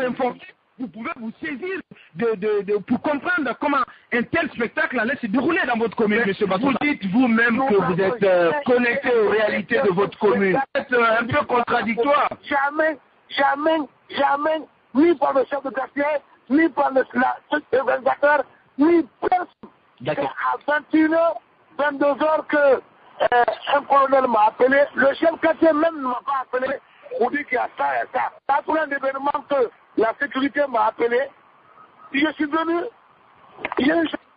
informé, vous pouvez vous saisir pour comprendre comment un tel spectacle allait se dérouler dans votre commune, M. Bassouda. Vous dites vous-même que vous êtes connecté aux réalités de votre commune. C'est un peu contradictoire. Jamais, ni par le chef de quartier, ni par l'organisateur, ni personne. D'accord. C'est à 21h, 22h que un colonel m'a appelé. Le chef de quartier même ne m'a pas appelé pour dire qu'il y a ça et ça. C'est pour un événement que la sécurité m'a appelé. Je suis venu.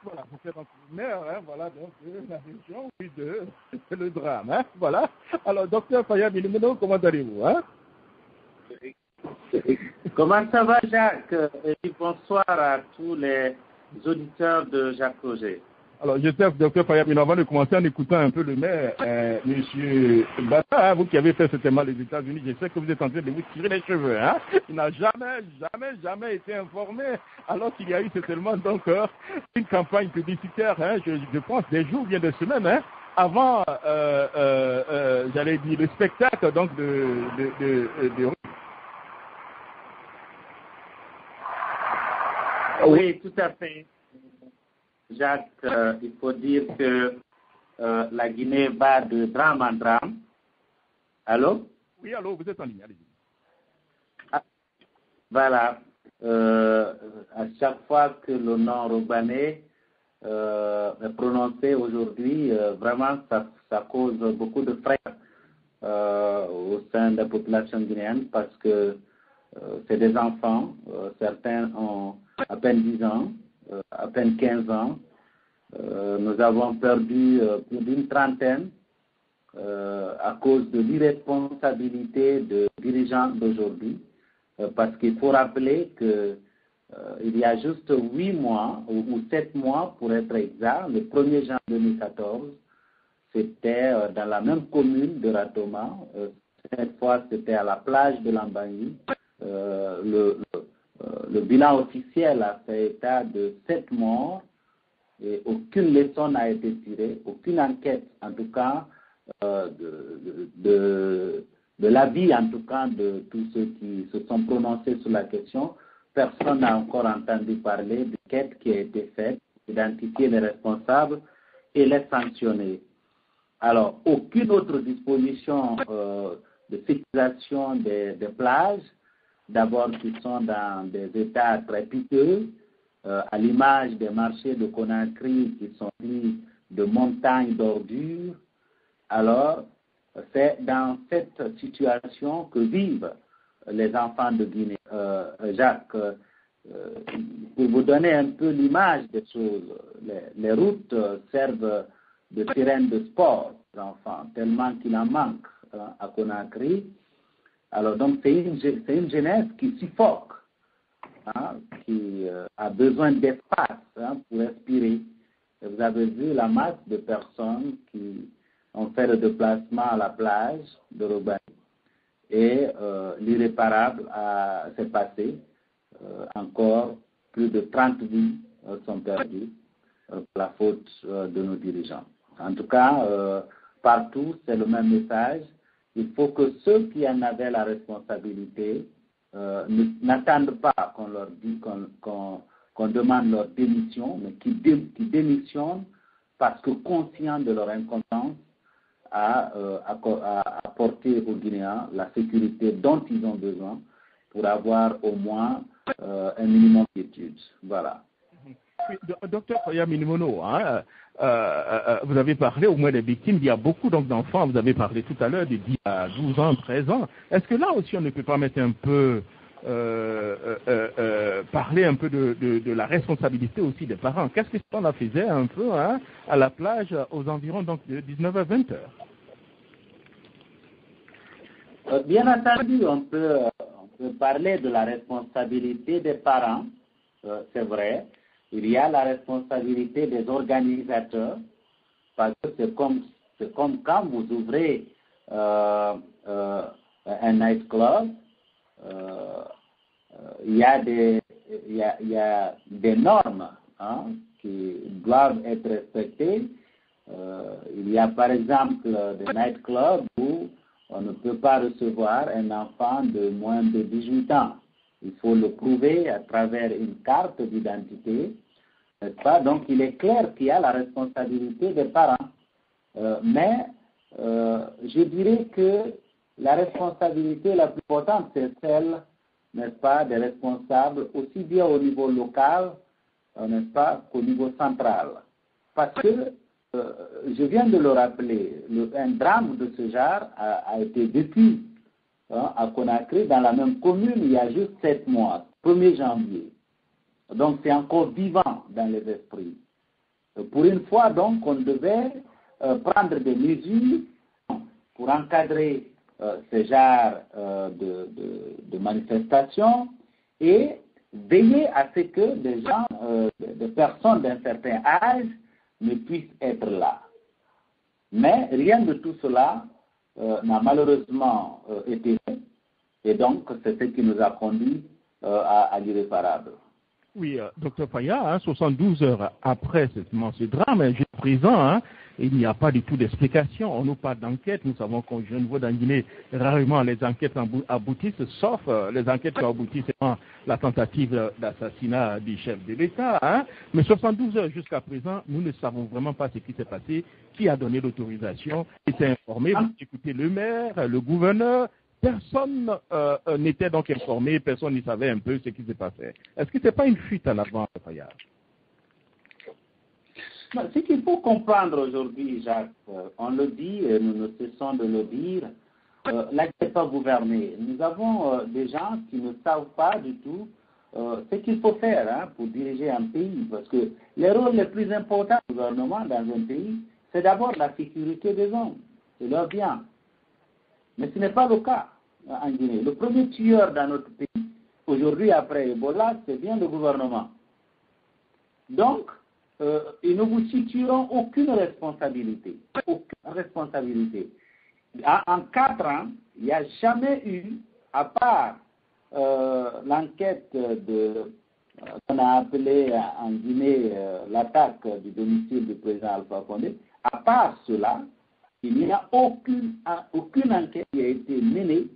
Voilà, vous faites un maire, hein, voilà, donc la région, oui, le drame, hein, voilà. Alors, docteur Faya Minimono, comment allez-vous, hein? Comment ça va, Jacques? Et bonsoir à tous les auditeurs de Jacques Roger. Alors, j'espère que Dr Fayamino, avant de commencer en écoutant un peu le maire, M. Bata, hein, vous qui avez fait ce thème aux États-Unis, je sais que vous êtes en train de vous tirer les cheveux. Hein. Il n'a jamais été informé, alors qu'il y a eu certainement donc une campagne publicitaire, hein, je pense, des jours, bien des semaines, hein, avant, j'allais dire, le spectacle donc de... Oui, tout à fait. Jacques, il faut dire que la Guinée va de drame en drame. Allô? Oui, allô, vous êtes en ligne, allez-y. Ah, voilà. À chaque fois que le nom Robané est prononcé aujourd'hui, vraiment, ça cause beaucoup de frayeur au sein de la population guinéenne parce que c'est des enfants. Certains ont à peine 10 ans. À peine 15 ans. Nous avons perdu plus d'une trentaine à cause de l'irresponsabilité de dirigeants d'aujourd'hui. Parce qu'il faut rappeler que il y a juste 8 mois, ou 7 mois pour être exact, le 1er janvier 2014, c'était dans la même commune de Ratoma. Cette fois, c'était à la plage de Lambangi. Le bilan officiel a fait état de 7 morts et aucune leçon n'a été tirée, aucune enquête, en tout cas, de l'avis, en tout cas, de tous ceux qui se sont prononcés sur la question. Personne n'a encore entendu parler de quête qui a été faite, identifier les responsables et les sanctionner. Alors, aucune autre disposition de sécurisation des plages, d'abord qui sont dans des états très piteux, à l'image des marchés de Conakry qui sont pris de montagnes d'ordures. Alors, c'est dans cette situation que vivent les enfants de Guinée. Jacques, pour vous donner un peu l'image des choses, les routes servent de terrain de sport aux enfants, tellement qu'il en manque à Conakry. Alors, donc, c'est une jeunesse qui suffoque, hein, qui a besoin d'espace pour respirer. Et vous avez vu la masse de personnes qui ont fait le déplacement à la plage de Robani. Et l'irréparable s'est passé. Encore plus de 30 vies sont perdues par la faute de nos dirigeants. En tout cas, partout, c'est le même message. Il faut que ceux qui en avaient la responsabilité n'attendent pas qu'on leur dise, qu'on demande leur démission, mais qui démissionnent parce que conscients de leur incompétence à apporter aux Guinéens la sécurité dont ils ont besoin pour avoir au moins un minimum d'études. Voilà. Oui, docteur Faya Minimono, hein, vous avez parlé au moins des victimes. Il y a beaucoup d'enfants, vous avez parlé tout à l'heure de 10 à 12 ans, 13 ans. Est-ce que là aussi on ne peut pas mettre un peu, parler un peu de la responsabilité aussi des parents? Qu'est-ce que on a faisait un peu à la plage aux environs donc, de 19 à 20 heures? Bien entendu, on peut parler de la responsabilité des parents, c'est vrai. Il y a la responsabilité des organisateurs, parce que c'est comme quand vous ouvrez un nightclub, il y a des normes qui doivent être respectées. Il y a par exemple des nightclubs où on ne peut pas recevoir un enfant de moins de 18 ans. Il faut le prouver à travers une carte d'identité, n'est-ce pas? Donc, il est clair qu'il y a la responsabilité des parents. Mais je dirais que la responsabilité la plus importante, c'est celle, n'est-ce pas, des responsables, aussi bien au niveau local, n'est-ce pas, qu'au niveau central. Parce que, je viens de le rappeler, un drame de ce genre a été vécu à Conakry, dans la même commune, il y a juste 7 mois, 1er janvier. Donc, c'est encore vivant dans les esprits. Pour une fois, donc, on devait prendre des mesures pour encadrer ce genre de manifestations et veiller à ce que des gens, des personnes d'un certain âge ne puissent être là. Mais rien de tout cela n'a malheureusement été fait, et donc c'est ce qui nous a conduit à l'irréparable. Oui, Dr Faya, 72 heures après ce drame, jusqu'à présent, il n'y a pas du tout d'explication. On nous parle d'enquête. Nous savons qu'au niveau d'en Guinée, rarement les enquêtes aboutissent, sauf les enquêtes qui aboutissent à la tentative d'assassinat du chef de l'État. Mais 72 heures jusqu'à présent, nous ne savons vraiment pas ce qui s'est passé, qui a donné l'autorisation, qui s'est informé. Vous écoutez le maire, le gouverneur. Personne n'était donc informé, personne ne savait un peu ce qui se passait. Est-ce que ce n'est pas une fuite en avant, Fayard? Ce qu'il faut comprendre aujourd'hui, Jacques, on le dit et nous ne cessons de le dire, la Guinée n'est pas gouvernée. Nous avons des gens qui ne savent pas du tout ce qu'il faut faire pour diriger un pays. Parce que les rôles les plus importants du gouvernement dans un pays, c'est d'abord la sécurité des hommes, c'est leur bien. Mais ce n'est pas le cas en Guinée. Le premier tueur dans notre pays, aujourd'hui après Ebola, c'est bien le gouvernement. Donc, ils ne vous situeront aucune responsabilité. Aucune responsabilité. En 4 ans, il n'y a jamais eu, à part l'enquête qu'on a appelée en Guinée l'attaque du domicile du président Alpha Condé, à part cela, il n'y a aucune enquête qui a été menée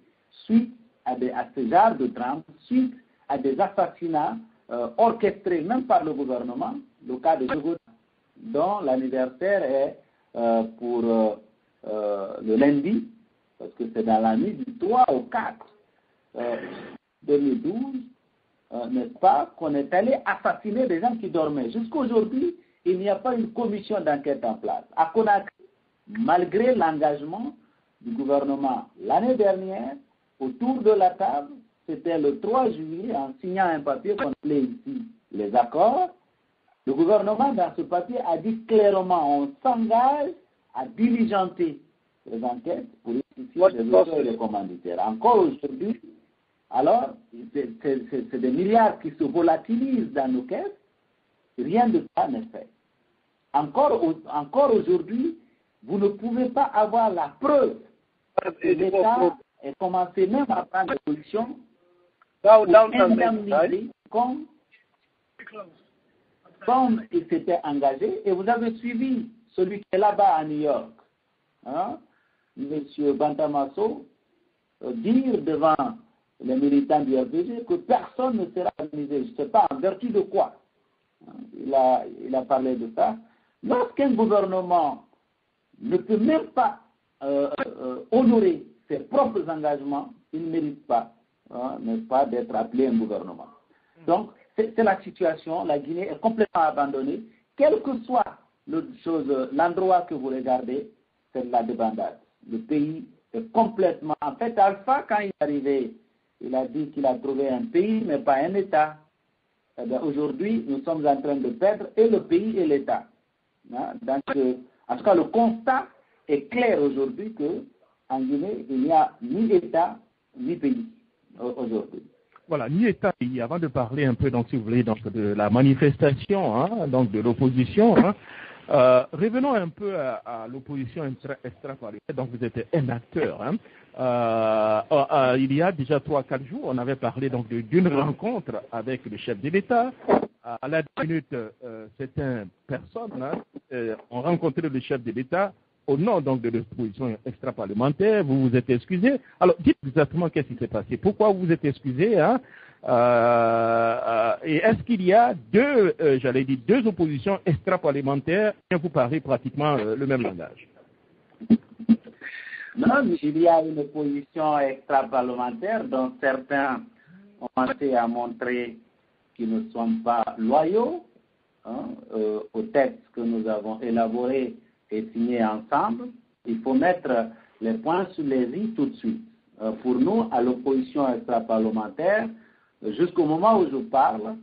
suite à ce genre de drame, suite à des assassinats orchestrés même par le gouvernement, le cas de Jogo, dont l'anniversaire est pour le lundi, parce que c'est dans la nuit du 3 au 4 2012, n'est-ce pas, qu'on est allé assassiner des gens qui dormaient. Jusqu'à aujourd'hui, il n'y a pas une commission d'enquête en place. À Conakry, malgré l'engagement du gouvernement l'année dernière, autour de la table, c'était le 3 juillet, en signant un papier qu'on appelait ici les accords, le gouvernement dans ce papier a dit clairement on s'engage à diligenter les enquêtes pour identifier les auteurs et les commanditaires. Encore aujourd'hui, alors, c'est des milliards qui se volatilisent dans nos caisses, rien de ça n'est fait. Encore aujourd'hui, vous ne pouvez pas avoir la preuve que l'État ait commencé même à prendre des solutions pour indemniser comme il s'était engagé. Et vous avez suivi celui qui est là-bas à New York, M. Bantamasso, dire devant les militants du RPG que personne ne sera indemnisé. Je ne sais pas en vertu de quoi. Il a parlé de ça. Lorsqu'un gouvernement ne peut même pas honorer ses propres engagements, il ne mérite pas, n'est-ce pas, d'être appelé un gouvernement. Donc, c'est la situation. La Guinée est complètement abandonnée. Quel que soit l'endroit que vous regardez, c'est la débandade. Le pays est complètement... En fait, Alpha, quand il est arrivé, il a dit qu'il a trouvé un pays, mais pas un État. Aujourd'hui, nous sommes en train de perdre et le pays et l'État. Donc, en tout cas, le constat est clair aujourd'hui qu'en Guinée, il n'y a ni État, ni pays aujourd'hui. Voilà, ni État, pays. Avant de parler un peu, donc, si vous voulez, donc, de la manifestation, donc de l'opposition, revenons un peu à l'opposition extra-parlementaire. Donc, vous êtes un acteur. Il y a déjà 3-4 jours, on avait parlé donc d'une rencontre avec le chef de l'État. À la minute, certaines personnes ont rencontré le chef de l'État au nom donc de l'opposition extra-parlementaire. Vous vous êtes excusé. Alors, dites exactement qu'est-ce qui s'est passé. Pourquoi vous vous êtes excusé Et est-ce qu'il y a deux oppositions extra-parlementaires qui vous parlez pratiquement le même langage? Non, il y a une opposition extra-parlementaire dont certains ont commencé à montrer qu'ils ne sont pas loyaux au texte que nous avons élaboré et signé ensemble. Il faut mettre les points sur les i tout de suite. Pour nous, à l'opposition extra-parlementaire, jusqu'au moment où je parle,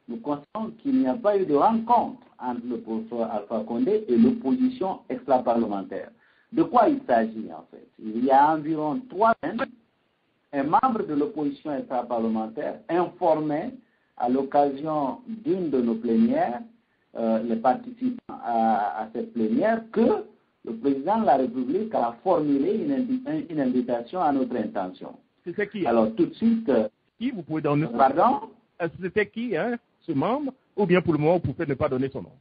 nous constatons qu'il n'y a pas eu de rencontre entre le professeur Alpha Condé et l'opposition extra-parlementaire. De quoi il s'agit en fait? Il y a environ 3 semaines, un membre de l'opposition extra-parlementaire informait à l'occasion d'une de nos plénières, les participants à cette plénière, que le président de la République a formulé une invitation à notre intention. C'était qui? Alors tout de suite... Qui vous pouvez donner? Pardon? C'était qui, ce membre? Ou bien pour le moment, vous pouvez ne pas donner son nom?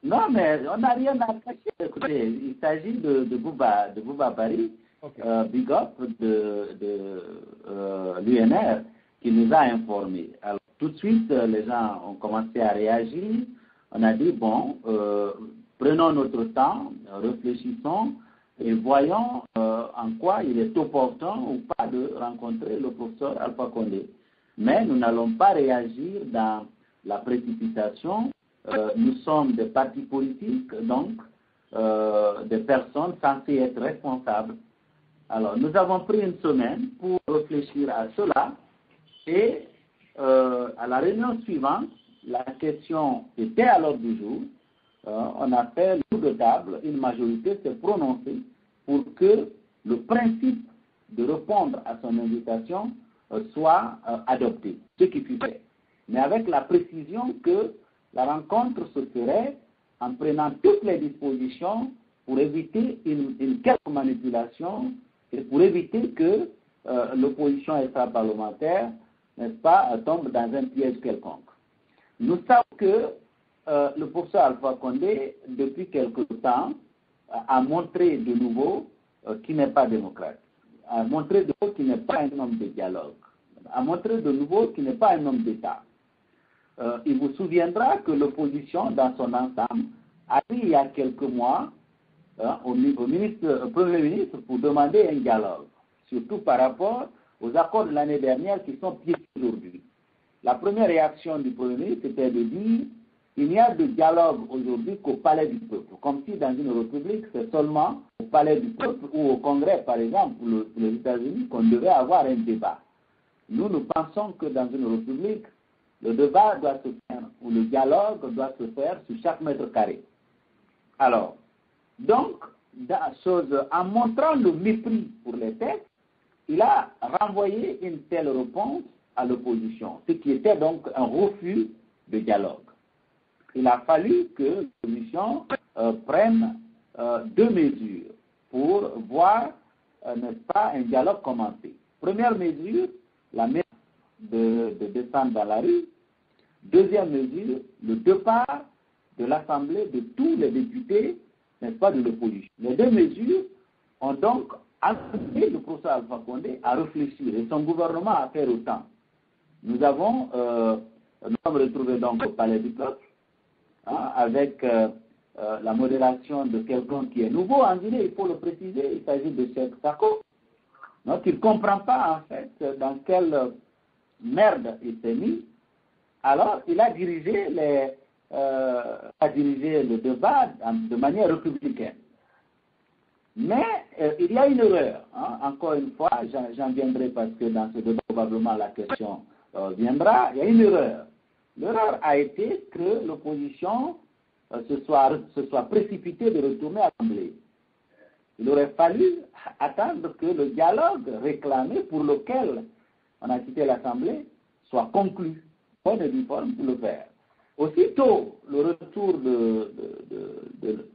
Non, mais on n'a rien à cacher. Écoutez, il s'agit de Bouba Paris, okay. Big Up de l'UNR, qui nous a informés. Alors, tout de suite, les gens ont commencé à réagir. On a dit, bon, prenons notre temps, réfléchissons et voyons en quoi il est opportun ou pas de rencontrer le professeur Alpha Condé. Mais nous n'allons pas réagir dans la précipitation. Nous sommes des partis politiques, donc des personnes censées être responsables. Alors, nous avons pris une semaine pour réfléchir à cela et à la réunion suivante, la question était à l'ordre du jour. On a fait le tour de table, une majorité s'est prononcée pour que le principe de répondre à son invitation soit adopté, ce qui fut fait. Mais avec la précision que la rencontre se ferait en prenant toutes les dispositions pour éviter une quelque manipulation et pour éviter que l'opposition extra-parlementaire, n'est-ce pas, tombe dans un piège quelconque. Nous savons que le professeur Alpha Condé, depuis quelque temps, a montré de nouveau qu'il n'est pas démocrate, a montré de nouveau qu'il n'est pas un homme de dialogue, a montré de nouveau qu'il n'est pas un homme d'État. Il vous souviendra que l'opposition, dans son ensemble, a dit il y a quelques mois au Premier ministre pour demander un dialogue, surtout par rapport aux accords de l'année dernière qui sont piétinés aujourd'hui. La première réaction du Premier ministre était de dire il n'y a de dialogue aujourd'hui qu'au palais du peuple, comme si dans une république c'est seulement au palais du peuple ou au Congrès, par exemple, pour les États-Unis, qu'on devait avoir un débat. Nous pensons que dans une république, le débat doit se faire, ou le dialogue doit se faire sur chaque mètre carré. Alors, donc, en montrant le mépris pour les textes, il a renvoyé une telle réponse à l'opposition, ce qui était donc un refus de dialogue. Il a fallu que l'opposition prenne 2 mesures pour voir, n'est-ce pas, un dialogue commencer. Première mesure, la mesure de descendre dans la rue. Deuxième mesure, le départ de l'Assemblée de tous les députés, n'est-ce pas, de l'opposition. Les 2 mesures ont donc amené le professeur Alpha Condé à réfléchir et son gouvernement à faire autant. Nous sommes retrouvés donc au Palais du Peuple, avec la modération de quelqu'un qui est nouveau en Guinée, il faut le préciser, il s'agit de Cheikh Sako. Donc il ne comprend pas en fait dans quelle merde il s'est mis. Alors il a dirigé le débat de manière républicaine. Mais il y a une erreur. Encore une fois, j'en viendrai parce que dans ce débat, probablement la question viendra. Il y a une erreur. L'erreur a été que l'opposition se soit précipitée de retourner à l'Assemblée. Il aurait fallu attendre que le dialogue réclamé pour lequel on a quitté l'Assemblée soit conclu. Pas de forme pour le faire. Aussitôt le retour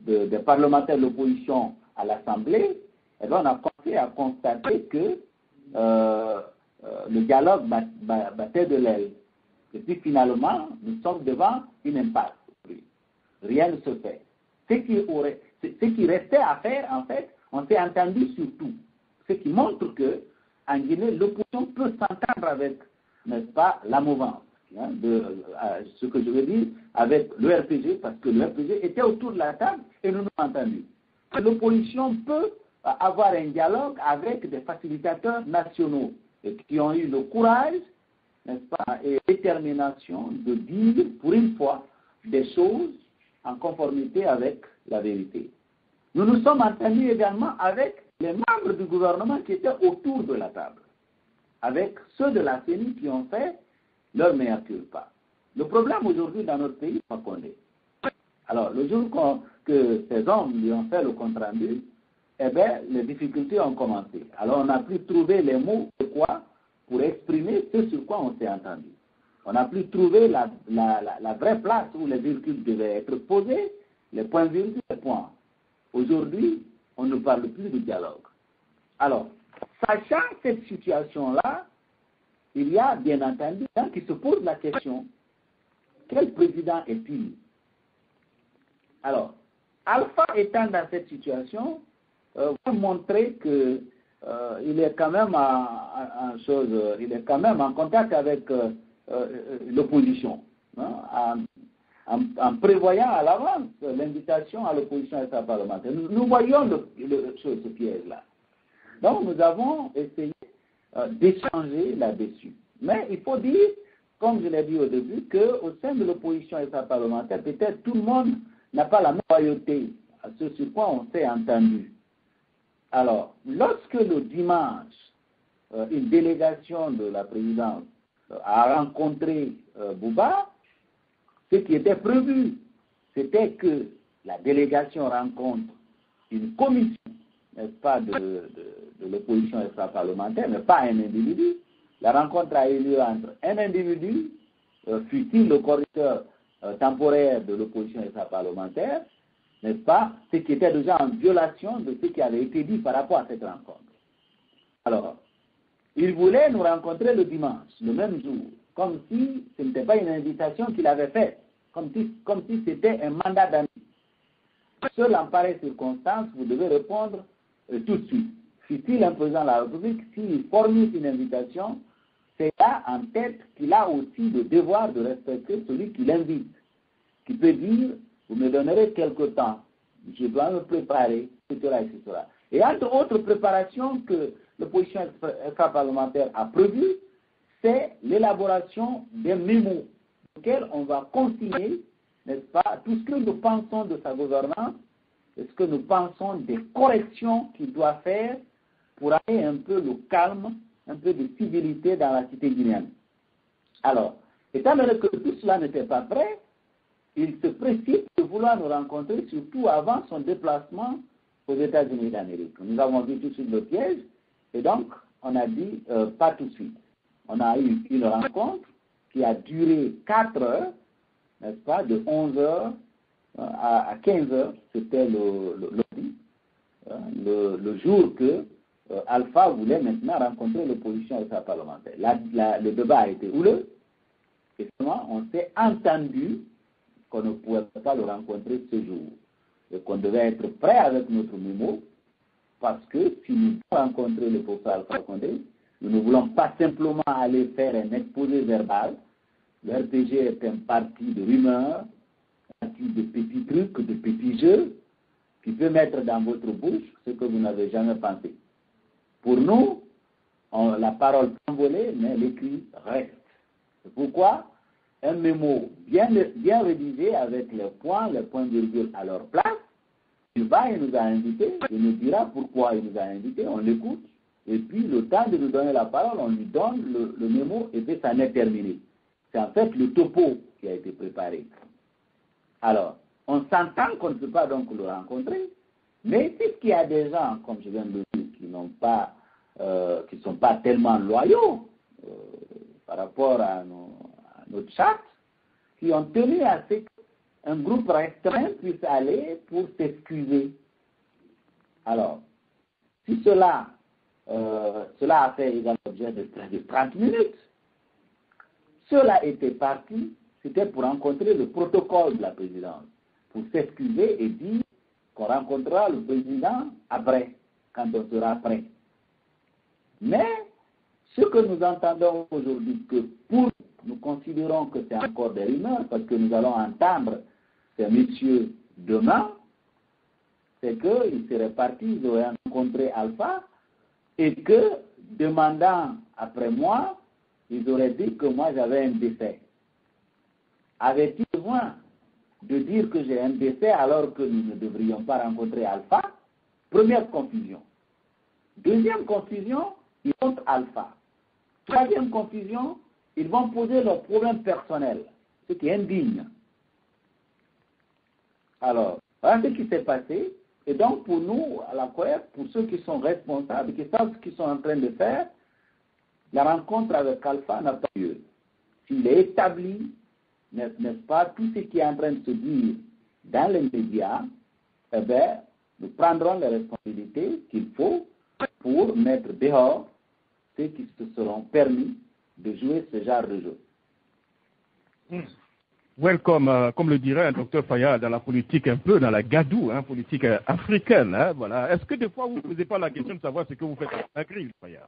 des parlementaires de l'opposition à l'Assemblée, on a commencé à constater que le dialogue battait de l'aile. Et puis finalement, nous sommes devant une impasse. Rien ne se fait. Ce qui restait à faire, en fait, on s'est entendu sur tout. Ce qui montre que, en Guinée, l'opposition peut s'entendre avec, n'est-ce pas, la mouvance. Hein, ce que je veux dire, avec le RPG, parce que le RPG était autour de la table et nous nous entendus. L'opposition peut avoir un dialogue avec des facilitateurs nationaux et qui ont eu le courage, n'est-ce pas, et détermination de dire pour une fois des choses en conformité avec la vérité. Nous nous sommes entendus également avec les membres du gouvernement qui étaient autour de la table, avec ceux de la CENI qui ont fait leur mea culpa. Le problème aujourd'hui dans notre pays, c'est qu'on est. Alors, le jour que ces hommes lui ont fait le compte-rendu, eh bien, les difficultés ont commencé. Alors, on n'a plus trouvé les mots de quoi pour exprimer ce sur quoi on s'est entendu. On n'a plus trouvé la vraie place où les virgules devaient être posées, les points-virgules, les points. Aujourd'hui, on ne parle plus de dialogue. Alors, sachant cette situation-là, il y a bien entendu des gens qui se posent la question, quel président est-il? Alors, Alpha étant dans cette situation, va montrer que il est quand même il est quand même en contact avec l'opposition, hein, en prévoyant à l'avance l'invitation à l'opposition extra-parlementaire. Nous voyons ce piège-là. Donc, nous avons essayé d'échanger là-dessus. Mais il faut dire, comme je l'ai dit au début, qu'au sein de l'opposition extra-parlementaire, peut-être tout le monde n'a pas la même loyauté à ce sur quoi on s'est entendu. Alors, lorsque le dimanche, une délégation de la présidence a rencontré Bouba, ce qui était prévu, c'était que la délégation rencontre une commission, n'est-ce pas, de l'opposition extra-parlementaire, mais pas un individu. La rencontre a eu lieu entre un individu, fut-il le coordinateur temporaire de l'opposition extra-parlementaire, n'est-ce pas, ce qui était déjà en violation de ce qui avait été dit par rapport à cette rencontre. Alors, il voulait nous rencontrer le dimanche, le même jour, comme si ce n'était pas une invitation qu'il avait faite, comme si c'était un mandat d'amis. Seul en pareille circonstance, vous devez répondre tout de suite. Fut-il un président de la République, s'il formule une invitation, c'est là en tête qu'il a aussi le devoir de respecter celui qui l'invite, qui peut dire, vous me donnerez quelque temps, je dois me préparer, etc., etc. Et entre autres préparations que l'opposition extra-parlementaire a prévues, c'est l'élaboration des mémos, auxquels on va consigner, n'est-ce pas, tout ce que nous pensons de sa gouvernance, et ce que nous pensons des corrections qu'il doit faire pour amener un peu le calme, un peu de civilité dans la cité guinéenne. Alors, étant donné que tout cela n'était pas prêt, il se précipite de vouloir nous rencontrer, surtout avant son déplacement aux États-Unis d'Amérique. Nous avons vu tout de suite le piège, et donc on a dit pas tout de suite. On a eu une rencontre qui a duré 4 heures, n'est-ce pas, de 11 heures à 15 heures, c'était le jour que Alpha voulait maintenant rencontrer l'opposition extra-parlementaire. Le débat a été houleux, et seulement on s'est entendu qu'on ne pouvait pas le rencontrer ce jour, et qu'on devait être prêt avec notre mémo, parce que si nous voulons rencontrer le professeur Alpha Condé, nous ne voulons pas simplement aller faire un exposé verbal. Le RPG est un parti de rumeurs, un parti de petits trucs, de petits jeux, qui peut mettre dans votre bouche ce que vous n'avez jamais pensé. Pour nous, la parole peut envoler, mais l'écrit reste. C'est pourquoi un mémo bien rédigé avec les points virgules à leur place, il nous a invités, il nous dira pourquoi il nous a invités, on l'écoute, et puis le temps de nous donner la parole, on lui donne le mémo, et puis ça n'est terminé. C'est en fait le topo qui a été préparé. Alors, on s'entend qu'on ne peut pas donc le rencontrer, mais puisqu'il y a des gens, comme je viens de le dire, qui ne sont pas tellement loyaux par rapport à notre charte, qui ont tenu à ce qu'un groupe restreint puisse aller pour s'excuser. Alors, si cela a fait également l'objet de 30 minutes, cela était parti, c'était pour rencontrer le protocole de la présidence, pour s'excuser et dire qu'on rencontrera le président après, quand on sera prêt. Mais ce que nous entendons aujourd'hui, que nous considérons que c'est encore des rumeurs, parce que nous allons entendre ces messieurs demain, c'est qu'ils seraient partis, ils auraient rencontré Alpha, et que, demandant après moi, ils auraient dit que moi j'avais un décès. Avait-il besoin de dire que j'ai un décès alors que nous ne devrions pas rencontrer Alpha? Première confusion. Deuxième confusion, ils ont Alpha. Troisième confusion, ils vont poser leurs problèmes personnels, ce qui est indigne. Alors, voilà ce qui s'est passé. Et donc, pour nous, à la COEF, pour ceux qui sont responsables, qui savent ce qu'ils sont en train de faire, la rencontre avec Alpha n'a pas lieu. S'il est établi, n'est-ce pas, tout ce qui est en train de se dire dans les médias, eh bien, nous prendrons les responsabilités qu'il faut pour mettre dehors ceux qui se seront permis de jouer ce genre de jeu. Welcome, comme le dirait un docteur Fayad, dans la politique un peu, dans la gadoue, politique africaine. Voilà. Est-ce que des fois vous ne posez pas la question de savoir ce que vous faites en Agri, Fayad?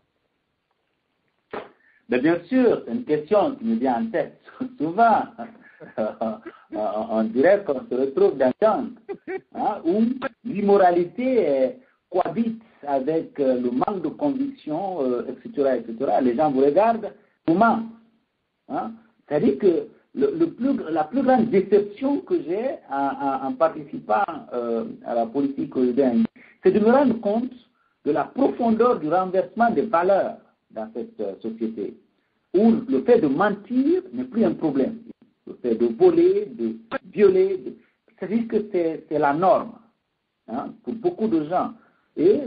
Mais bien sûr, c'est une question qui me vient en tête souvent. On dirait qu'on se retrouve dans un temps où l'immoralité cohabite avec le manque de conviction, etc., etc. Les gens vous regardent, vous mentent. C'est-à-dire que la plus grande déception que j'ai en participant à la politique quotidienne, c'est de me rendre compte de la profondeur du renversement des valeurs dans cette société, où le fait de mentir n'est plus un problème. Le fait de voler, de violer, c'est-à-dire que c'est la norme pour beaucoup de gens. Et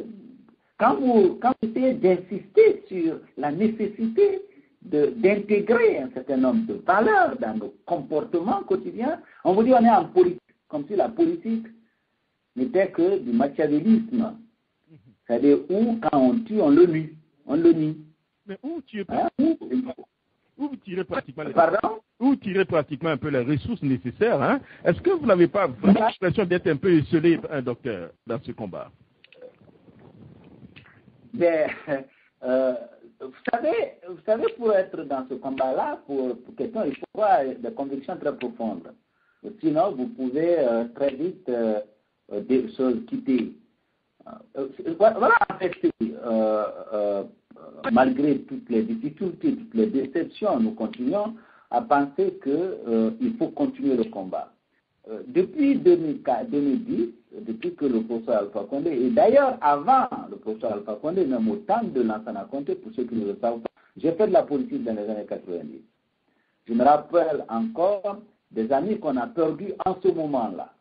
quand vous essayez d'insister sur la nécessité d'intégrer un certain nombre de valeurs dans nos comportements quotidiens, on vous dit on est en politique, comme si la politique n'était que du machiavélisme. C'est-à-dire où, quand on tue, on le nie. On le nie. Mais où tirez pratiquement un peu les ressources nécessaires, Est-ce que vous n'avez pas l'impression d'être un peu isolé, un docteur, dans ce combat? Mais, vous savez, pour être dans ce combat-là, pour quelqu'un, il faut avoir des convictions très profondes. Sinon, vous pouvez très vite se quitter. Voilà, en fait, malgré toutes les difficultés, toutes les déceptions, nous continuons à penser qu'il faut continuer le combat. Depuis 2010, depuis que le professeur Alpha Condé, et d'ailleurs avant le professeur Alpha Condé, même au temps de Lansana Conté, pour ceux qui ne le savent pas, j'ai fait de la politique dans les années 90. Je me rappelle encore des amis qu'on a perdus en ce moment-là.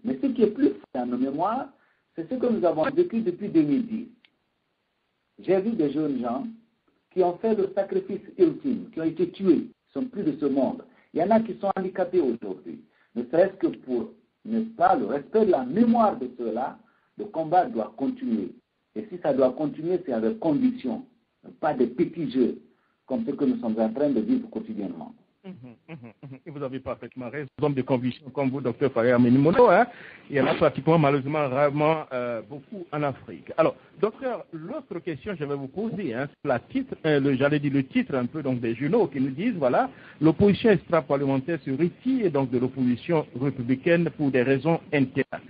Mais ce qui est plus fort dans nos mémoires, c'est ce que nous avons vécu depuis 2010. J'ai vu des jeunes gens qui ont fait le sacrifice ultime, qui ont été tués, qui ne sont plus de ce monde. Il y en a qui sont handicapés aujourd'hui. Ne serait-ce que pour, n'est-ce pas, le respect de la mémoire de ceux-là, le combat doit continuer. Et si ça doit continuer, c'est avec conviction, pas des petits jeux, comme ce que nous sommes en train de vivre quotidiennement. Et vous avez parfaitement raison. Hommes de conviction comme vous, docteur Fayad Menimono, il y en a pratiquement, malheureusement, rarement beaucoup en Afrique. Alors, docteur, l'autre question que je vais vous poser, c'est le titre un peu donc des journaux qui nous disent, voilà, l'opposition extra-parlementaire se retire donc de l'opposition républicaine pour des raisons internes.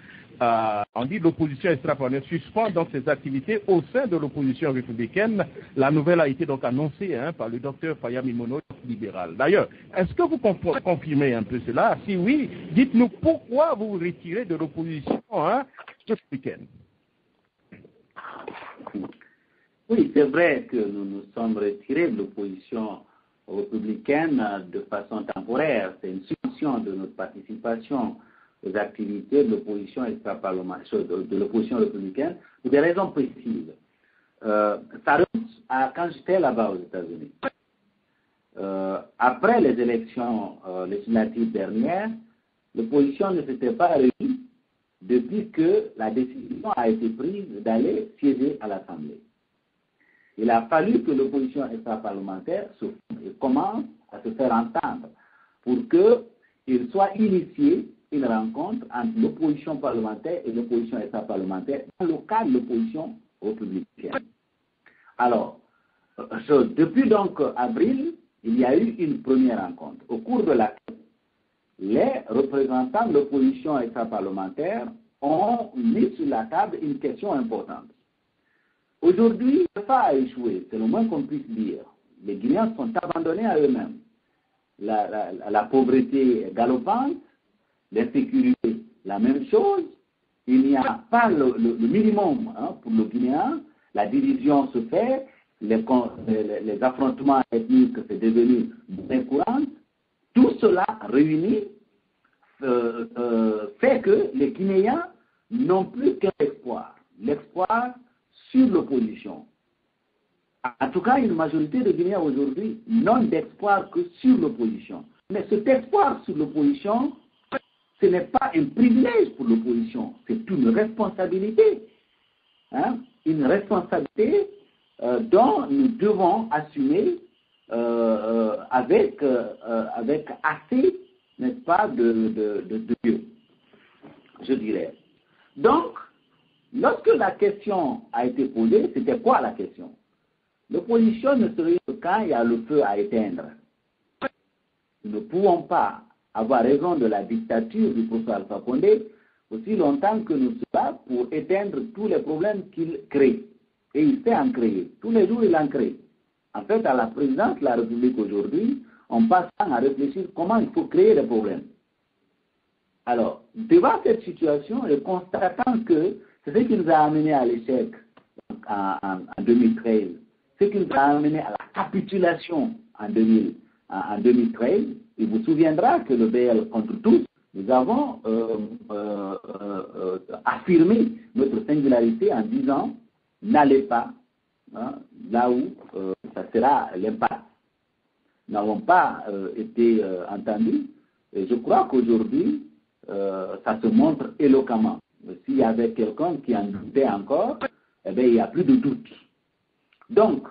On dit l'opposition extra-parlementaire suspend donc ses activités au sein de l'opposition républicaine. La nouvelle a été donc annoncée par le docteur Fayad Menimono, libéral. D'ailleurs, est-ce que vous confirmez un peu cela? Si oui, dites-nous pourquoi vous vous retirez de l'opposition républicaine. Oui, c'est vrai que nous nous sommes retirés de l'opposition républicaine de façon temporaire. C'est une suspension de notre participation aux activités de l'opposition extra-parlementaire, de l'opposition républicaine, pour des raisons précises. Ça remonte à quand j'étais là-bas aux États-Unis. Après les élections législatives dernières, l'opposition ne s'était pas réunie depuis que la décision a été prise d'aller siéger à l'Assemblée. Il a fallu que l'opposition extra-parlementaire commence à se faire entendre pour qu'il soit initié une rencontre entre l'opposition parlementaire et l'opposition extra-parlementaire dans le cadre de l'opposition républicaine. Alors, Depuis donc avril, il y a eu une première rencontre, au cours de laquelle les représentants de l'opposition extra-parlementaire ont mis sur la table une question importante. Aujourd'hui, le pas a échoué, c'est le moins qu'on puisse dire. Les Guinéens sont abandonnés à eux-mêmes. La pauvreté est galopante, l'insécurité, la même chose. Il n'y a pas le minimum pour le Guinéen. La division se fait, les affrontements ethniques, c'est devenu très courant. Tout cela réuni fait que les Guinéens n'ont plus qu'un espoir. L'espoir sur l'opposition. En tout cas, une majorité de Guinéens aujourd'hui n'ont d'espoir que sur l'opposition. Mais cet espoir sur l'opposition, ce n'est pas un privilège pour l'opposition, c'est une responsabilité. Une responsabilité dont nous devons assumer avec assez, n'est-ce pas, de Dieu, je dirais. Donc, lorsque la question a été posée, c'était quoi la question? L'opposition ne serait que quand il y a le feu à éteindre. Nous ne pouvons pas avoir raison de la dictature du professeur Alpha Condé aussi longtemps que nous sommes là pour éteindre tous les problèmes qu'il crée. Et il sait en créer. Tous les jours, il en crée. En fait, à la présidence de la République aujourd'hui, on passe à réfléchir comment il faut créer des problèmes. Alors, devant cette situation et constatant que c'est ce qui nous a amené à l'échec en 2013, ce qui nous a amené à la capitulation en 2013, il vous souviendra que le BL contre tous, nous avons affirmé notre singularité en disant n'allez pas là où ça sera l'impasse. Nous n'avons pas été entendus et je crois qu'aujourd'hui ça se montre éloquemment. S'il y avait quelqu'un qui en doutait encore, eh bien, il n'y a plus de doute. Donc,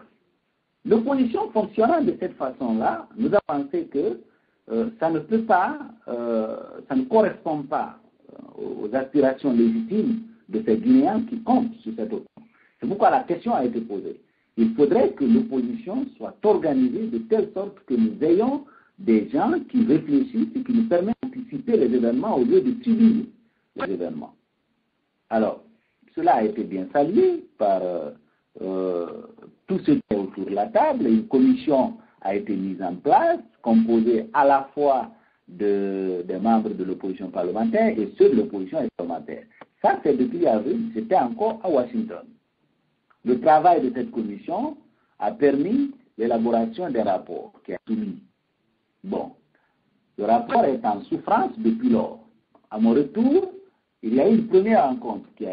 l'opposition fonctionnant de cette façon-là, nous avons pensé que ça ne peut pas, ça ne correspond pas aux aspirations légitimes de ces Guinéens qui comptent sur cette opposition. C'est pourquoi la question a été posée. Il faudrait que l'opposition soit organisée de telle sorte que nous ayons des gens qui réfléchissent et qui nous permettent d'anticiper les événements au lieu de subir les événements. Alors, cela a été bien salué par tous ceux qui sont autour de la table. Une commission a été mise en place, composée à la fois des membres de l'opposition parlementaire et ceux de l'opposition parlementaire. Ça, c'est depuis avril, c'était encore à Washington. Le travail de cette commission a permis l'élaboration des rapports qui a soumis. Bon, le rapport est en souffrance depuis lors. À mon retour, il y a eu une première rencontre qui a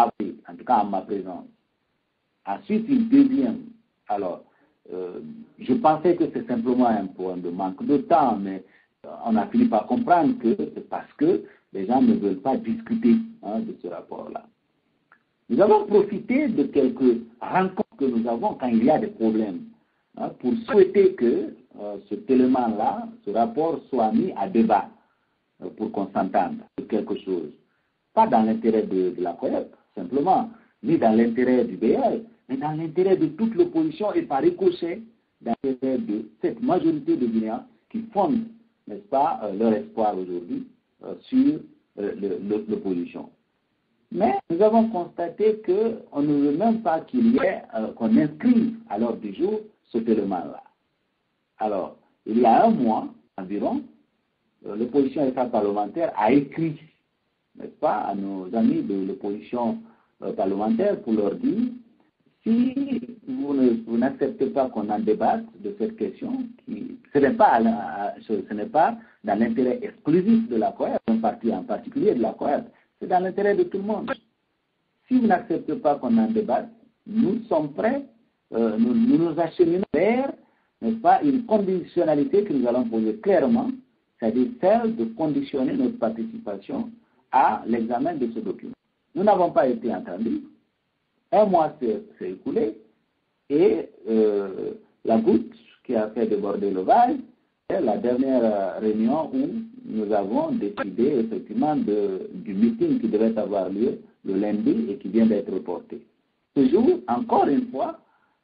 appris, en tout cas en ma présence. Ensuite, une deuxième. Alors, je pensais que c'est simplement un problème de manque de temps, mais on a fini par comprendre que c'est parce que les gens ne veulent pas discuter de ce rapport-là. Nous avons profité de quelques rencontres que nous avons quand il y a des problèmes pour souhaiter que cet élément-là, ce rapport, soit mis à débat pour qu'on s'entende sur quelque chose. Pas dans l'intérêt de la COEP, simplement, ni dans l'intérêt du BL, mais dans l'intérêt de toute l'opposition et par ricochet, dans l'intérêt de cette majorité de Guinéens qui fondent, n'est-ce pas, leur espoir aujourd'hui sur l'opposition. Mais nous avons constaté qu'on ne veut même pas qu'il y ait, qu'on inscrive à l'ordre du jour cet élément-là. Alors, il y a un mois environ, l'opposition extra-parlementaire a écrit, n'est-ce pas, à nos amis de l'opposition parlementaire pour leur dire si vous n'acceptez pas qu'on en débatte de cette question, ce n'est pas dans l'intérêt exclusif de la COEP, un parti en particulier de la COEP, c'est dans l'intérêt de tout le monde. Si vous n'acceptez pas qu'on en débatte, nous sommes prêts, nous nous acheminons vers, n'est-ce pas, une conditionnalité que nous allons poser clairement, c'est-à-dire celle de conditionner notre participation à l'examen de ce document. Nous n'avons pas été entendus. Un mois s'est écoulé et la goutte qui a fait déborder le vase est la dernière réunion où nous avons décidé effectivement du meeting qui devait avoir lieu le lundi et qui vient d'être reporté. Ce jour, encore une fois,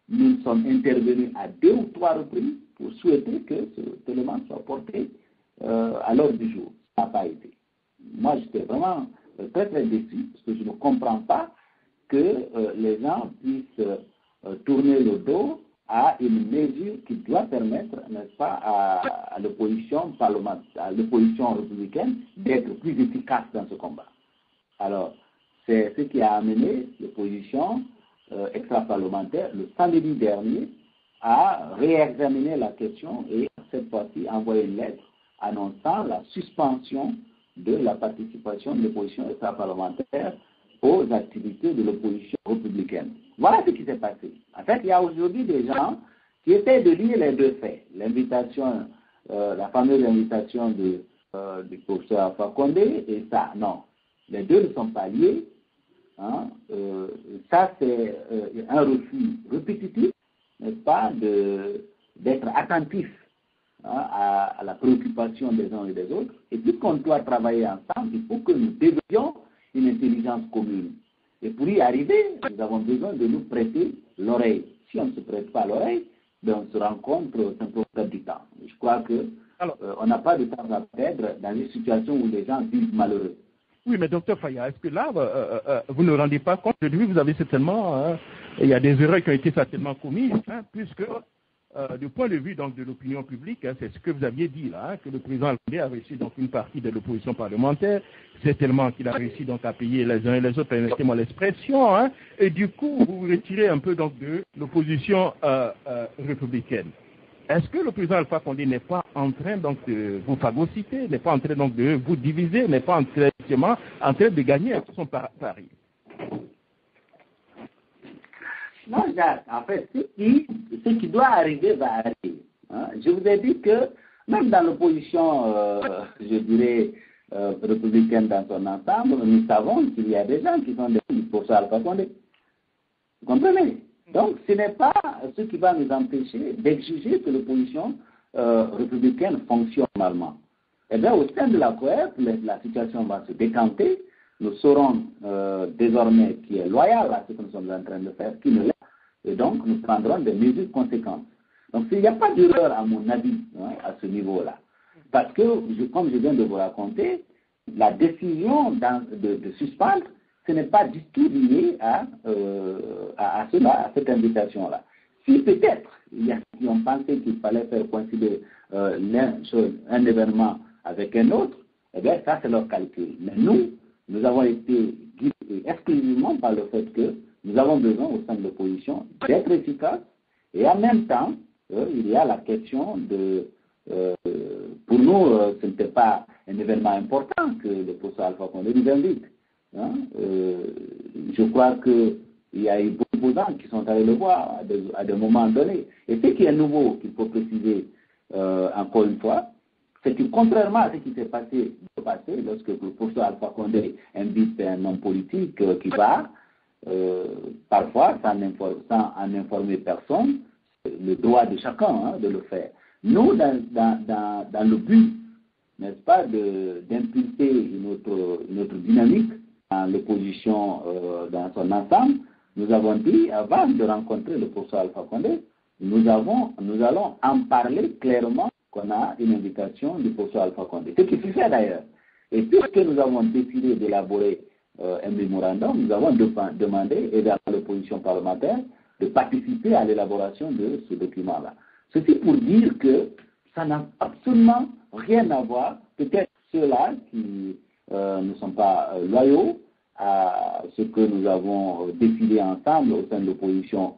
nous sommes intervenus à 2 ou 3 reprises pour souhaiter que cet élément soit porté à l'ordre du jour. Ça n'a pas été. Moi, j'étais vraiment très très déçu parce que je ne comprends pas que les gens puissent tourner le dos à une mesure qui doit permettre, n'est-ce pas, à l'opposition parlementaire, à l'opposition républicaine d'être plus efficace dans ce combat. Alors, c'est ce qui a amené l'opposition extra-parlementaire le samedi dernier à réexaminer la question et cette fois-ci envoyer une lettre annonçant la suspension de la participation de l'opposition extra-parlementaire aux activités de l'opposition républicaine. Voilà ce qui s'est passé. En fait, il y a aujourd'hui des gens qui essaient de lier les deux faits. L'invitation, la fameuse invitation du professeur Alpha Condé et ça, non. Les deux ne sont pas liés. Hein. Ça, c'est un refus répétitif, n'est-ce pas, d'être attentif à la préoccupation des uns et des autres. Et puisqu'on doit travailler ensemble, il faut que nous développions une intelligence commune. Et pour y arriver, nous avons besoin de nous prêter l'oreille. Si on ne se prête pas l'oreille, ben on se rencontre simplement du temps. Je crois qu'on n'a pas de temps à perdre dans une situation où les gens vivent malheureux. Oui, mais docteur Faya, est-ce que là, vous ne rendez pas compte, aujourd'hui, vous avez certainement, il y a des erreurs qui ont été certainement commises, puisque du point de vue donc, de l'opinion publique, c'est ce que vous aviez dit là, que le président Condé a réussi donc une partie de l'opposition parlementaire, c'est tellement qu'il a réussi donc à payer les uns et les autres, permettez-moi l'expression, et du coup, vous vous retirez un peu donc de l'opposition républicaine. Est-ce que le président Alpha Condé n'est pas en train donc de vous phagocyter, n'est pas en train donc de vous diviser, n'est pas en train de gagner son pari? Non, Jacques, en fait, ce qui doit arriver va arriver. Hein. Je vous ai dit que même dans l'opposition, je dirais, républicaine dans son ensemble, nous savons qu'il y a des gens qui sont des pour ça Alpha Condé. Vous comprenez? Donc, ce n'est pas ce qui va nous empêcher d'exiger que l'opposition républicaine fonctionne normalement. Eh bien, au sein de la COEP, la situation va se décanter. Nous saurons désormais qui est loyal à ce que nous sommes en train de faire, qui ne l'est, et donc nous prendrons des mesures conséquentes. Donc, il n'y a pas d'erreur, à mon avis, à ce niveau-là. Parce que, comme je viens de vous raconter, la décision de suspendre, ce n'est pas du tout lié à cette invitation-là. Si peut-être il y a qui ont pensé qu'il fallait faire coïncider un événement avec un autre, eh bien ça c'est leur calcul. Mais nous avons été guidés exclusivement par le fait que nous avons besoin au sein de l'opposition d'être efficaces et en même temps, il y a la question de... pour nous, ce n'était pas un événement important que le professeur Alpha Condé nous invite. Hein? Je crois qu'il y a eu beaucoup de gens qui sont allés le voir à des moments donnés. Et ce qui est nouveau, qu'il faut préciser encore une fois, c'est que contrairement à ce qui s'est passé lorsque le professeur Alpha Condé invite un homme politique qui va, parfois sans en informer personne, le droit de chacun de le faire. Nous, dans le but, n'est-ce pas, d'impulser une autre dynamique dans l'opposition dans son ensemble, nous avons dit, avant de rencontrer le professeur Alpha Condé, nous allons en parler clairement qu'on a une invitation du professeur Alpha Condé. Ce qui fut fait d'ailleurs. Et puisque nous avons décidé d'élaborer un mémorandum, nous avons demandé également à l'opposition parlementaire de participer à l'élaboration de ce document-là. Ceci pour dire que ça n'a absolument rien à voir, peut-être ceux-là qui ne sont pas loyaux à ce que nous avons décidé ensemble au sein de l'opposition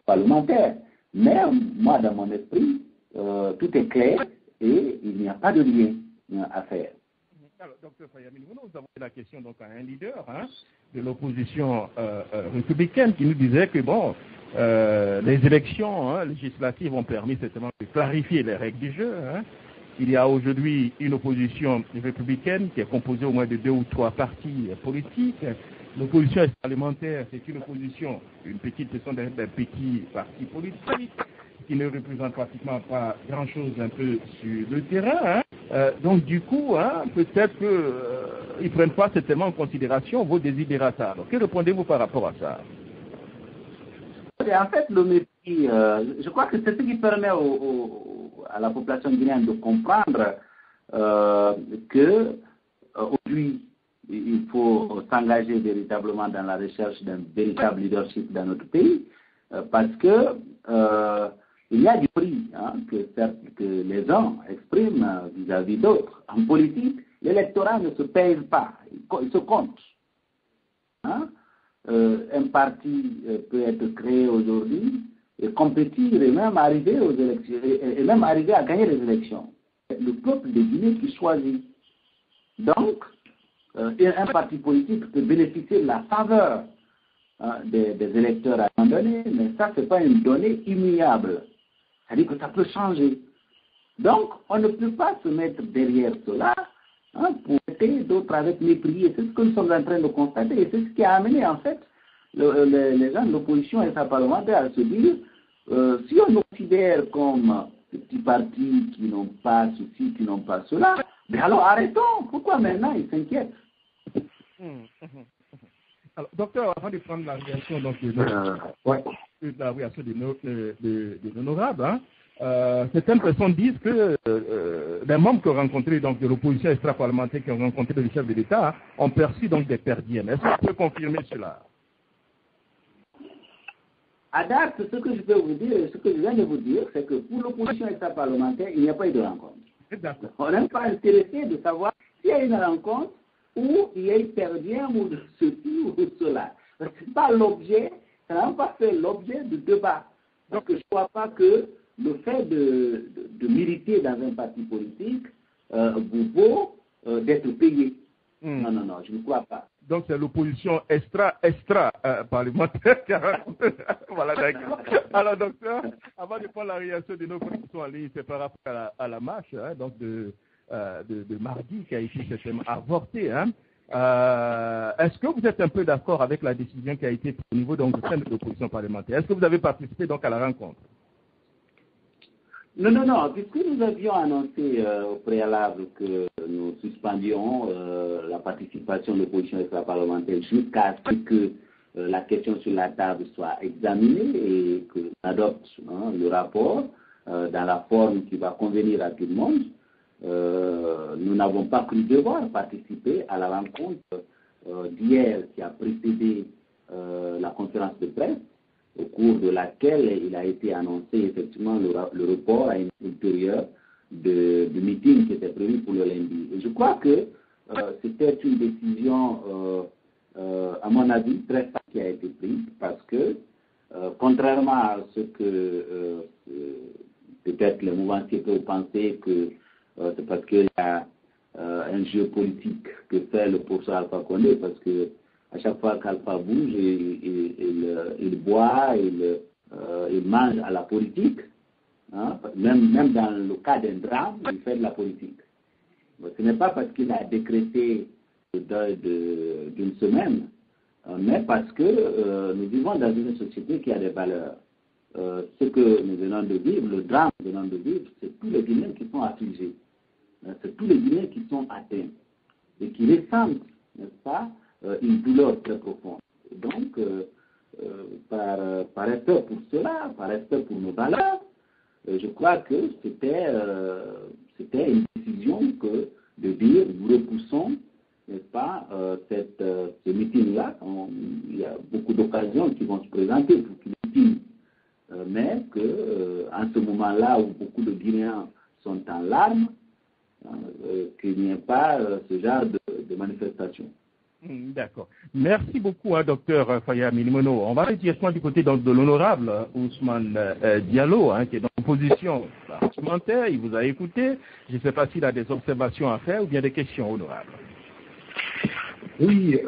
parlementaire. Mais moi, dans mon esprit, tout est clair et il n'y a pas de lien à faire. Alors, docteur Fayamine, nous avons la question donc à un leader de l'opposition républicaine qui nous disait que bon, les élections législatives ont permis certainement de clarifier les règles du jeu. Il y a aujourd'hui une opposition républicaine qui est composée au moins de 2 ou 3 partis politiques. L'opposition parlementaire, c'est une opposition, une petite question d'un petit parti politique qui ne représente pratiquement pas grand-chose un peu sur le terrain. Donc du coup, peut-être qu'ils ne prennent pas certainement en considération vos désidérata. Alors, que répondez-vous par rapport à ça? en fait, le mépris, je crois que c'est ce qui permet à la population guinéenne de comprendre que aujourd'hui, il faut s'engager véritablement dans la recherche d'un véritable leadership dans notre pays, parce que il y a du prix que les gens expriment vis-à-vis d'autres. En politique, l'électorat ne se paye pas, il se compte. Un parti peut être créé aujourd'hui et compétir et même arriver aux élections et même arriver à gagner les élections. C'est le peuple de Guinée qui choisit. Donc, un parti politique peut bénéficier de la faveur des électeurs à un moment donné, mais ça, ce n'est pas une donnée immuable. C'est-à-dire que ça peut changer. Donc, on ne peut pas se mettre derrière cela pour traiter d'autres avec mépris. Et c'est ce que nous sommes en train de constater. Et c'est ce qui a amené, en fait, les gens de l'opposition et sa parlementaire à se dire si on nous considère comme des petits partis qui n'ont pas ceci, qui n'ont pas cela, mais alors arrêtons. Pourquoi maintenant ils s'inquiètent? Alors, docteur, avant de prendre la réaction donc, la réaction des honorables, certaines personnes disent que les membres qui ont rencontré donc, de l'opposition extra-parlementaire qui ont rencontré le chef de l'État ont perçu donc des perdièmes. Est-ce que vous pouvez confirmer cela? À date, ce que je peux vous dire, ce que je viens de vous dire, c'est que pour l'opposition extra-parlementaire, il n'y a pas eu de rencontre. On n'est pas intéressé de savoir s'il y a une rencontre ou il y a eu perdième ou de ceci ou de cela. Ce n'est pas l'objet, ça n'a pas fait l'objet de débat. Donc je ne crois pas que le fait de militer dans un parti politique vous vaut d'être payé. Non, je ne crois pas. Donc c'est l'opposition extra-parlementaire qui a rencontré. Voilà, d'accord. Alors docteur, avant de prendre la réaction de nos collègues qui sont en ligne, c'est par rapport à la marche donc de mardi qui a été certainement avortée. Est-ce que vous êtes un peu d'accord avec la décision qui a été prise au niveau donc, de l'opposition parlementaire? Est-ce que vous avez participé donc à la rencontre? Non, puisque nous avions annoncé au préalable que nous suspendions la participation de l'opposition extra-parlementaire jusqu'à ce que la question sur la table soit examinée et que nous adopte le rapport dans la forme qui va convenir à tout le monde, nous n'avons pas cru devoir participer à la rencontre d'hier qui a précédé la conférence de presse, au cours de laquelle il a été annoncé effectivement le report à une ultérieure de meeting qui était prévu pour le lundi. Et je crois que c'était une décision, à mon avis, très forte qui a été prise parce que, contrairement à ce que peut-être les mouvanciers peuvent penser que c'est parce qu'il y a un jeu politique que fait le professeur Alpha Condé, parce que à chaque fois qu'Alpha bouge, il boit, il mange à la politique. Même dans le cas d'un drame, il fait de la politique. Ce n'est pas parce qu'il a décrété le deuil d'une semaine, mais parce que nous vivons dans une société qui a des valeurs. Ce que nous venons de vivre, le drame que nous venons de vivre, c'est tous les Guinéens qui sont affligés. C'est tous les Guinéens qui sont atteints et qui ressentent, n'est-ce pas, une douleur très profonde. Donc, par respect pour cela, par respect pour nos valeurs, je crois que c'était une décision de dire nous repoussons, n'est-ce pas, ce meeting-là. Il y a beaucoup d'occasions qui vont se présenter pour ce meeting, mais qu'en ce moment-là où beaucoup de Guinéens sont en larmes, qu'il n'y ait pas ce genre de manifestation. D'accord. Merci beaucoup, docteur Faya Minimono. On va aller directement du côté de l'honorable Ousmane Diallo, qui est dans l'opposition parlementaire. Il vous a écouté. Je ne sais pas s'il a des observations à faire ou bien des questions, honorable. Oui,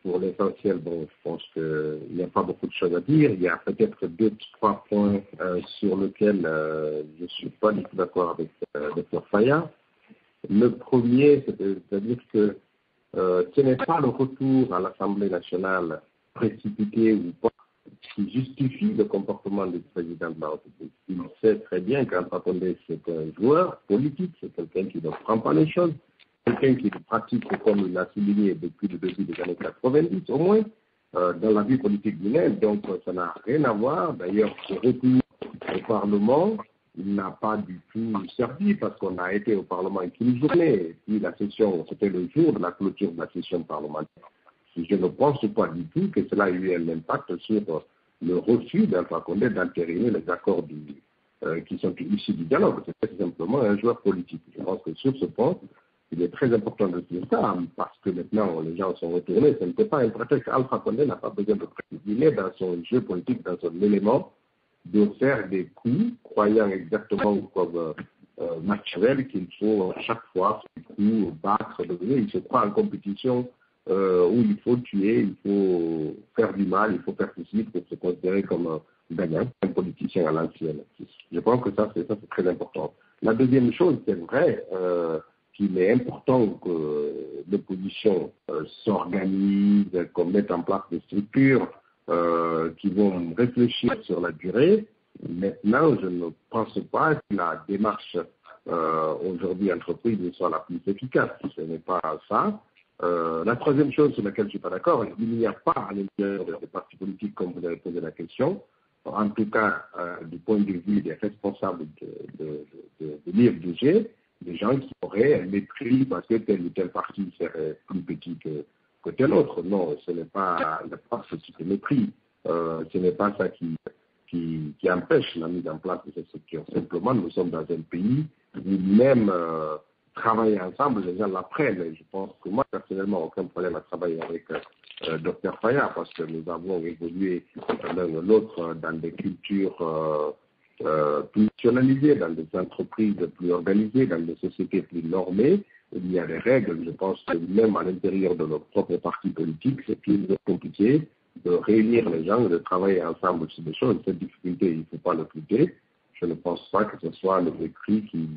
pour l'essentiel, je pense qu'il n'y a pas beaucoup de choses à dire. Il y a peut-être 2-3 points sur lesquels je ne suis pas du tout d'accord avec Dr Faya. Le premier, c'est-à-dire que ce n'est pas le retour à l'Assemblée nationale précipité ou pas qui justifie le comportement du président de la République. Il sait très bien qu'Alpha Condé, c'est un joueur politique, c'est quelqu'un qui ne prend pas les choses, quelqu'un qui pratique, comme il l'a souligné depuis le début des années 90 au moins, dans la vie politique guinéenne. Donc, ça n'a rien à voir. D'ailleurs, ce retour au Parlement n'a pas du tout servi parce qu'on a été au Parlement une journée. Et puis la session, c'était le jour de la clôture de la session parlementaire. Je ne pense pas du tout que cela ait eu un impact sur le refus d'Alpha Condé d'entériner les accords qui sont issus du dialogue. C'est simplement un joueur politique. Je pense que sur ce point, il est très important de dire ça, parce que maintenant les gens sont retournés. Ce n'était pas un prétexte. Alpha Condé n'a pas besoin de préciser dans son jeu politique, dans son élément, de faire des coups, croyant exactement comme naturel qu'il faut à chaque fois faire des coups, battre, il se croit en compétition où il faut tuer, il faut faire du mal, il faut faire ceci pour se considérer comme gagnant, un politicien à l'ancienne. Je pense que ça c'est très important. La deuxième chose, c'est vrai qu'il est important que l'opposition s'organise, qu'on mette en place des structures qui vont réfléchir sur la durée. Maintenant, je ne pense pas que la démarche aujourd'hui entreprise soit la plus efficace. Ce n'est pas ça. La troisième chose sur laquelle je ne suis pas d'accord, il n'y a pas à l'intérieur des partis politiques, comme vous avez posé la question, en tout cas du point de vue des responsables de l'IFDG, des gens qui auraient un mépris parce que tel ou tel parti serait plus petit que tel autre. Non, ce n'est pas ce type de mépris. Ce n'est pas ça qui empêche la mise en place de cette structure. Simplement, nous sommes dans un pays où même travailler ensemble, les gens l'apprennent. Je pense que moi, personnellement, aucun problème à travailler avec Dr Faya parce que nous avons évolué l'un ou l'autre dans des cultures plus nationalisées, dans des entreprises plus organisées, dans des sociétés plus normées. Il y a des règles. Je pense que même à l'intérieur de notre propre parti politique, c'est plus compliqué de réunir les gens, de travailler ensemble sur des choses. Cette difficulté, il ne faut pas l'occulter. Je ne pense pas que ce soit le mépris qui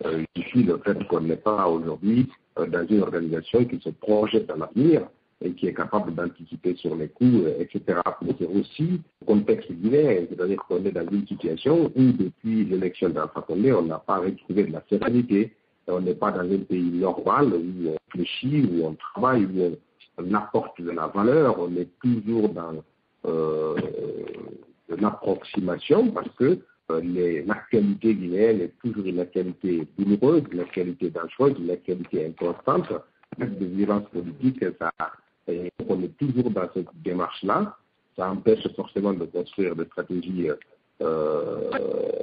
justifie le fait qu'on n'est pas aujourd'hui dans une organisation qui se projette dans l'avenir et qui est capable d'anticiper sur les coûts, etc. Mais c'est aussi le contexte guinéen, c'est-à-dire qu'on est dans une situation où depuis l'élection d'Alpha Condé, on n'a pas retrouvé de la sérénité. On n'est pas dans un pays normal où on réfléchit, où on travaille, où on apporte de la valeur. On est toujours dans de l'approximation parce que l'actualité guinéenne est toujours une actualité douloureuse, une actualité dangereuse, une actualité inconstante. De violence politique, et on est toujours dans cette démarche-là. Ça empêche forcément de construire des stratégies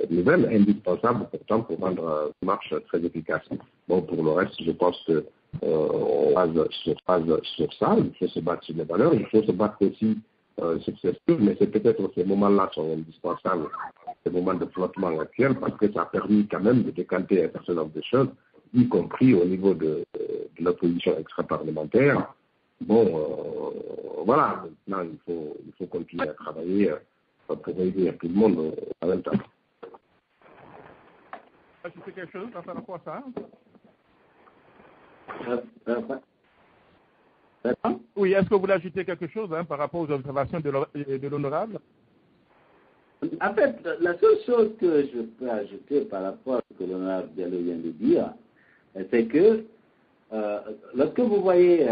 nouvelles, indispensables pourtant pour rendre une marche très efficace. Bon, pour le reste, je pense que on base sur ça. Il faut se battre sur les valeurs. Il faut se battre aussi sur ces choses, mais c'est peut-être ces moments-là qui sont indispensables, ces moments de flottement actuels, parce que ça a permis quand même de décanter un certain nombre de choses, y compris au niveau de l'opposition extra-parlementaire. Bon, voilà, maintenant il faut continuer à travailler pour aider tout le monde en même temps. Ajouter quelque chose par rapport à ça? Oui, est-ce que vous voulez ajouter quelque chose par rapport aux observations de l'honorable? En fait, la seule chose que je peux ajouter par rapport à ce que l'honorable Diallo vient de dire, c'est que lorsque vous voyez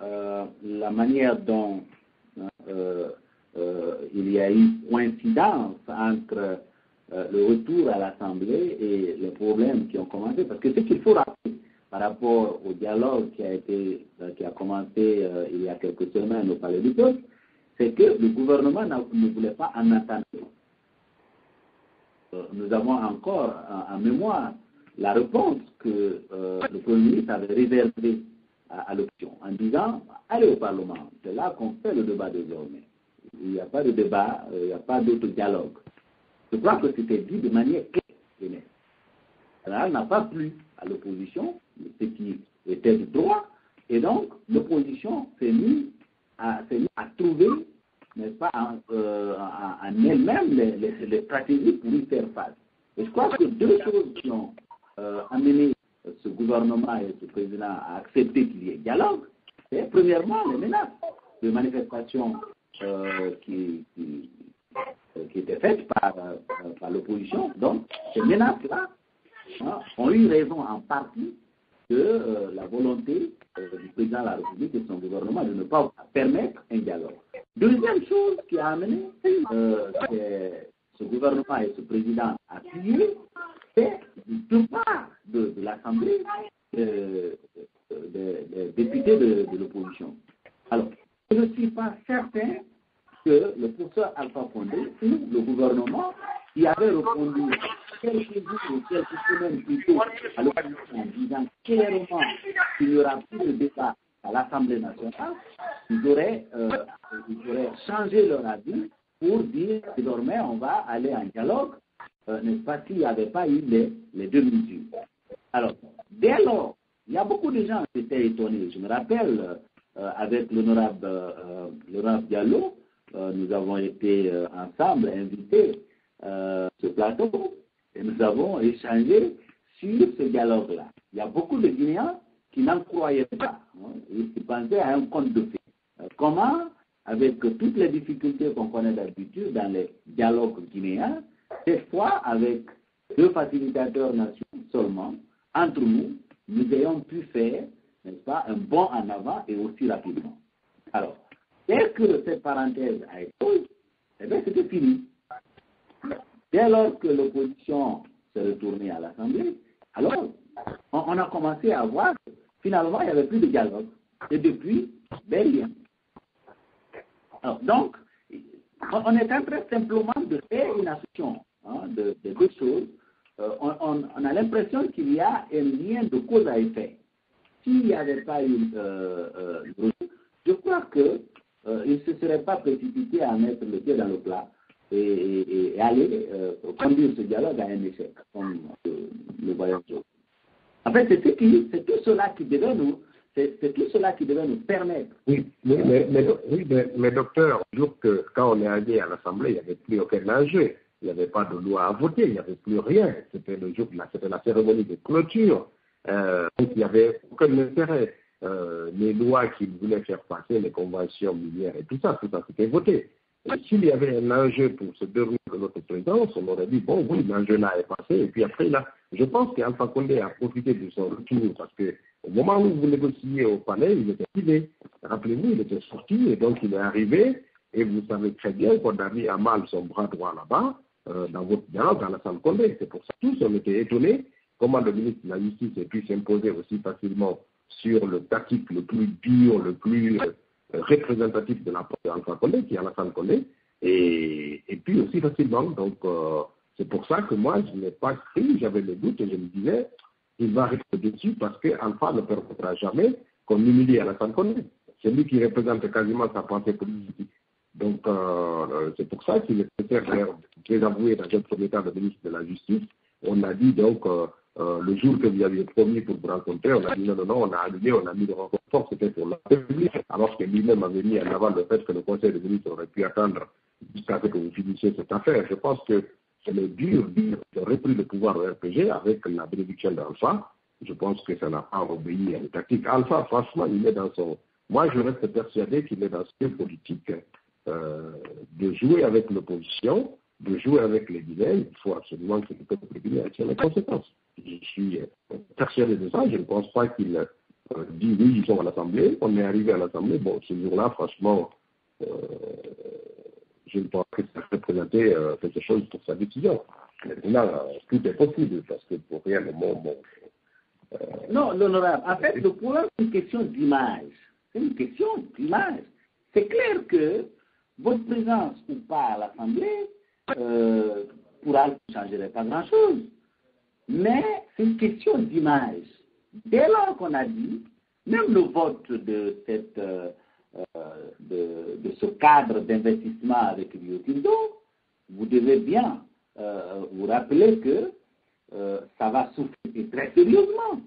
la manière dont il y a eu coïncidence entre le retour à l'Assemblée et les problèmes qui ont commencé, parce que ce qu'il faut rappeler par rapport au dialogue qui a commencé il y a quelques semaines au Palais du Peuple, c'est que le gouvernement ne voulait pas en attendre. Nous avons encore en mémoire la réponse que le Premier ministre avait réservée à l'opposition en disant « Allez au Parlement, c'est là qu'on fait le débat désormais. Il n'y a pas de débat, il n'y a pas d'autre dialogue. » Je crois que c'était dit de manière claire. Alors, elle n'a pas plu à l'opposition, ce qui était du droit, et donc l'opposition s'est mise à trouver, n'est-ce pas, en elle-même les stratégies pour y faire face. Et je crois que deux choses qui ont amené ce gouvernement et ce président à accepter qu'il y ait dialogue, c'est premièrement les menaces de manifestations qui étaient faites par l'opposition. Donc, ces menaces-là ont eu raison en partie de la volonté du président de la République et de son gouvernement de ne pas permettre un dialogue. Deuxième chose qui a amené ce gouvernement et ce président à appuyer, c'est de part de l'Assemblée des députés de l'opposition. Alors, je ne suis pas certain que le professeur Alpha Condé ou le gouvernement qui avait répondu quelques jours ou quelques semaines plus tôt à l'opposition en disant clairement qu'il n'y aura plus de débat à l'Assemblée nationale, ils auraient changé leur avis pour dire désormais on va aller en dialogue, n'est-ce pas, s'il n'y avait pas eu les deux mesures. Alors, dès lors, il y a beaucoup de gens qui étaient étonnés. Je me rappelle, avec l'honorable Diallo, nous avons été ensemble invités ce plateau et nous avons échangé sur ce dialogue-là. Il y a beaucoup de Guinéens qui n'en croyaient pas. Ils pensaient à un conte de fées. Comment, avec toutes les difficultés qu'on connaît d'habitude dans les dialogues guinéens, cette fois avec 2 facilitateurs nationaux seulement, entre nous, nous ayons pu faire, n'est-ce pas, un bond en avant et aussi rapidement. Alors, dès que cette parenthèse a été close, eh bien, c'était fini. Dès lors que l'opposition s'est retournée à l'Assemblée, alors, on a commencé à voir que finalement, il n'y avait plus de dialogue. Et depuis, ben rien. Alors, donc, on est en train simplement de faire une association de deux choses. On a l'impression qu'il y a un lien de cause à effet. S'il n'y avait pas eu je crois qu'il ne se serait pas précipité à mettre le pied dans le plat et aller conduire ce dialogue à un échec, comme le voyons. En fait, c'est tout cela qui devait nous, permettre. Oui, mais docteur, toujours que quand on est allé à l'Assemblée, il n'y avait plus aucun enjeu. Il n'y avait pas de loi à voter, il n'y avait plus rien. C'était le jour, c'était la cérémonie de clôture. Donc il n'y avait aucun intérêt. Les lois qu'ils voulaient faire passer, les conventions minières et tout ça c'était voté. S'il y avait un enjeu pour se dérouler de notre présidence, on aurait dit, bon, oui, l'enjeu-là est passé. Et puis après, là, je pense qu'Alpha Condé a profité de son retour parce qu'au moment où vous négociez au palais, il était arrivé. Rappelez-vous, il était sorti et donc il est arrivé. Et vous savez très bien qu'on a mis à mal son bras droit là-bas, dans votre dialogue, dans la salle Condé. C'est pour ça que tous on était étonnés comment le ministre de la Justice a pu s'imposer aussi facilement sur le tactique le plus dur, le plus représentatif de la part d'Alpha Condé, qui est Alassane Condé, et puis aussi facilement. Donc, c'est pour ça que moi, je n'ai pas cru, j'avais le doute et je me disais, il va rester dessus parce qu'Alpha ne permettra jamais qu'on humilie Alassane Condé. C'est lui qui représente quasiment sa pensée politique. Donc, c'est pour ça qu'il est nécessaire de désavouer dans un premier temps le ministre de la Justice. On a dit donc, le jour que vous aviez promis pour vous rencontrer, on a dit non, on a annulé, on a mis le rencontre, c'était pour la République, alors que lui-même avait mis en avant le fait que le Conseil des ministres aurait pu attendre jusqu'à ce que vous finissiez cette affaire. Je pense que c'est le dur de repris le pouvoir au RPG avec la bénédiction d'Alpha. Je pense que ça n'a pas obéi à une tactique. Alpha, franchement, il est dans son... Moi, je reste persuadé qu'il est dans ce politique de jouer avec l'opposition, de jouer avec les Guinéens. Il faut absolument que le peuple guinéen tire les conséquences. Je suis persuadé de ça. Je ne pense pas qu'il dit oui, ils sont à l'Assemblée. On est arrivé à l'Assemblée. Bon, ce jour-là, franchement, je ne pense pas que ça représentait quelque chose pour sa décision. Maintenant, tout est possible parce que pour rien le monde... Non, l'honorable. En fait, le problème, c'est une question d'image. C'est une question d'image. C'est clair que votre présence ou pas à l'Assemblée pourra ne changerait pas grand-chose. Mais c'est une question d'image. Dès lors qu'on a dit, même le vote de ce cadre d'investissement avec Rio Tinto, vous devez bien vous rappeler que ça va souffrir très sérieusement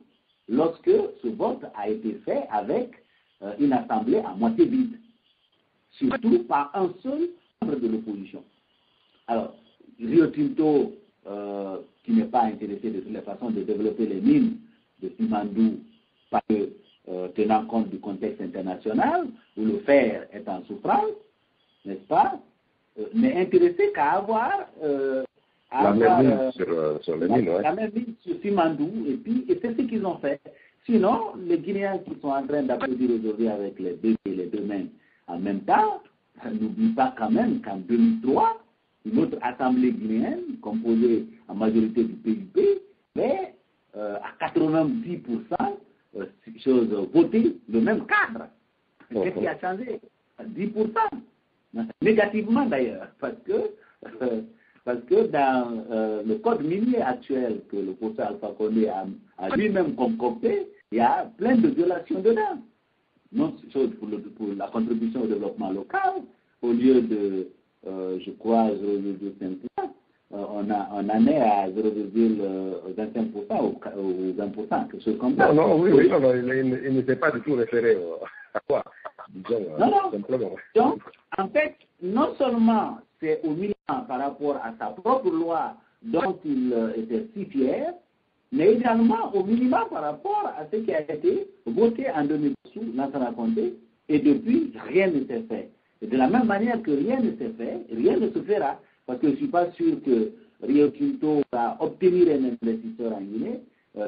lorsque ce vote a été fait avec une assemblée à moitié vide, surtout par un seul membre de l'opposition. Alors, Rio Tinto, qui n'est pas intéressé de toutes les façons de développer les mines de Simandou, parce que tenant compte du contexte international, où le fer est en souffrance, n'est-ce pas, n'est intéressé qu'à avoir la même ligne sur les mines, ouais. La même ligne sur Simandou, et c'est ce qu'ils ont fait. Sinon, les Guinéens qui sont en train d'applaudir aujourd'hui avec les deux mains en même temps, n'oublie pas quand même qu'en 2003, une autre assemblée guinéenne, composée en majorité du PUP, mais à 90%, voté le même cadre. Qu'est-ce qui a changé? 10%. Négativement d'ailleurs, parce que dans le code minier actuel que le professeur Alpha Condé a lui-même concocté, il y a plein de violations dedans. Non chose pour la contribution au développement local, au lieu de, je crois, 0,25%, on en est à 0,25% ou 20%, quelque chose comme ça. Non, il n'était pas du tout référé à quoi, disons, simplement. Donc, en fait, non seulement c'est humiliant par rapport à sa propre loi dont il était si fier, mais également au minimum par rapport à ce qui a été voté en 2000 sous Lansana Conté, et depuis, rien ne s'est fait. Et de la même manière que rien ne s'est fait, rien ne se fera, parce que je ne suis pas sûr que Rio Tinto va obtenir un investisseur en Guinée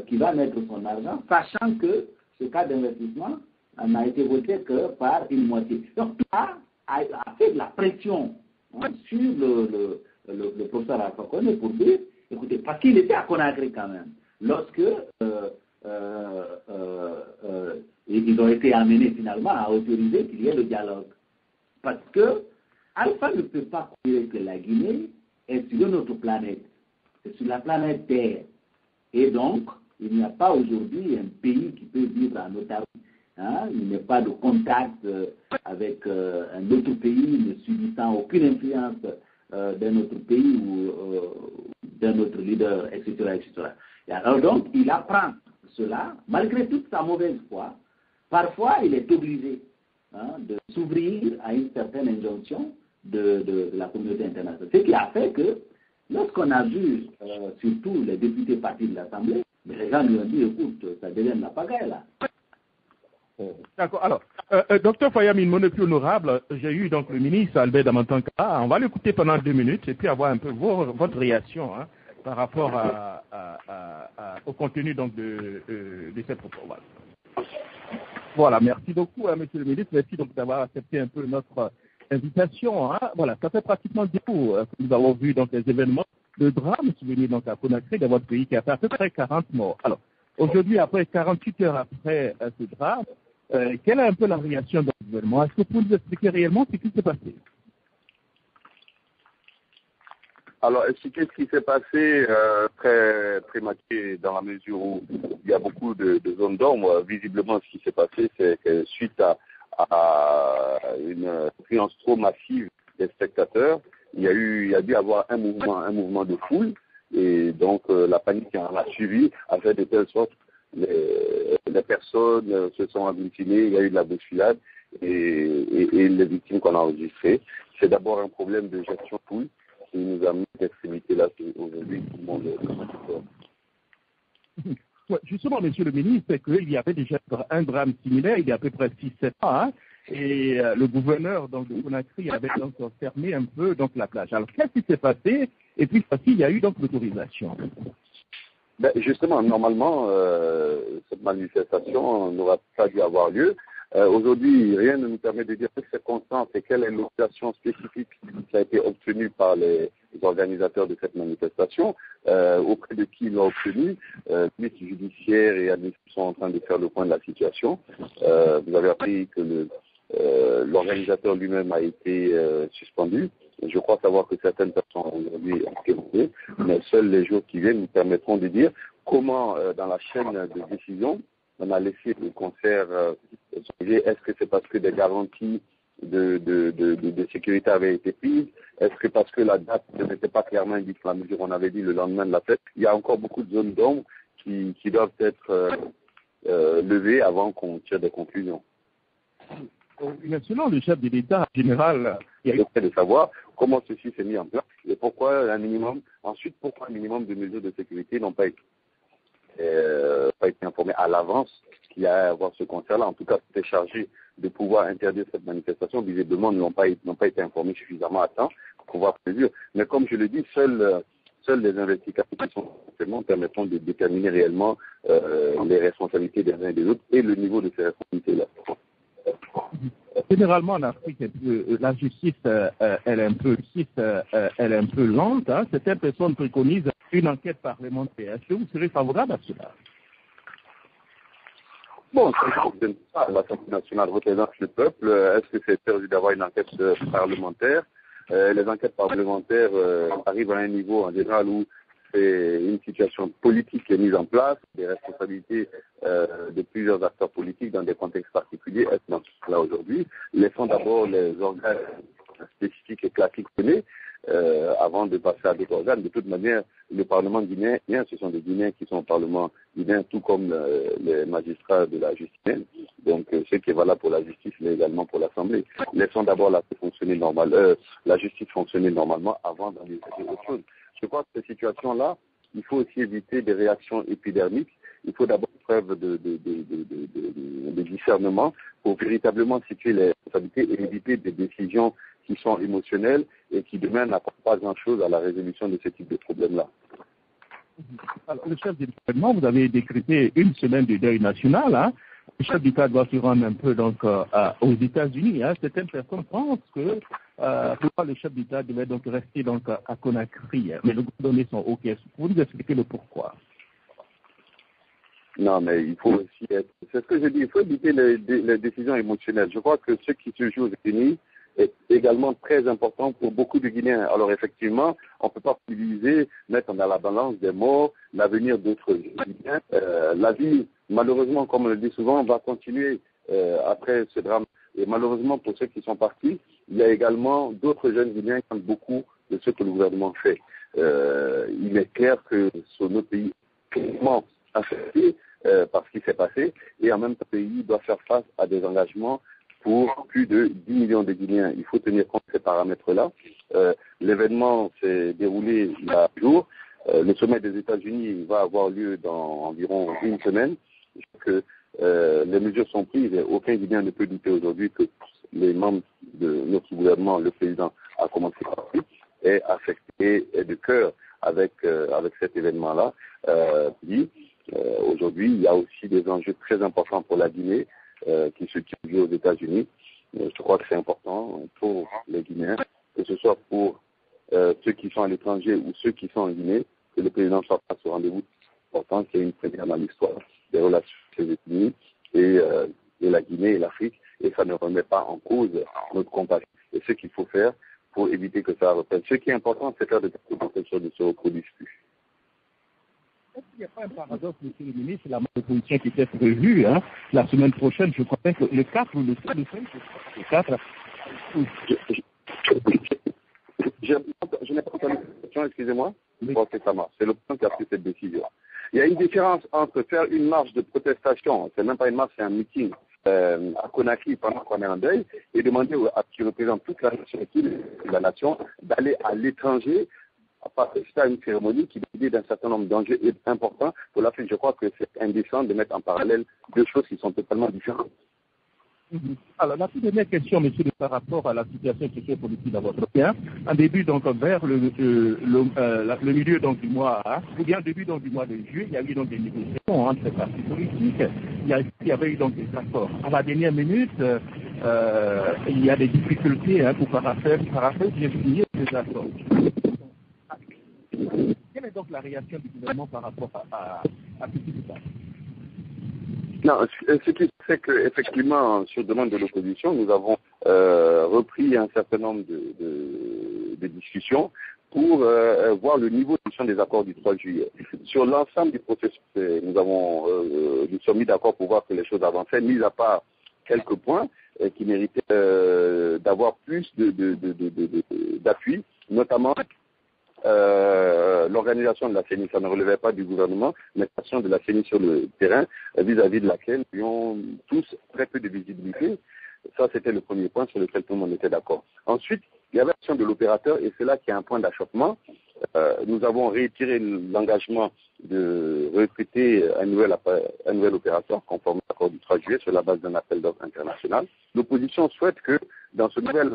qui va mettre son argent, sachant que ce cas d'investissement n'a été voté que par une moitié. Donc, tout ça a fait de la pression sur le professeur Alpha Condé pour dire, écoutez, parce qu'il était à Conakry quand même, lorsque ils ont été amenés finalement à autoriser qu'il y ait le dialogue. Parce que Alpha ne peut pas croire que la Guinée est sur une autre planète. C'est sur la planète Terre. Et donc, il n'y a pas aujourd'hui un pays qui peut vivre en autarcie. Il n'y a pas de contact avec un autre pays, ne subissant aucune influence d'un autre pays ou d'un autre leader, etc., etc. Et alors donc, il apprend cela, malgré toute sa mauvaise foi. Parfois, il est obligé de s'ouvrir à une certaine injonction de la communauté internationale. Ce qui a fait que, lorsqu'on a vu, surtout les députés partis de l'Assemblée, les gens lui ont dit, écoute, ça devient de la pagaille là. D'accord. Alors, docteur Fayamine, mon plus honorable, j'ai eu donc le ministre Albert Damantankara. On va l'écouter pendant 2 minutes et puis avoir un peu votre réaction par rapport au contenu donc de cette proposition. Voilà, merci beaucoup, monsieur le ministre. Merci donc d'avoir accepté un peu notre invitation. Voilà, ça fait pratiquement 10 jours que nous avons vu donc les événements de drame survenus donc à Conakry, dans votre pays, qui a fait à peu près 40 morts. Alors, aujourd'hui, après 48 heures après ce drame, quelle est un peu la réaction de gouvernement? Est-ce que vous pouvez nous expliquer réellement ce qui s'est passé? Alors, expliquer ce qui s'est passé très prématuré dans la mesure où il y a beaucoup de zones d'ombre. Visiblement, ce qui s'est passé, c'est que suite à une influence trop massive des spectateurs, il y a dû avoir un mouvement de foule, et donc la panique qui en a suivi a fait de telle sorte les personnes se sont agglutinées, il y a eu de la bousculade et les victimes qu'on a enregistrées. C'est d'abord un problème de gestion de foule qui nous a mis à cette extrémité-là aujourd'hui. Tout le monde Ouais, justement, monsieur le ministre, c'est qu'il y avait déjà un drame similaire il y a à peu près 6-7 ans, et le gouverneur donc, de Conakry avait donc fermé un peu donc, la plage. Alors, qu'est-ce qui s'est passé? Et puis, il y a eu donc l'autorisation. Ben, justement, normalement, cette manifestation n'aura pas dû avoir lieu. Aujourd'hui, rien ne nous permet de dire quelles circonstances et quelle est l'autorisation spécifique qui a été obtenue par les organisateurs de cette manifestation, auprès de qui ils l'ont obtenue. Le ministre judiciaire et administratif sont en train de faire le point de la situation. Vous avez appris que l'organisateur lui-même a été suspendu. Je crois savoir que certaines personnes ont aujourd'hui été, mais seuls les jours qui viennent nous permettront de dire comment, dans la chaîne de décision, on a laissé le concert changer. Est-ce que c'est parce que des garanties de sécurité avaient été prises? Est-ce que parce que la date n'était pas clairement indiquée, la mesure on avait dit le lendemain de la fête? Il y a encore beaucoup de zones d'ombre qui doivent être levées avant qu'on tire des conclusions. Mais selon le chef de l'État général, il y a de savoir comment ceci s'est mis en place et pourquoi un minimum de mesures de sécurité n'ont pas été informés à l'avance qu'il y a à avoir ce concert-là. En tout cas, c'était chargé de pouvoir interdire cette manifestation. Visiblement, n'ont pas été informés suffisamment à temps pour pouvoir prévenir. Mais comme je le dis, seuls seules les investigations qui sont actuellement permettront de déterminer réellement les responsabilités des uns et des autres et le niveau de ces responsabilités-là. Généralement en Afrique, la justice, elle est un peu lente. Hein. Certaines personnes préconisent une enquête parlementaire. Est-ce que vous serez favorable à cela? Bon, l'Assemblée nationale représente le peuple. Est-ce que c'est perdu d'avoir une enquête parlementaire? Les enquêtes parlementaires arrivent à un niveau en général où c'est une situation politique qui est mise en place, des responsabilités de plusieurs acteurs politiques dans des contextes particuliers. Est-ce dans ce cas-là aujourd'hui? Laissons d'abord les organes spécifiques et classiques connus avant de passer à d'autres organes. De toute manière, le Parlement guinéen, ce sont des Guinéens qui sont au Parlement guinéen, tout comme les magistrats de la justice. Donc, ce qui est valable pour la justice, mais également pour l'Assemblée. Laissons d'abord la justice fonctionner normalement avant d'envisager autre chose. Je crois que cette situation-là, il faut aussi éviter des réactions épidermiques. Il faut d'abord preuve de discernement pour véritablement situer les responsabilités et éviter des décisions qui sont émotionnelles et qui demain n'apportent pas grand-chose à la résolution de ce type de problème-là. Alors, le chef du gouvernement, vous avez décrété une semaine de deuil national. Hein. Le chef d'État doit se rendre un peu donc, aux États-Unis. Hein. Certaines personnes pensent que pourquoi le chef d'État devait donc rester donc, à Conakry. Hein. Mais le données sont OK. Vous nous expliquez le pourquoi? Non, mais il faut aussi être... C'est ce que je dis, il faut éviter les décisions émotionnelles. Je crois que ce qui se joue aux États-Unis est également très important pour beaucoup de Guinéens. Alors effectivement, on ne peut pas mettre dans la balance des morts, l'avenir d'autres Guinéens. La vie, malheureusement, comme on le dit souvent, va continuer après ce drame. Et malheureusement, pour ceux qui sont partis, il y a également d'autres jeunes Guinéens qui ont beaucoup de ce que le gouvernement fait. Il est clair que sur notre pays, clairement affecté par ce qui s'est passé, et en même temps, le pays doit faire face à des engagements pour plus de 10 millions de Guinéens. Il faut tenir compte de ces paramètres-là. L'événement s'est déroulé il y a un jour. Le sommet des États-Unis va avoir lieu dans environ une semaine. Je crois que les mesures sont prises et aucun Guinéen ne peut douter aujourd'hui que les membres de notre gouvernement, le président a commencé par lui, est affecté et de cœur avec cet événement-là. Aujourd'hui, il y a aussi des enjeux très importants pour la Guinée qui se tiennent aux États-Unis. Je crois que c'est important pour les Guinéens, que ce soit pour ceux qui sont à l'étranger ou ceux qui sont en Guinée, que le président soit à ce rendez-vous important, qui est une première dans l'histoire des relations avec les États-Unis et la Guinée et l'Afrique, et ça ne remet pas en cause notre compagnie. Et ce qu'il faut faire pour éviter que ça reprenne. Ce qui est important, c'est faire de telles choses ne se reproduisent plus. Est-ce qu'il n'y a pas un paradoxe, monsieur le ministre, la proposition qui était prévue la semaine prochaine, je crois que le 4 ou le 5, le 4. Je n'ai pas entendu la question, excusez-moi. Je crois que ça marche. C'est le président qui a pris cette décision. Il y a une différence entre faire une marche de protestation, c'est même pas une marche, c'est un meeting à Conakry pendant qu'on est en deuil, et demander à qui représente toute la nation d'aller à l'étranger à participer à une cérémonie qui décide d'un certain nombre d'enjeux importants pour l'Afrique. Je crois que c'est indécent de mettre en parallèle deux choses qui sont totalement différentes. Alors, la toute dernière question, monsieur, par rapport à la situation sociopolitique dans votre pays, en début, donc, vers le milieu donc, du mois, ou bien début donc, du mois de juillet, il y a eu donc des négociations entre les partis politiques, il y avait eu donc des accords. À la dernière minute, il y a des difficultés pour paraphèse, j'ai signé ces accords. Quelle est donc la réaction du gouvernement par rapport à ce qui se passe? Non, ce qui fait qu'effectivement, sur demande de l'opposition, nous avons repris un certain nombre de discussions pour voir le niveau de gestion des accords du 3 juillet. Sur l'ensemble du processus, nous sommes mis d'accord pour voir que les choses avançaient, mis à part quelques points qui méritaient d'avoir plus d'appui, notamment l'organisation de la CENI, ça ne relevait pas du gouvernement, mais l'action de la CENI sur le terrain, vis-à-vis de laquelle nous avons tous très peu de visibilité. Ça, c'était le premier point sur lequel tout le monde était d'accord. Ensuite, il y avait l'action de l'opérateur, et c'est là qu'il y a un point d'achoppement. Nous avons réitéré l'engagement de recruter un nouvel opérateur conforme à l'accord du 3 juillet sur la base d'un appel d'offres international. L'opposition souhaite que dans ce nouvel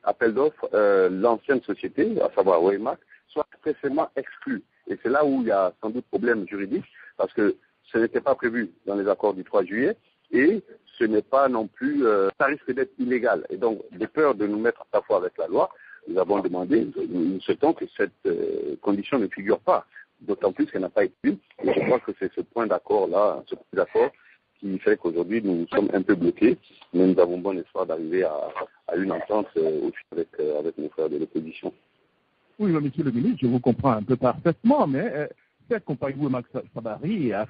appel d'offres, l'ancienne société, à savoir Waymark, soit expressément exclu. Et c'est là où il y a sans doute problème juridique, parce que ce n'était pas prévu dans les accords du 3 juillet, et ce n'est pas non plus, ça risque d'être illégal. Et donc, de peur de nous mettre à la fois avec la loi, nous avons demandé, nous souhaitons que cette condition ne figure pas, d'autant plus qu'elle n'a pas été eue. Et je crois que c'est ce point d'accord-là, ce point d'accord qui fait qu'aujourd'hui nous sommes un peu bloqués, mais nous avons bon espoir d'arriver à une entente avec nos frères de l'opposition. Oui, monsieur le ministre, je vous comprends un peu parfaitement, mais cette compagnie Max Sabari a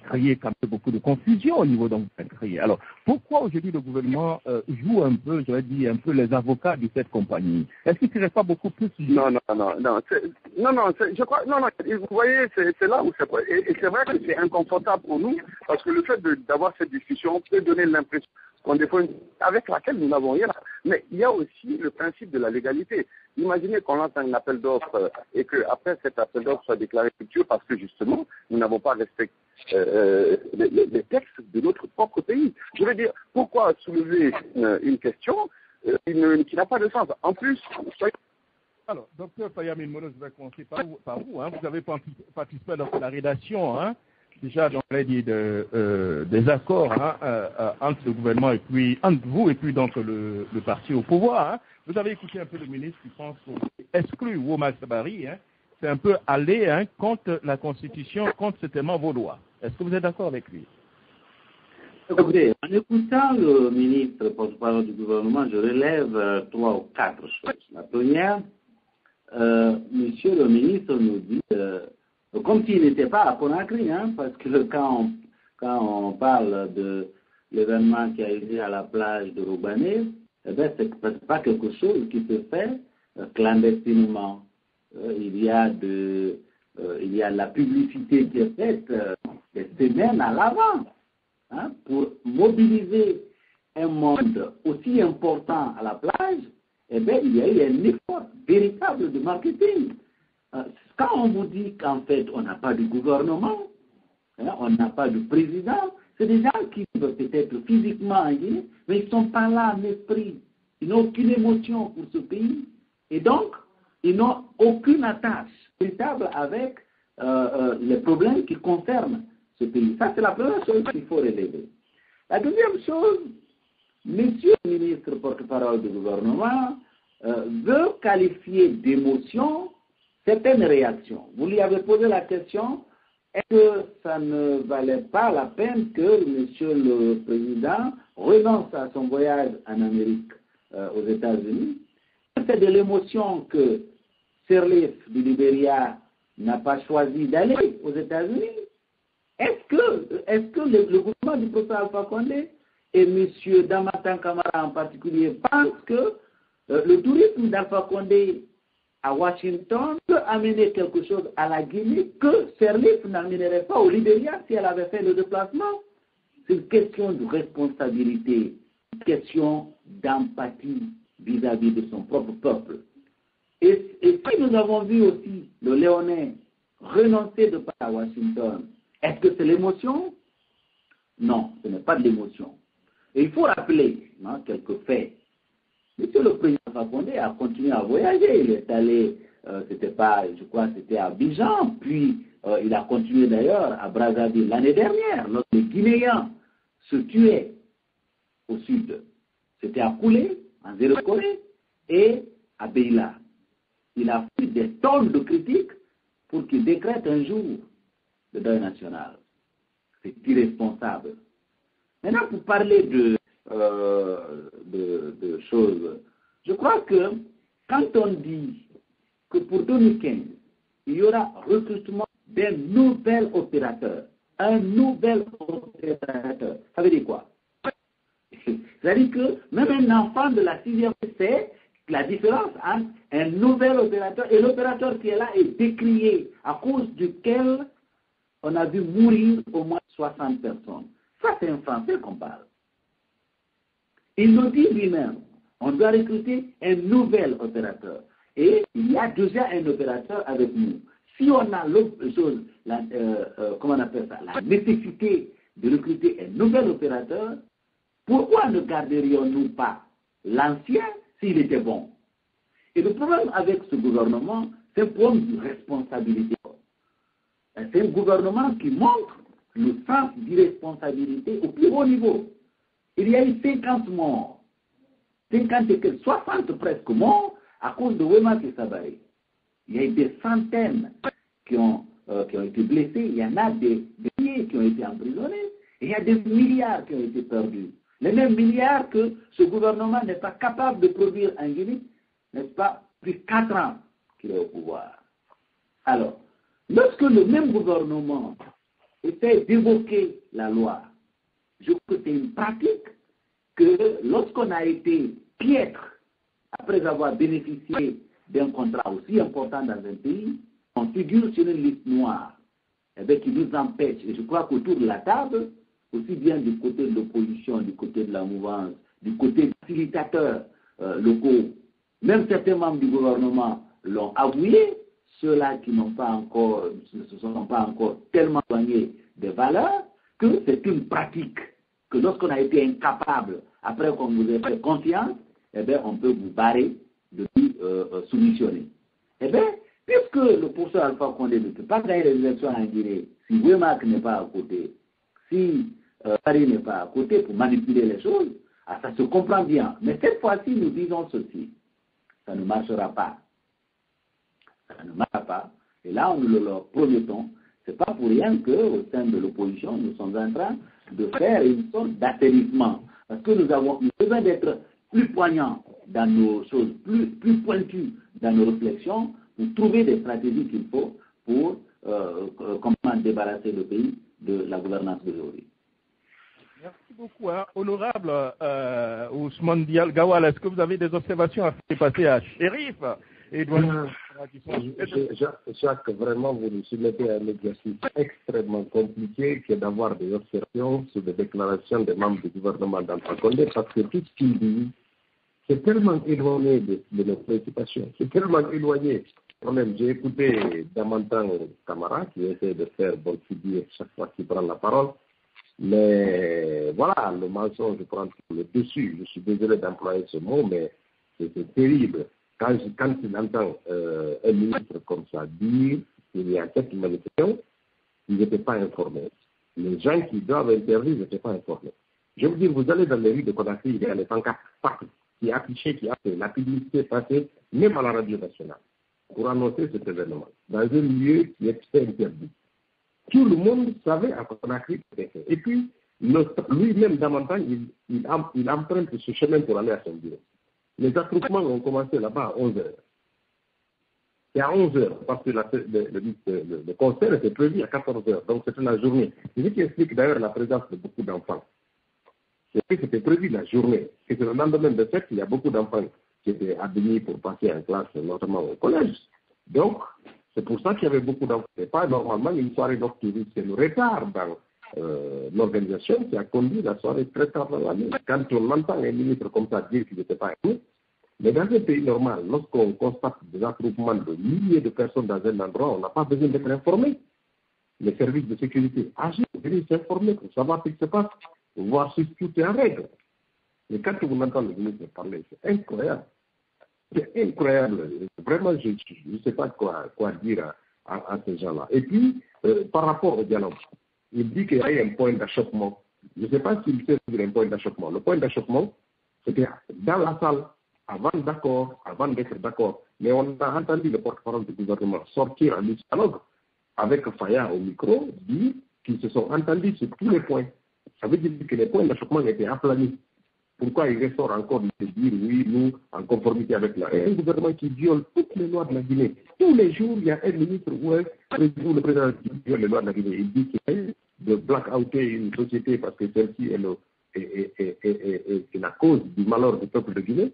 créé quand même beaucoup de confusion au niveau dont vous avez créé. Alors, pourquoi aujourd'hui le gouvernement joue un peu, j'aurais dit, un peu les avocats de cette compagnie? Est-ce qu'il ne serait pas beaucoup plus... Non, je crois, vous voyez, c'est là où c'est... Et c'est vrai que c'est inconfortable pour nous, parce que le fait d'avoir cette discussion peut donner l'impression qu'on défend, avec laquelle nous n'avons rien. Mais il y a aussi le principe de la légalité. Imaginez qu'on lance un appel d'offres et qu'après cet appel d'offres soit déclaré fructueux parce que justement, nous n'avons pas respecté les textes de notre propre pays. Je veux dire, pourquoi soulever une question qui n'a pas de sens? En plus, alors, docteur Fayamine Mono, je vais commencer par vous. Vous avez participé dans la rédaction, déjà dans des accords entre le gouvernement et puis entre vous et puis donc le parti au pouvoir. Vous avez écouté un peu le ministre qui pense exclure Womack Sabari, c'est un peu aller contre la Constitution, contre certainement vos lois. Est-ce que vous êtes d'accord avec lui? Écoutez, en écoutant le ministre porte-parole du gouvernement, je relève 3 ou 4 choses. La première, monsieur le ministre nous dit, comme s'il n'était pas à Conakry, parce que quand on parle de l'événement qui a eu lieu à la plage de Roubané, eh bien, ce n'est pas quelque chose qui se fait clandestinement. Il y a la publicité qui est faite des semaines à l'avant pour mobiliser un monde aussi important à la plage. Eh bien, il y a eu un effort véritable de marketing. Quand on vous dit qu'en fait, on n'a pas de gouvernement, on n'a pas de président, c'est des gens qui vivent peut-être physiquement en Guinée, mais ils ne sont pas là en esprit. Ils n'ont aucune émotion pour ce pays. Et donc, ils n'ont aucune attache véritable avec les problèmes qui concernent ce pays. Ça, c'est la première chose qu'il faut relever. La deuxième chose, monsieur le ministre porte-parole du gouvernement veut qualifier d'émotion certaines réactions. Vous lui avez posé la question, est-ce que ça ne valait pas la peine que monsieur le président renonce à son voyage en Amérique, aux États-Unis? C'est de l'émotion que Sirleaf du Libéria n'a pas choisi d'aller aux États-Unis. Est-ce que le gouvernement du professeur Alpha Condé et M. Damatan Kamara en particulier pensent que le tourisme d'Alpha Condé à Washington peut amener quelque chose à la Guinée que Sirleaf n'amènerait pas au Libéria si elle avait fait le déplacement? C'est une question de responsabilité, une question d'empathie vis-à-vis de son propre peuple. Et si nous avons vu aussi le Léonais renoncer de part à Washington, est-ce que c'est l'émotion? Non, ce n'est pas de l'émotion. Et il faut rappeler quelques faits. Monsieur le président Fakonde a continué à voyager. Il est allé, c'était à Abidjan, puis il a continué d'ailleurs à Brazzaville l'année dernière, lorsque les Guinéens se tuaient au sud. C'était à Koulé, en Zéro-Corée, et à Beila. Il a fait des tonnes de critiques pour qu'il décrète un jour le deuil national. C'est irresponsable. Maintenant, pour parler de choses, je crois que quand on dit que pour 2015, il y aura recrutement d'un nouvel opérateur, ça veut dire quoi? C'est-à-dire que même un enfant de la 6e, c'est la différence entre un nouvel opérateur et l'opérateur qui est là est décrié, à cause duquel on a vu mourir au moins 60 personnes. Ça, c'est un Français qu'on parle. Il nous dit lui-même, on doit recruter un nouvel opérateur. Et il y a déjà un opérateur avec nous. Si on a la nécessité de recruter un nouvel opérateur, pourquoi ne garderions-nous pas l'ancien s'il était bon? Et le problème avec ce gouvernement, c'est un problème de responsabilité. C'est un gouvernement qui montre le sens d'irresponsabilité au plus haut niveau. Il y a eu 50 morts, 60 presque morts à cause de Wema Sabari. Il y a eu des centaines qui ont été blessés, il y en a des milliers qui ont été emprisonnés, et il y a des milliards qui ont été perdus. Les mêmes milliards que ce gouvernement n'est pas capable de produire en Guinée, n'est-ce pas, depuis 4 ans qu'il est au pouvoir. Alors, lorsque le même gouvernement essaie d'évoquer la loi, je crois que c'est une pratique que lorsqu'on a été piètre après avoir bénéficié d'un contrat aussi important dans un pays, on figure sur une liste noire, qui nous empêche. Et je crois qu'autour de la table, aussi bien du côté de l'opposition, du côté de la mouvance, du côté des facilitateurs locaux, même certains membres du gouvernement l'ont avoué, ceux-là qui ne se sont pas encore tellement éloignés des valeurs, que c'est une pratique, que lorsqu'on a été incapable, après qu'on vous ait fait confiance, on peut vous barrer de tout soumissionner. Puisque le professeur Alpha Condé ne peut pas gagner les élections en Guinée, si Wemak n'est pas à côté, si Paris n'est pas à côté pour manipuler les choses, ça se comprend bien. Mais cette fois-ci, nous disons ceci, ça ne marchera pas. Ça ne marchera pas. Et là, nous le leur promettons. Ce n'est pas pour rien qu'au sein de l'opposition, nous sommes en train de faire une sorte d'atterrissement. Parce que nous avons besoin d'être plus poignants dans nos choses, plus pointus dans nos réflexions, pour trouver des stratégies qu'il faut pour comment débarrasser le pays de la gouvernance d'aujourd'hui. Merci beaucoup, honorable Ousmane Dial Gawal. Est-ce que vous avez des observations à faire passer à Chérif et Jacques, vraiment, vous nous soumettez à un exercice extrêmement compliqué qui est d'avoir des observations sur des déclarations des membres du gouvernement d'Alpha Condé, parce que tout ce qu'ils disent, c'est tellement éloigné de nos préoccupations, c'est tellement éloigné. Moi-même, j'ai écouté Damantan Camara qui essaie de faire bonne figure chaque fois qu'il prend la parole. Mais voilà, le mensonge prend le dessus. Je suis désolé d'employer ce mot, mais c'est terrible. Quand il entend un ministre comme ça dire qu'il y a cette manifestation, ils n'étaient pas informés. Les gens qui doivent intervenir n'étaient pas informés. Je veux dire, vous allez dans les rues de Conakry, il y a les pancartes partout qui affichaient, qui a fait la publicité passée, même à la radio nationale, pour annoncer cet événement, dans un lieu qui est interdit. Tout le monde savait à Conakry ce que c'était. Et puis, lui-même, Damantan, il emprunte ce chemin pour aller à son bureau. Les attroupements ont commencé là-bas à 11h. C'est à 11h, parce que le concert était prévu à 14h, donc c'était la journée. C'est ce qui explique d'ailleurs la présence de beaucoup d'enfants. C'est que c'était prévu la journée. Et c'est le lendemain de fête, il y a beaucoup d'enfants qui étaient admis pour passer en classe, notamment au collège. Donc, c'est pour ça qu'il y avait beaucoup d'enfants. Ce n'est pas normalement une soirée nocturne. C'est le retard dans l'organisation qui a conduit la soirée très tard dans la nuit. Quand on entend un ministre comme ça dire qu'il n'était pas élu, mais dans un pays normal, lorsqu'on constate des attroupements de milliers de personnes dans un endroit, on n'a pas besoin d'être informé. Les services de sécurité agissent, venez s'informer pour savoir ce qui se passe, pour voir si tout est en règle. Mais quand vous entendez le ministre parler, c'est incroyable. C'est incroyable. Vraiment, je ne sais pas quoi dire à ces gens-là. Et puis, par rapport au dialogue, il dit qu'il y a un point d'achoppement. Je ne sais pas s'il sait qu'il y a un point d'achoppement. Le point d'achoppement, c'était dans la salle, avant d'être d'accord. Mais on a entendu le porte-parole du gouvernement sortir en dialogue avec Faya au micro, dire qu'ils se sont entendus sur tous les points. Ça veut dire que les points d'achoppement étaient aplanis. Pourquoi il ressort encore de dire, oui, nous, en conformité avec un gouvernement qui viole toutes les lois de la Guinée. Tous les jours, il y a un ministre ou le président qui viole les lois de la Guinée. Il dit qu'il y a de blackouter une société parce que celle-ci est la cause du malheur du peuple de Guinée.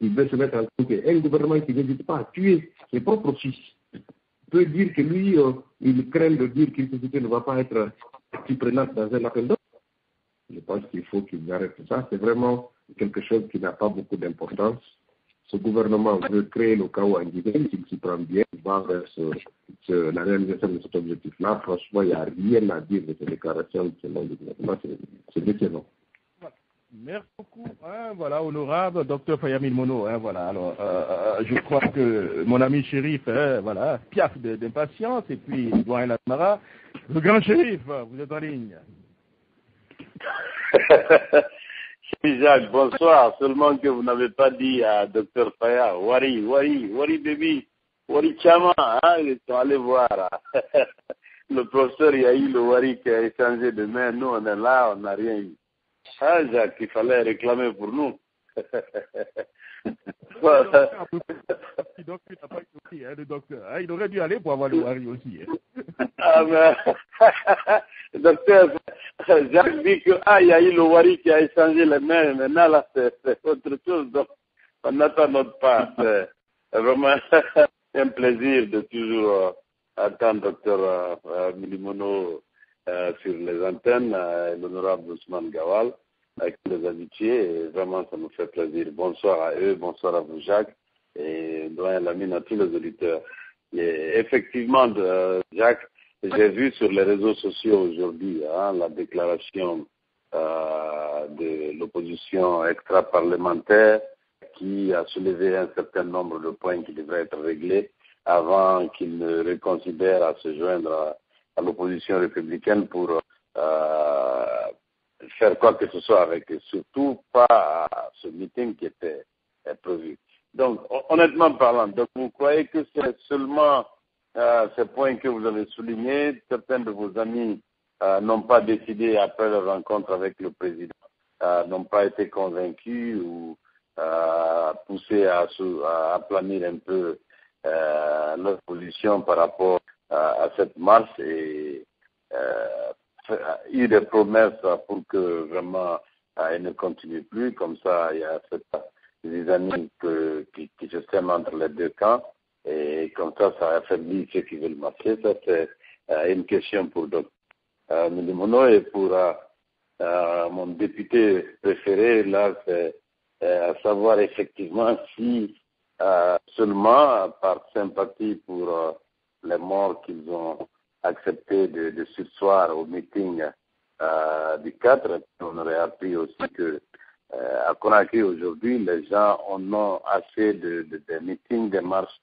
Il veut se mettre en côté. Un gouvernement qui n'hésite pas à tuer ses propres fils peut dire que lui, il craint de dire qu'une société ne va pas être partie prenante dans un appel d'offres. Je pense qu'il faut qu'ils arrêtent ça. C'est vraiment quelque chose qui n'a pas beaucoup d'importance. Ce gouvernement veut créer le chaos en Guinée. S'il s'y prend bien, il va vers la réalisation de cet objectif-là. Franchement, il n'y a rien à dire de ces déclarations selon le gouvernement. C'est décevant. Merci beaucoup. Voilà, honorable Dr Fayamil Mono. Voilà. Alors, je crois que mon ami Chérif, voilà, piaffe d'impatience, et puis doyen Latmara, le grand Chérif, vous êtes en ligne. Jacques, bonsoir. Seulement que vous n'avez pas dit à Dr Faya, Wari baby, Wari Chama, ils sont allés voir. Le professeur, il y a eu le Wari qui a échangé de main. Nous, on est là, on n'a rien eu. Jacques, il fallait réclamer pour nous. Le docteur, il aurait dû aller pour avoir le Wari aussi. Mais, docteur, Jacques dit que il y a eu le Wari qui a échangé les mains. Maintenant, là, c'est autre chose. Donc, on attend notre part. C'est vraiment un plaisir de toujours attendre docteur Milimono sur les antennes, l'honorable Ousmane Gawal, avec les amitiés. Et vraiment, ça nous fait plaisir. Bonsoir à eux, bonsoir à vous, Jacques, et doyen Lamine, à tous les auditeurs. Et effectivement, Jacques, j'ai vu sur les réseaux sociaux aujourd'hui la déclaration de l'opposition extra-parlementaire qui a soulevé un certain nombre de points qui devraient être réglés avant qu'il ne reconsidère à se joindre à l'opposition républicaine pour faire quoi que ce soit avec eux, surtout pas à ce meeting qui était prévu. Donc, honnêtement parlant, donc vous croyez que c'est seulement ces points que vous avez soulignés, certains de vos amis n'ont pas décidé après leur rencontre avec le président, n'ont pas été convaincus ou poussés à aplanir un peu leur position par rapport à cette marche et eu des promesses pour que vraiment elle ne continue plus. Comme ça, il y a des amis qui se sèment entre les deux camps et comme ça affaiblit ceux qui veulent marcher. Ça, c'est une question pour Dr Milimono et pour mon député préféré. Là, c'est à savoir effectivement si seulement par sympathie pour les morts qu'ils ont accepté de sursoir au meeting du 4. On aurait appris aussi que à Conakry aujourd'hui, les gens en ont assez de meetings, des marches,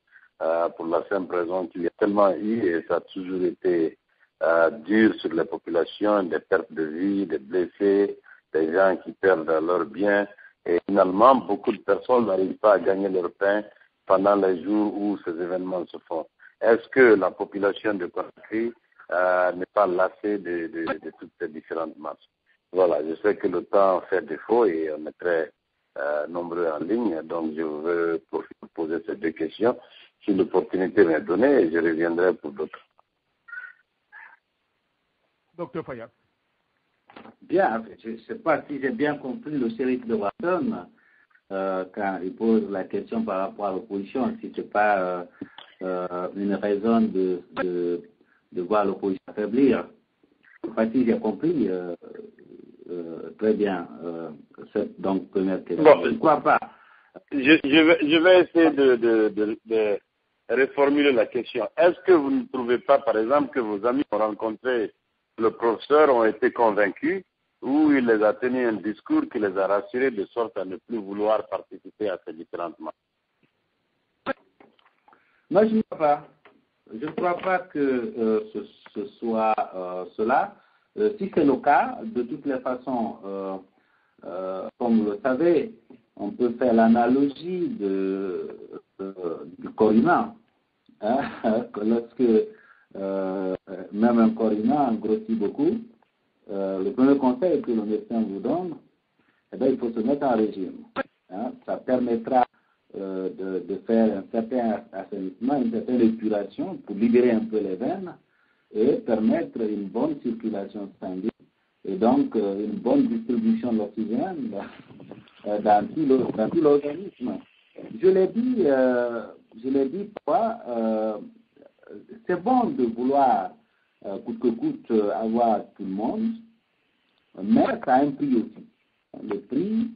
pour la simple raison qu'il y a tellement eu et ça a toujours été dur sur les populations, des pertes de vie, des blessés, des gens qui perdent leurs biens. Et finalement, beaucoup de personnes n'arrivent pas à gagner leur pain pendant les jours où ces événements se font. Est-ce que la population de Conakry n'est pas lassée de toutes ces différentes marches? Voilà, je sais que le temps fait défaut et on est très nombreux en ligne, donc je veux poser ces deux questions. Si l'opportunité m'est donnée, je reviendrai pour d'autres. Docteur Fayad. Bien, je ne sais pas si j'ai bien compris le shérif de Washington quand il pose la question par rapport à l'opposition, si ce n'est pas une raison de voir l'opposition affaiblir. Je ne sais pas si j'ai compris très bien cette donc, première question. Bon, je ne crois pas. Je vais essayer de reformuler la question. Est-ce que vous ne trouvez pas, par exemple, que vos amis ont rencontré le professeur, ont été convaincus, ou il les a tenu un discours qui les a rassurés de sorte à ne plus vouloir participer à ces différentes marches? Non, je ne crois pas. Je ne crois pas que ce soit cela. Si c'est le cas, de toutes les façons, comme vous le savez, on peut faire l'analogie du corps humain. Lorsque même un corps humain grossit beaucoup, le premier conseil que le médecin vous donne, il faut se mettre en régime. Ça permettra de faire un certain assainissement, une certaine épuration pour libérer un peu les veines et permettre une bonne circulation sanguine et donc une bonne distribution de l'oxygène dans tout l'organisme. Je l'ai dit parfois, c'est bon de vouloir coûte que coûte avoir tout le monde, mais ça a un prix aussi. Le prix,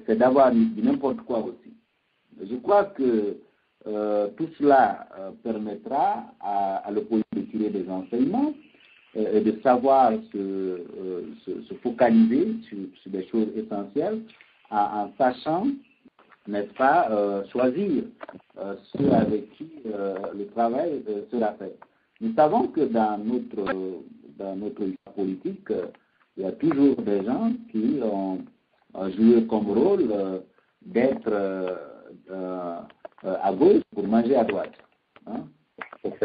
c'est d'avoir n'importe quoi aussi. Je crois que tout cela permettra à l'opposition de tirer des enseignements et de savoir se focaliser sur des choses essentielles en sachant, n'est-ce pas, choisir ceux avec qui le travail sera fait. Nous savons que dans notre histoire politique, il y a toujours des gens qui ont joué comme rôle d'être à gauche pour manger à droite. Hein? Pour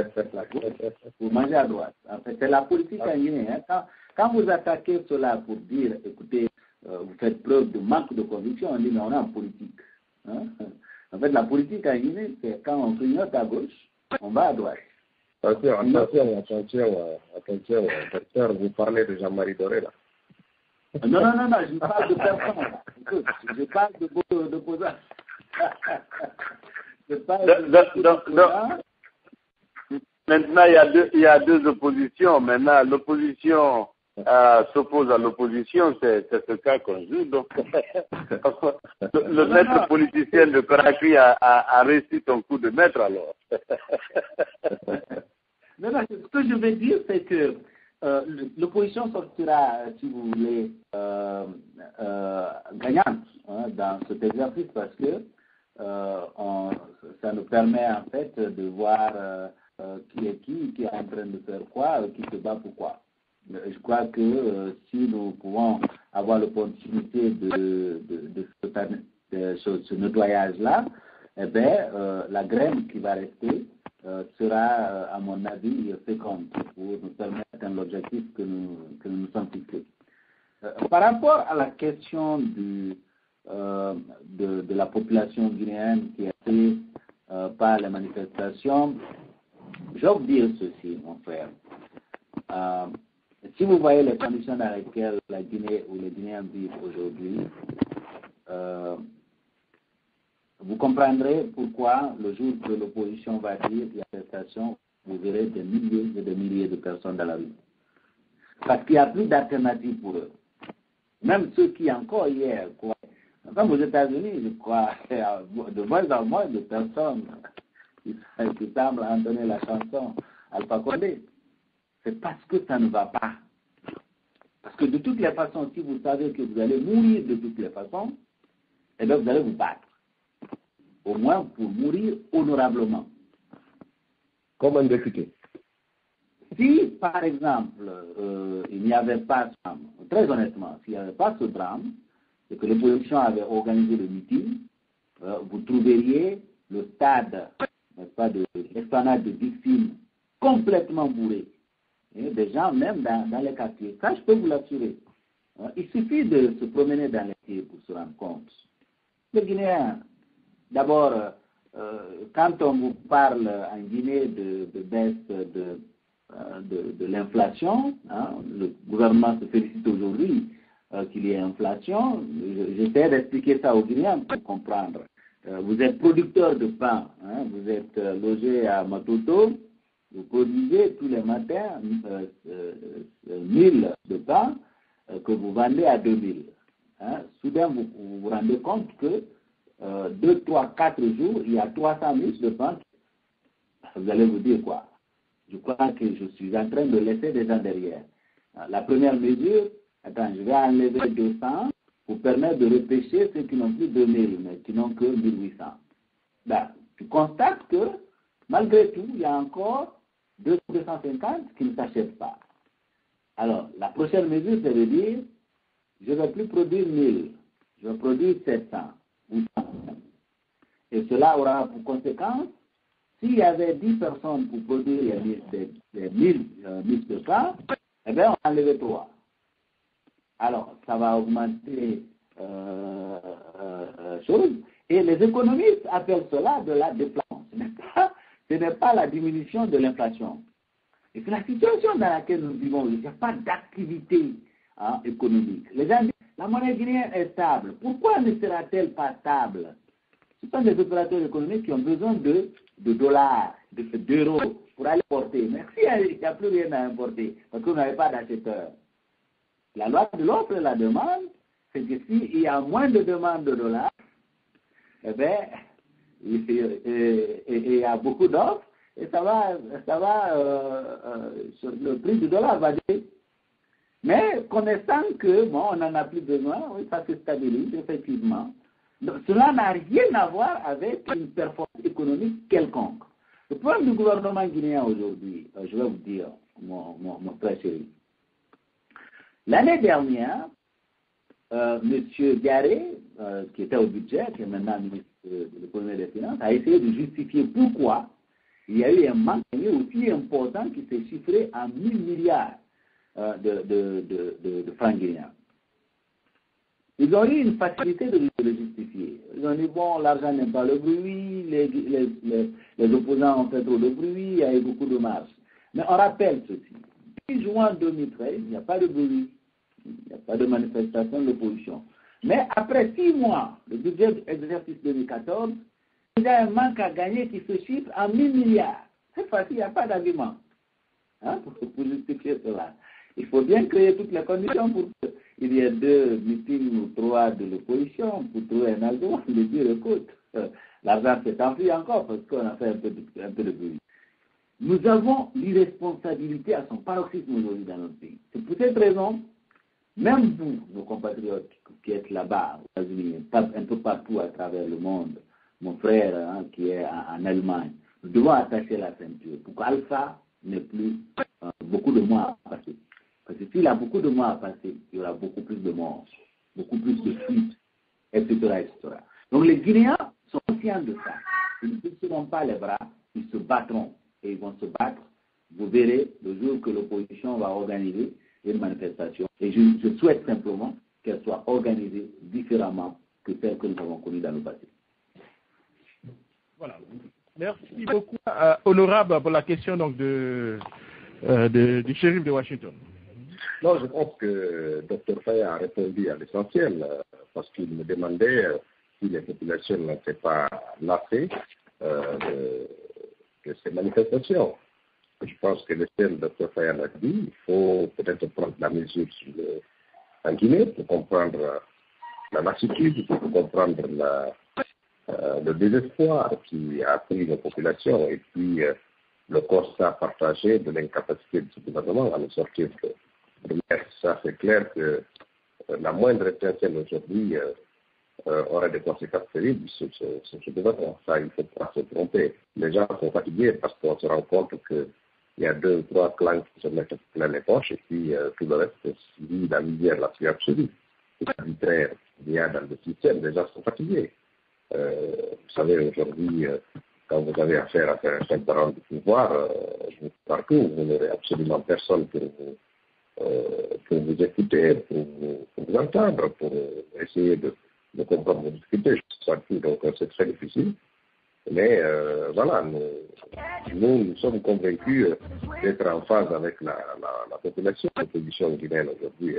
manger à droite. En fait, c'est la politique en Guinée. Hein? Quand vous attaquez cela pour dire, écoutez, vous faites preuve de manque de conviction, on dit, mais on est en politique. Hein? En fait, la politique en Guinée, c'est quand on clignote à gauche, on va à droite. Attention, docteur, vous parlez de Jean-Marie Doré, là. Non, je parle de personne. Écoute, je parle d'opposants. Je parle d'opposants. Maintenant, il y a deux oppositions. Maintenant, l'opposition s'oppose à l'opposition. C'est ce cas qu'on joue. Donc, le maître politicien de Conakry a réussi son coup de maître, alors. Non, ce que je veux dire, c'est que l'opposition sortira, si vous voulez, gagnante dans cet exercice parce que ça nous permet en fait de voir qui est en train de faire quoi, qui se bat pour quoi. Je crois que si nous pouvons avoir l'opportunité de ce nettoyage-là, eh bien, la graine qui va rester sera, à mon avis, féconde pour nous permettre d'atteindre l'objectif que nous nous sommes fixés. Par rapport à la question de la population guinéenne qui est attirée par les manifestations, je vais vous dire ceci, mon frère. Si vous voyez les conditions dans lesquelles la Guinée ou les Guinéens vivent aujourd'hui, vous comprendrez pourquoi le jour que l'opposition va dire il y a manifestation, vous verrez des milliers et des milliers de personnes dans la rue. Parce qu'il n'y a plus d'alternative pour eux. Même ceux qui encore hier, quoi, comme aux États-Unis, je crois, il y a de moins en moins de personnes qui semblent entonner la chanson Alpha Condé. C'est parce que ça ne va pas. Parce que de toutes les façons, si vous savez que vous allez mourir de toutes les façons, eh bien vous allez vous battre. Au moins pour mourir honorablement. Comme un député. Si, par exemple, il n'y avait pas ce drame, très honnêtement, s'il n'y avait pas ce drame, et que l'opposition avait organisé le meeting, vous trouveriez le stade, n'est-ce pas, de l'esplanade de victimes complètement bourré. Et des gens, même dans les quartiers. Ça, je peux vous l'assurer. Il suffit de se promener dans les quartiers pour se rendre compte. Les Guinéens, d'abord, quand on vous parle en Guinée de baisse de l'inflation, hein, le gouvernement se félicite aujourd'hui qu'il y ait inflation. J'essaie d'expliquer ça aux Guinéens pour comprendre. Vous êtes producteur de pain, hein, vous êtes logé à Matoto, vous produisez tous les matins 1000 de pain que vous vendez à 2000. Hein. Soudain, vous vous rendez compte que 2, 3, 4 jours, il y a 300 000 de pain. Vous allez vous dire quoi? Je crois que je suis en train de laisser des gens derrière. La première mesure, je vais enlever 200 pour permettre de repêcher ceux qui n'ont plus 2000, mais qui n'ont que 1800. Ben, tu constates que, malgré tout, il y a encore 250 qui ne s'achètent pas. Alors, la prochaine mesure, c'est de dire, je ne vais plus produire 1000, je vais produire 700 ou 100. Et cela aura pour conséquence, s'il y avait 10 personnes pour produire les 1000 de ça, eh bien, on enlève 3. Alors, ça va augmenter chose. Et les économistes appellent cela de la déflation. Ce n'est pas la diminution de l'inflation. Et c'est la situation dans laquelle nous vivons. Il n'y a pas d'activité économique. Les gens disent, la monnaie guinéenne est stable. Pourquoi ne sera-t-elle pas stable? Ce sont des opérateurs économiques qui ont besoin de dollars, d'euros pour aller porter. Mais s'il n'y a plus rien à importer, parce que vous n'avez pas d'acheteur. La loi de l'offre et la demande, c'est que s'il y a moins de demandes de dollars, eh bien, il y a beaucoup d'offres, et le prix du dollar va baisser. Mais connaissant que, bon, on n'en a plus besoin, oui, ça se stabilise, effectivement. Donc, cela n'a rien à voir avec une performance économique quelconque. Le problème du gouvernement guinéen aujourd'hui, je vais vous dire, mon très chéri. L'année dernière, M. Garé, qui était au budget, qui est maintenant ministre de l'économie et des finances, a essayé de justifier pourquoi il y a eu un manque aussi important qui s'est chiffré en 1000 milliards de francs guinéens. Ils ont eu une facilité de le justifier. Ils ont dit, bon, l'argent n'est pas le bruit, les opposants ont fait trop de bruit, il y a eu beaucoup de marches. Mais on rappelle ceci. 10 juin 2013, il n'y a pas de bruit, il n'y a pas de manifestation de l'opposition. Mais après 6 mois, le budget de l'exercice 2014, il y a un manque à gagner qui se chiffre en 1000 milliards. Cette fois-ci, il n'y a pas d'argument pour justifier cela. Il faut bien créer toutes les conditions pour qu'il y ait 2 meetings ou 3 de l'opposition pour trouver un argument de dire, écoute, l'argent s'est enfui encore parce qu'on a fait un peu de bruit. Nous avons l'irresponsabilité à son paroxysme aujourd'hui dans notre pays. C'est pour cette raison, même vous, nos compatriotes qui êtes là-bas, aux États-Unis, un peu partout à travers le monde, mon frère qui est en Allemagne, nous devons attacher la ceinture pour qu'Alpha n'ait plus beaucoup de mois à passer. Parce que s'il a beaucoup de mois à passer, il y aura beaucoup plus de morts, beaucoup plus de fuites, etc., etc. Donc les Guinéens sont conscients de ça. Ils ne baisseront pas les bras, ils se battront. Et ils vont se battre. Vous verrez le jour que l'opposition va organiser une manifestation. Et je souhaite simplement qu'elle soit organisée différemment que celle que nous avons connue dans le passé. Voilà. Merci beaucoup, honorable, pour la question donc, du shérif de Washington. Non, je pense que Dr Faya a répondu à l'essentiel parce qu'il me demandait si les populations n'étaient pas lassées de ces manifestations. Je pense que le Dr Faya l'a dit, il faut peut-être prendre la mesure en Guinée pour comprendre la lassitude, pour comprendre le désespoir qui a pris la population et puis le constat partagé de l'incapacité de ce gouvernement à nous sortir de l'air. Ça, c'est clair que la moindre étincelle aujourd'hui aurait des conséquences terribles sur ce gouvernement. Ça, il ne faut pas se tromper. Les gens sont fatigués parce qu'on se rend compte qu'il y a 2 ou 3 clans qui se mettent plein les poches et puis tout le reste vit la misère la plus absolue. C'est l'arbitraire qu'il y a dans le système. Les gens sont fatigués. Vous savez, aujourd'hui, quand vous avez affaire à faire un chef de pouvoir, partout, vous n'aurez absolument personne pour vous écouter, pour vous entendre, pour essayer de comprendre vos difficultés. Donc c'est très difficile. Mais voilà, nous sommes convaincus d'être en phase avec la population. La position guinéenne aujourd'hui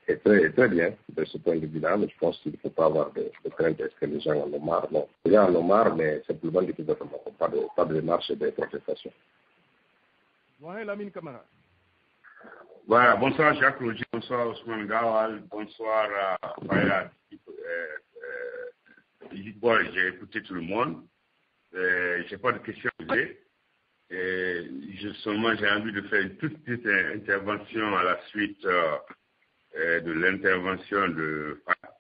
est très, très bien de ce point de vue-là, mais je pense qu'il ne faut pas avoir de crainte. Est-ce que les gens en ont marre? Non. Les gens en ont marre, mais simplement du gouvernement, pas de démarche et de protestation. Lamine Camara. Voilà, bonsoir Jacques Roger, bonsoir Ousmane Gawal, bonsoir Faya. Bon, j'ai écouté tout le monde. Je n'ai pas de questions à poser. Seulement, j'ai envie de faire une toute petite intervention à la suite de l'intervention de Faya.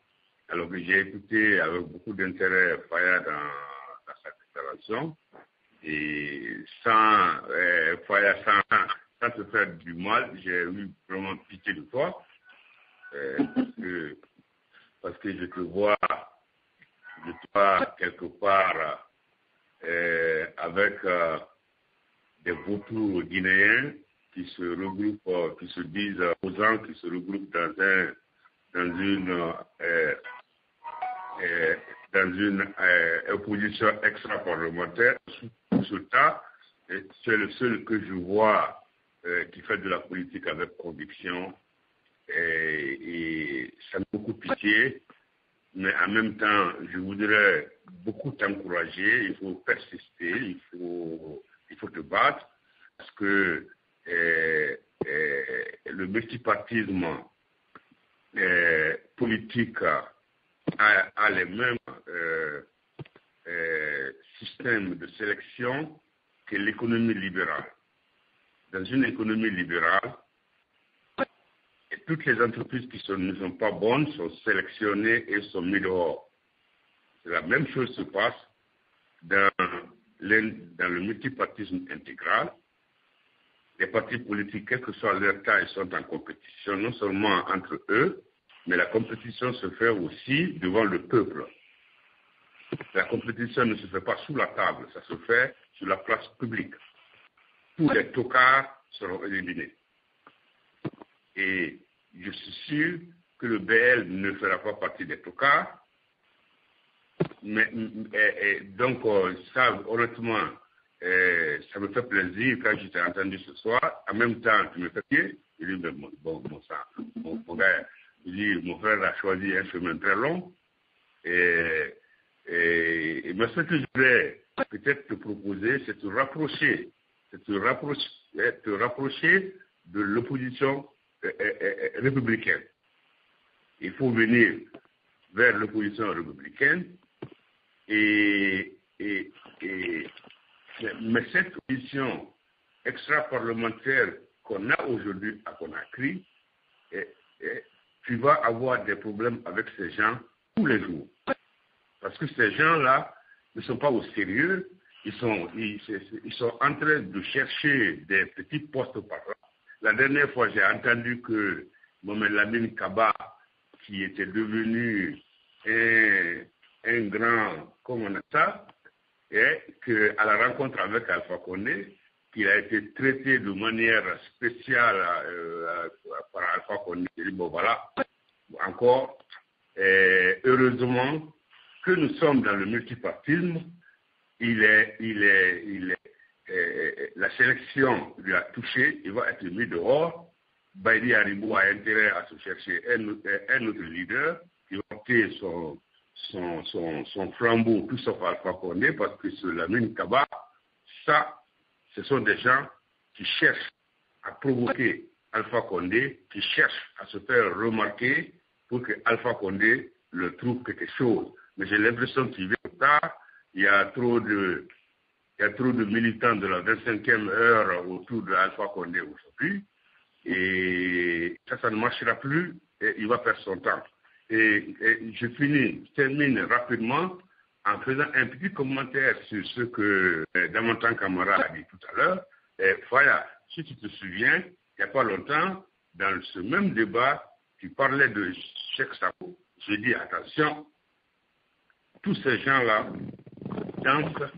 Alors que j'ai écouté avec beaucoup d'intérêt Faya dans sa déclaration. Et sans te faire du mal, j'ai eu vraiment pitié de toi. Parce que je te vois de toi quelque part avec des vautours guinéens qui se regroupent, qui se disent opposants, qui se regroupent dans une opposition extra-parlementaire. Sous ce tas, tu es le seul que je vois qui fait de la politique avec conviction et ça me fait beaucoup pitié, mais en même temps, je voudrais beaucoup t'encourager. Il faut persister, il faut te battre parce que le multipartisme politique a les mêmes système de sélection qu'est l'économie libérale. Dans une économie libérale, et toutes les entreprises qui ne sont pas bonnes sont sélectionnées et sont mises dehors. La même chose se passe dans le multipartisme intégral. Les partis politiques, quelle que soit leur taille, sont en compétition, non seulement entre eux, mais la compétition se fait aussi devant le peuple. La compétition ne se fait pas sous la table, ça se fait sur la place publique. Tous les tocards seront éliminés. Et je suis sûr que le BL ne fera pas partie des tocards. Mais donc, ça, honnêtement, ça me fait plaisir quand je t'ai entendu ce soir. En même temps, tu me fais pied. Il dit, mon gars, il dit, mon frère a choisi un chemin très long. Mais ce que je voudrais peut-être te proposer, c'est te rapprocher de l'opposition républicaine. Il faut venir vers l'opposition républicaine mais cette opposition extra-parlementaire qu'on a aujourd'hui à Conakry, tu vas avoir des problèmes avec ces gens tous les jours. Parce que ces gens-là ne sont pas au sérieux, ils sont en train de chercher des petits postes par là. La dernière fois, j'ai entendu que Mohamed Lamine Kaba, qui était devenu un grand, comment on a ça, et qu'à la rencontre avec Alpha Condé, qu'il a été traité de manière spéciale par Alpha Condé. Bon, voilà, encore, heureusement que nous sommes dans le multipartisme, la sélection lui a touché, il va être mis dehors. Baïdi Haribou a intérêt à se chercher un autre leader qui va porter son flambeau, tout sauf Alpha Condé, parce que ce Lamine Kaba, ça, ce sont des gens qui cherchent à provoquer Alpha Condé, qui cherchent à se faire remarquer pour que Alpha Condé leur trouve quelque chose. Mais j'ai l'impression qu'il vient tard, il y a trop de militants de la 25e heure autour de Alpha Condé aujourd'hui, et ça ne marchera plus, et il va perdre son temps. Et je termine rapidement en faisant un petit commentaire sur ce que Damantan Kamara a dit tout à l'heure. Faya, si tu te souviens, il n'y a pas longtemps, dans ce même débat, tu parlais de Cheikh Sako. Je dis attention, tous ces gens-là dansent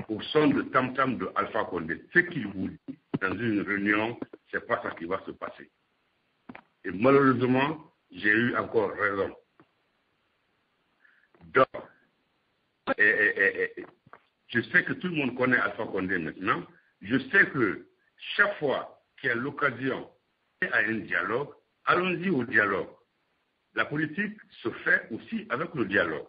au son de tam-tam de Alpha Condé. Ce qu'il vous dit dans une réunion, c'est pas ça qui va se passer. Et malheureusement, j'ai eu encore raison. Donc, je sais que tout le monde connaît Alpha Condé maintenant. Je sais que chaque fois qu'il y a l'occasion à un dialogue, allons-y au dialogue. La politique se fait aussi avec le dialogue.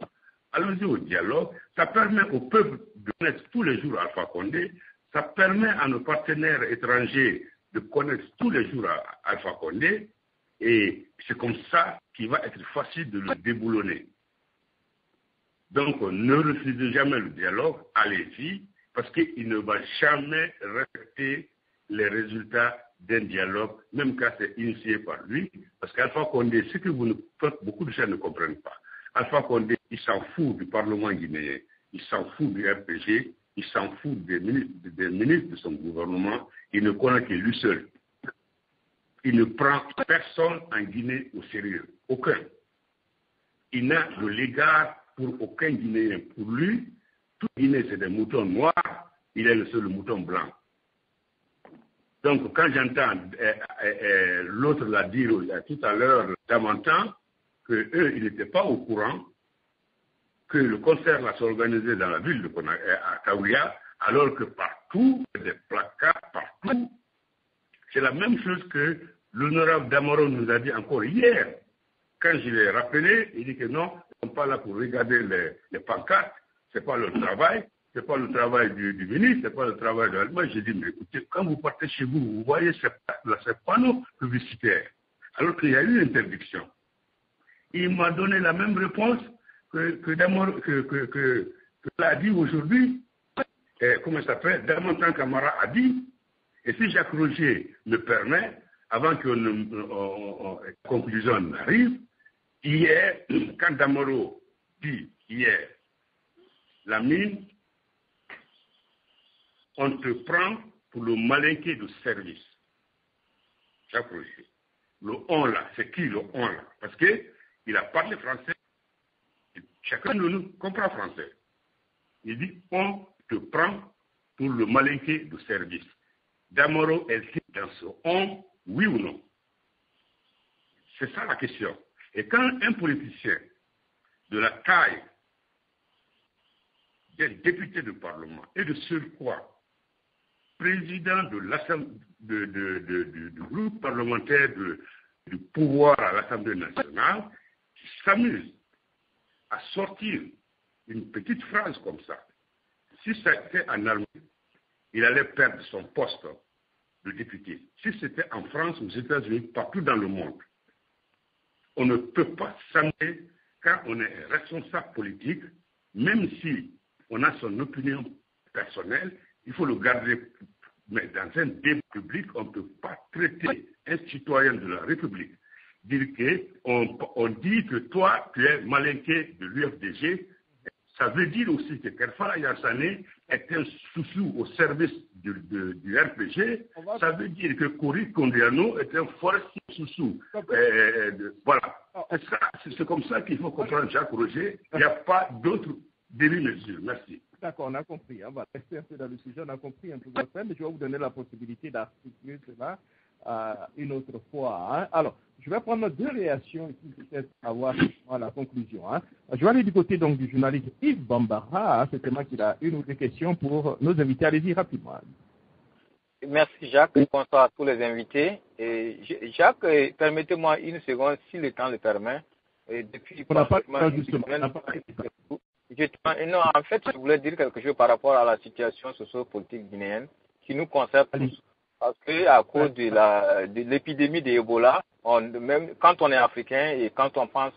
Allons-y au dialogue. Ça permet au peuple de connaître tous les jours Alpha Condé. Ça permet à nos partenaires étrangers de connaître tous les jours Alpha Condé. Et c'est comme ça qu'il va être facile de le déboulonner. Donc, ne refusez jamais le dialogue, allez-y, parce qu'il ne va jamais respecter les résultats d'un dialogue, même quand c'est initié par lui, parce qu'Alpha Condé, ce que beaucoup de gens ne comprennent pas. Alpha Condé, il s'en fout du Parlement guinéen, il s'en fout du RPG, il s'en fout des ministres de son gouvernement, il ne connaît que lui seul. Il ne prend personne en Guinée au sérieux, aucun. Il n'a de l'égard pour aucun Guinéen. Pour lui, tout Guinée c'est des moutons noirs, il est le seul mouton blanc. Donc quand j'entends l'autre l'a dire tout à l'heure, Damantan, qu'eux, ils n'étaient pas au courant que le concert va s'organiser dans la ville de à Kaouya, alors que partout, il y a des placards partout. C'est la même chose que l'honorable Damaro nous a dit encore hier. Quand je l'ai rappelé, il dit que non, ils ne sont pas là pour regarder les pancartes, ce n'est pas leur travail, ce n'est pas le travail du ministre, ce n'est pas le travail de l'Allemagne. J'ai dit, mais écoutez, quand vous partez chez vous, vous voyez ces panneaux publicitaires, alors qu'il y a eu une interdiction. Il m'a donné la même réponse que que l'a dit aujourd'hui, comment ça s'appelle, Damontan Camara a dit, et si Jacques Roger me permet, avant que la conclusion n'arrive, hier, quand Damoro dit hier, la mine, on te prend pour le malinqué de service. Jacques Roger. Le on là, c'est qui le on là? Parce qu'il a parlé français. Chacun de nous comprend français. Il dit on te prend pour le malinqué de service. Damoro est dans ce on, oui ou non? C'est ça la question. Et quand un politicien de la taille d'un député de parlement et de surcroît président de l'Assemblée du groupe parlementaire du pouvoir à l'Assemblée nationale, s'amuse à sortir une petite phrase comme ça. Si c'était en Allemagne, il allait perdre son poste de député. Si c'était en France, aux États-Unis, partout dans le monde, on ne peut pas s'amuser quand on est responsable politique, même si on a son opinion personnelle, il faut le garder. Mais dans un débat public, on ne peut pas traiter un citoyen de la République, dire qu'on dit que toi, tu es malinqué de l'UFDG. Ça veut dire aussi que Kerfala Yassane est un sous-sous au service du RPG. Ça veut dire que Kori Kondiano est un forestier sous-sous. Voilà. C'est comme ça qu'il faut comprendre Jacques Roger. Il n'y a pas d'autre demi-mesure. Merci. D'accord, on a compris. On va rester un peu dans le sujet. On a compris un peu votre thème, mais je vais vous donner la possibilité d'articuler cela une autre fois. Hein. Alors, je vais prendre deux réactions ici, peut-être avoir à la conclusion. Hein. Je vais aller du côté donc du journaliste Yves Bambara. C'est moi qui a une ou deux questions pour nos invités. Allez-y rapidement. Merci Jacques. Bonsoir à tous les invités. Et Jacques, permettez-moi une seconde, si le temps le permet. Et depuis on n'a pas justement. Non, en fait, je voulais dire quelque chose par rapport à la situation socio-politique guinéenne qui nous concerne tous. Parce que à cause de l'épidémie d'Ebola, même quand on est africain et quand on pense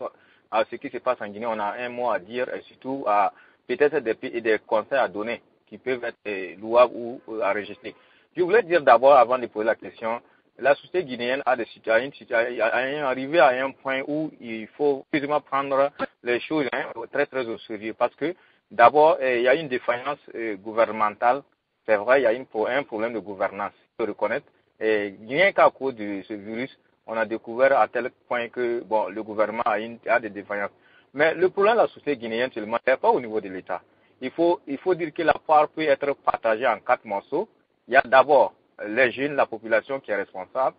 à ce qui se passe en Guinée, on a un mot à dire et surtout à peut-être des conseils à donner qui peuvent être louables ou enregistrés. Je voulais dire d'abord, avant de poser la question, la société guinéenne est arrivée à un point où il faut quasiment prendre les choses très très au sérieux parce que d'abord il y a une défaillance gouvernementale, c'est vrai, il y a un problème de gouvernance, il faut reconnaître. Et rien qu'à cause de ce virus, on a découvert à tel point que le gouvernement a des défaillances. Mais le problème de la société guinéenne seulement n'est pas au niveau de l'État. Il faut dire que la part peut être partagée en 4 morceaux. Il y a d'abord les jeunes, la population qui est responsable,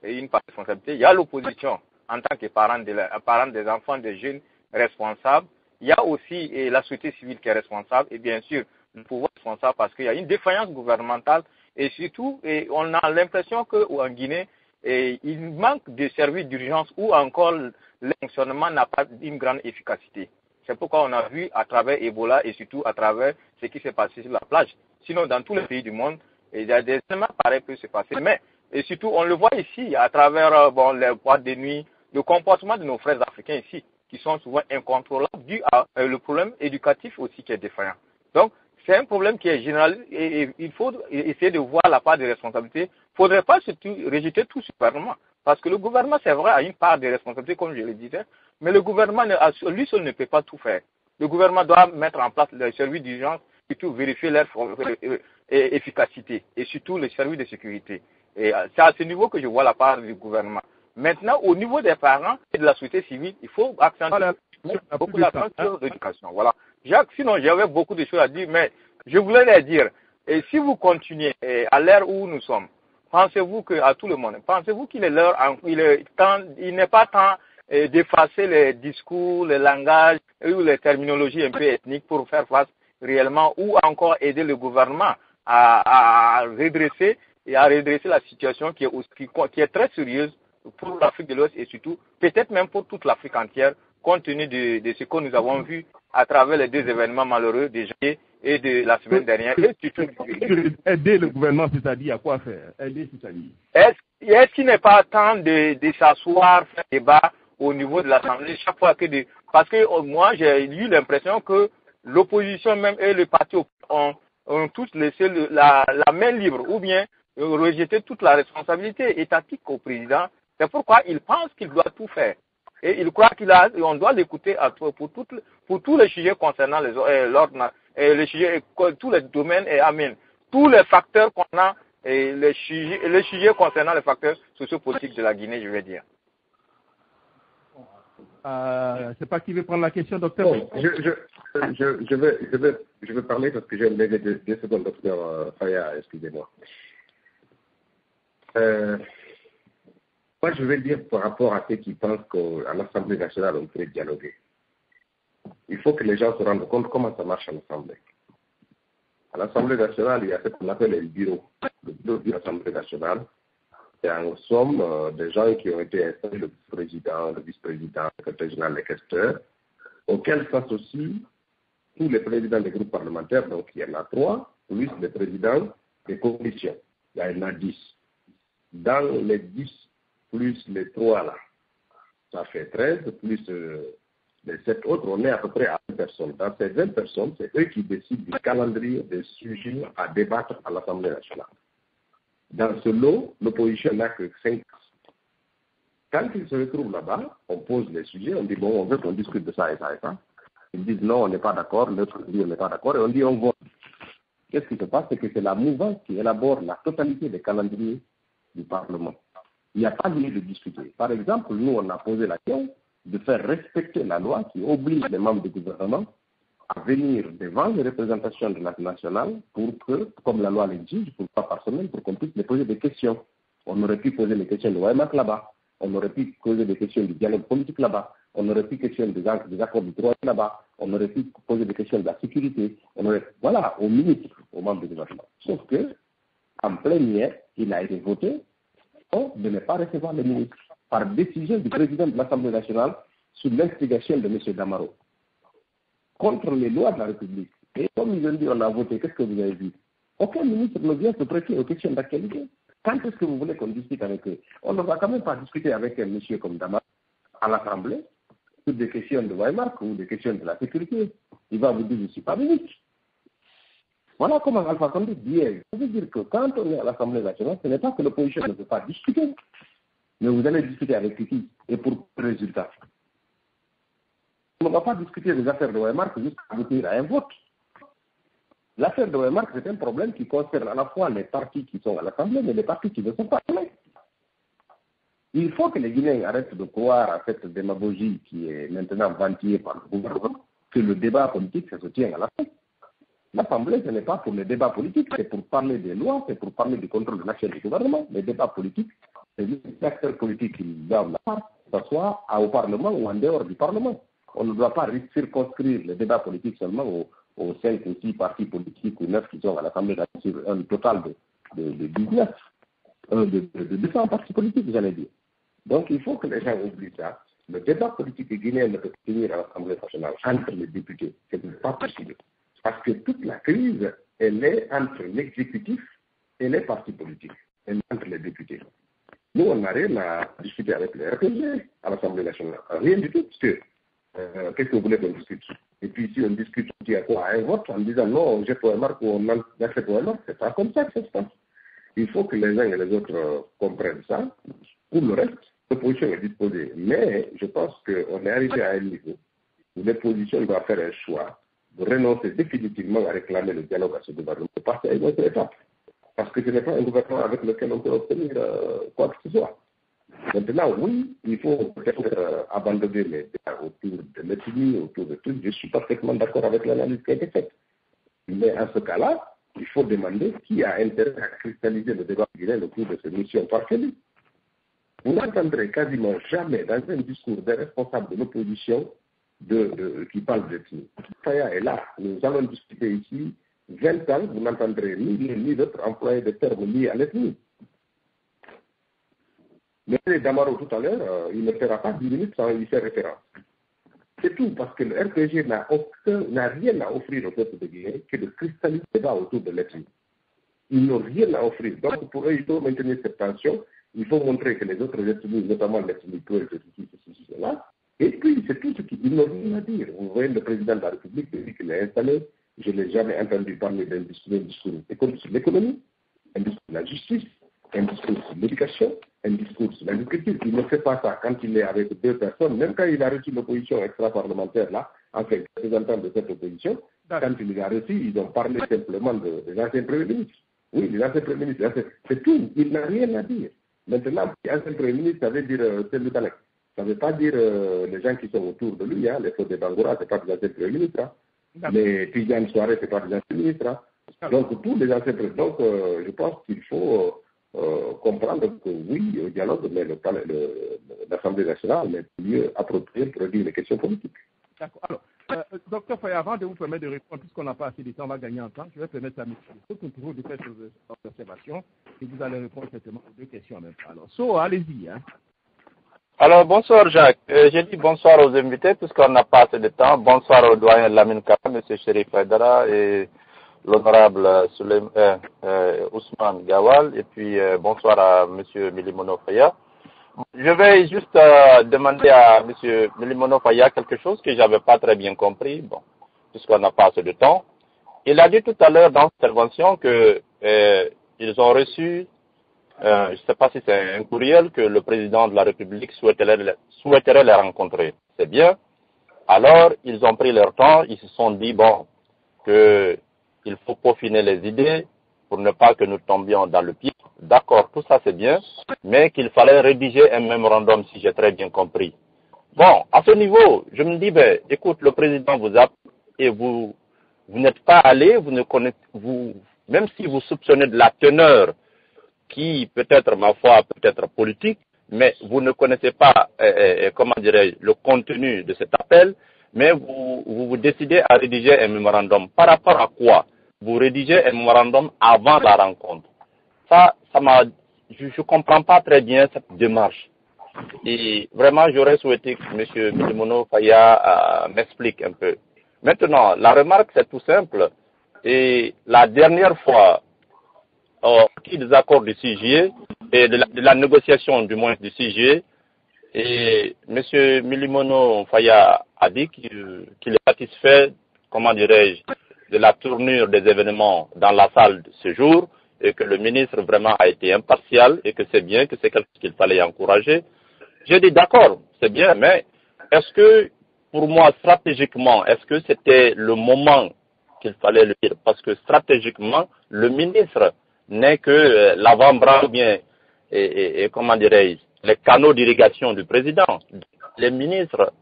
et une part de responsabilité. Il y a l'opposition en tant que parents des enfants, des jeunes responsables. Il y a aussi la société civile qui est responsable et bien sûr le pouvoir responsable parce qu'il y a une défaillance gouvernementale et surtout on a l'impression qu'en Guinée il manque de services d'urgence ou encore le fonctionnement n'a pas une grande efficacité. C'est pourquoi on a vu à travers Ebola et surtout à travers ce qui s'est passé sur la plage. Sinon dans tous les pays du monde, il y a des éléments pareils qui peuvent se passer. Mais et surtout on le voit ici à travers les boîtes de nuit, le comportement de nos frères africains ici qui sont souvent incontrôlables dû à le problème éducatif aussi qui est défaillant. Donc, c'est un problème qui est général et il faut essayer de voir la part de responsabilité. Il ne faudrait pas surtout rejeter tout ce gouvernement. Parce que le gouvernement, c'est vrai, a une part de responsabilité, comme je le disais, mais le gouvernement, lui seul ne peut pas tout faire. Le gouvernement doit mettre en place les services d'urgence et tout vérifier leur efficacité et surtout les services de sécurité. Et c'est à ce niveau que je vois la part du gouvernement. Maintenant, au niveau des parents et de la société civile, il faut accentuer beaucoup l'attention sur l'éducation. Voilà. Jacques, sinon j'avais beaucoup de choses à dire, mais je voulais les dire. Et si vous continuez à l'ère où nous sommes, pensez-vous à tout le monde, pensez-vous qu'il est l'heure, il n'est pas temps d'effacer les discours, les langages ou les terminologies un peu ethniques pour faire face réellement ou encore aider le gouvernement à redresser la situation qui est très sérieuse pour l'Afrique de l'Ouest et surtout peut-être même pour toute l'Afrique entière compte tenu de ce que nous avons vu à travers les deux événements malheureux de janvier et de la semaine dernière. Et surtout, aider le gouvernement, c'est-à-dire à quoi faire? Aider, c'est-à-dire est-ce qu'il n'est pas temps de s'asseoir, faire débat au niveau de l'Assemblée chaque fois parce que moi j'ai eu l'impression que l'opposition même et le parti ont tous laissé la main libre ou bien rejeté toute la responsabilité étatique au président. C'est pourquoi il pense qu'il doit tout faire. Et il croit qu'on doit l'écouter pour tous les sujets concernant l'ordre, les sujets, tous les domaines et tous les facteurs qu'on a, et les sujets concernant les facteurs sociopolitiques de la Guinée, je vais dire. C'est pas qui veut prendre la question, docteur. Bon, je vais parler parce que j'ai levé 2 secondes, docteur Faya, excusez-moi. Moi, je vais dire par rapport à ceux qui pensent qu'à l'Assemblée nationale, on peut dialoguer. Il faut que les gens se rendent compte comment ça marche à l'Assemblée. À l'Assemblée nationale, il y a ce qu'on appelle le bureau de l'Assemblée nationale. C'est en somme des gens qui ont été installés, le président, le vice-président, le secrétaire général, les questeurs, auxquels s'associent tous les présidents des groupes parlementaires. Donc, il y en a 3, plus les présidents des commissions. Il y en a 10. Dans les 10 plus les 3 là, ça fait 13, plus les 7 autres, on est à peu près à 20 personnes. Dans ces 20 personnes, c'est eux qui décident du calendrier des sujets à débattre à l'Assemblée nationale. Dans ce lot, l'opposition n'a que 5. Quand ils se retrouvent là-bas, on pose les sujets, on dit bon, on veut qu'on discute de ça et ça et ça. Ils disent non, on n'est pas d'accord, l'autre dit on n'est pas d'accord, et on dit on vote. Qu'est-ce qui se passe? C'est que c'est la mouvance qui élabore la totalité des calendriers du Parlement. Il n'y a pas lieu de discuter. Par exemple, nous, on a posé la question de faire respecter la loi qui oblige les membres du gouvernement à venir devant les représentations de la nationale pour que, comme la loi l'exige, pour pas par semaine, pour qu'on puisse les poser des questions. On aurait pu poser les questions de Weimar là-bas, on aurait pu poser des questions du dialogue politique là-bas, on aurait pu questionner des accords du droit là-bas, on aurait pu poser des questions de la sécurité, voilà, aux ministres, aux membres du gouvernement. Sauf que, en plénière, il a été voté de ne pas recevoir les ministres par décision du président de l'Assemblée nationale sous l'instigation de M. Damaro, contre les lois de la République. Et comme ils ont dit, on a voté, qu'est-ce que vous avez dit? Aucun ministre ne vient se prêter aux questions d'actualité. Quand est-ce que vous voulez qu'on discute avec eux? On ne va quand même pas discuter avec un monsieur comme Damaro à l'Assemblée sur des questions de Weimar ou des questions de la sécurité. Il va vous dire, je ne suis pas ministre. Voilà comment Alpha Condé dit. Ça veut dire que quand on est à l'Assemblée nationale, ce n'est pas que l'opposition ne peut pas discuter, mais vous allez discuter avec qui et pour quel résultat. On ne va pas discuter des affaires de Weimar jusqu'à aboutir à un vote. L'affaire de Weimar, c'est un problème qui concerne à la fois les partis qui sont à l'Assemblée, mais les partis qui ne sont pas là. Il faut que les Guinéens arrêtent de croire à cette démagogie qui est maintenant vantillée par le gouvernement, que le débat politique, ça se tient à l'Assemblée. L'Assemblée, ce n'est pas pour le débat politique, c'est pour parler des lois, c'est pour parler du contrôle de l'action du gouvernement. Les débats politiques, c'est les acteurs politiques qui doivent la part, que ce soit au Parlement ou en dehors du Parlement. On ne doit pas circonscrire les débats politiques seulement aux 5 ou 6 partis politiques ou 9 qui sont à l'Assemblée nationale, sur un total de 19, de 200 partis politiques, j'allais dire. Donc il faut que les gens oublient ça. Le débat politique guinéen ne peut pas tenir à l'Assemblée nationale entre les députés. Ce n'est pas possible. Parce que toute la crise, elle est entre l'exécutif et les partis politiques, elle est entre les députés. Nous, on n'a rien à discuter avec les RPG à l'Assemblée nationale. Rien du tout, parce que qu'est-ce que vous voulez qu'on discute? Et puis si on discute, on dit à quoi? Un vote en disant non, j'ai pour remarque ou on accepte pour remarque, c'est pas comme ça que ça se passe. Il faut que les uns et les autres comprennent ça. Pour le reste, l'opposition est disposée. Mais je pense qu'on est arrivé à un niveau où l'opposition doit faire un choix de renoncer définitivement à réclamer le dialogue à ce gouvernement, passer à une autre étape. Parce que ce n'est pas un gouvernement avec lequel on peut obtenir quoi que ce soit. Maintenant, oui, il faut peut-être abandonner les débats autour de l'ethnie, autour de tout. Je suis parfaitement d'accord avec l'analyse qui a été faite. Mais en ce cas-là, il faut demander qui a intérêt à cristalliser le débat guinéen autour de ces missions parfaites. Vous n'entendrez quasiment jamais dans un discours des responsables de l'opposition qui parle d'ethnie. Faya est là. Nous allons discuter ici 20 ans, vous n'entendrez ni l'un ni l'autre employer des termes liés à l'ethnie. Mais Damaro tout à l'heure, il ne fera pas 10 minutes sans y faire référence. C'est tout, parce que le RPG n'a rien à offrir au peuple de Guinée que de cristalliser le débat autour de l'ethnie. Ils n'ont rien à offrir. Donc pour eux, il faut maintenir cette tension. Il faut montrer que les autres ethnies, notamment l'ethnie Peul, ceci, cela, Et puis, c'est tout ce qu'il n'a rien à dire. Vous voyez, le président de la République, depuis qu'il est installé, je ne l'ai jamais entendu parler d'un discours sur l'économie, un discours sur la justice, un discours sur l'éducation, un discours sur l'agriculture. Il ne fait pas ça quand il est avec deux personnes, même quand il a reçu l'opposition extra-parlementaire, là, en fait, représentant de cette opposition, quand il les a reçus, ils ont parlé simplement des anciens premiers ministres. Oui, les anciens premiers ministres, c'est tout. Il n'a rien à dire. Maintenant, ancien premier ministre, ça veut dire celui d'Alex. Ça ne veut pas dire les gens qui sont autour de lui, hein, les Fodé Bangoura, ce n'est pas des anciens premiers ministres. Hein. Les Tidjane Soare, ce n'est pas des anciens ministres. Hein. Donc, tous les anciens premiers. Donc, je pense qu'il faut comprendre que oui, au dialogue, mais l'Assemblée nationale est mieux appropriée pour régler les questions politiques. D'accord. Alors, docteur Faye, avant de vous permettre de répondre, puisqu'on n'a pas assez de temps, on va gagner en temps, je vais permettre à M. Sotontoro de faire ses observations et vous allez répondre certainement aux deux questions en même temps. Alors, allez-y. Hein. Alors, bonsoir Jacques. J'ai dit bonsoir aux invités puisqu'on n'a pas assez de temps. Bonsoir au doyen Lamine Kara, M. Chérif Haïdara et l'honorable Ousmane Gawal. Et puis, bonsoir à M. Milimono Faya. Je vais juste demander à M. Milimono Faya quelque chose que je n'avais pas très bien compris, bon, puisqu'on n'a pas assez de temps. Il a dit tout à l'heure dans cette intervention que ils ont reçu, je ne sais pas si c'est un courriel, que le président de la République souhaiterait les rencontrer. C'est bien. Alors, ils ont pris leur temps, ils se sont dit, bon, qu'il faut peaufiner les idées pour ne pas que nous tombions dans le pied. D'accord, tout ça c'est bien, mais qu'il fallait rédiger un mémorandum, si j'ai très bien compris. Bon, à ce niveau, je me dis, ben, écoute, le président vous a et vous n'êtes pas allé, vous ne connaissez, même si vous soupçonnez de la teneur qui peut-être, ma foi, peut-être politique, mais vous ne connaissez pas, comment dirais-je, le contenu de cet appel, mais vous décidez à rédiger un mémorandum. Par rapport à quoi? Vous rédigez un mémorandum avant la rencontre. Je ne comprends pas très bien cette démarche. Et vraiment, j'aurais souhaité que M. Milimono Faya m'explique un peu. Maintenant, la remarque, c'est tout simple. Et la dernière fois, des accords du CGE et de la négociation du moins du CGE, et M. Milimono Faya a dit qu'il est satisfait, comment dirais-je, de la tournure des événements dans la salle de ce jour, et que le ministre vraiment a été impartial et que c'est bien, que c'est quelque chose qu'il fallait encourager. J'ai dit d'accord, c'est bien, mais est-ce que, pour moi, stratégiquement, est-ce que c'était le moment qu'il fallait le dire? Parce que stratégiquement, le ministre n'est que l'avant-bras ou bien, comment dirais-je, les canaux d'irrigation du président. Les ministres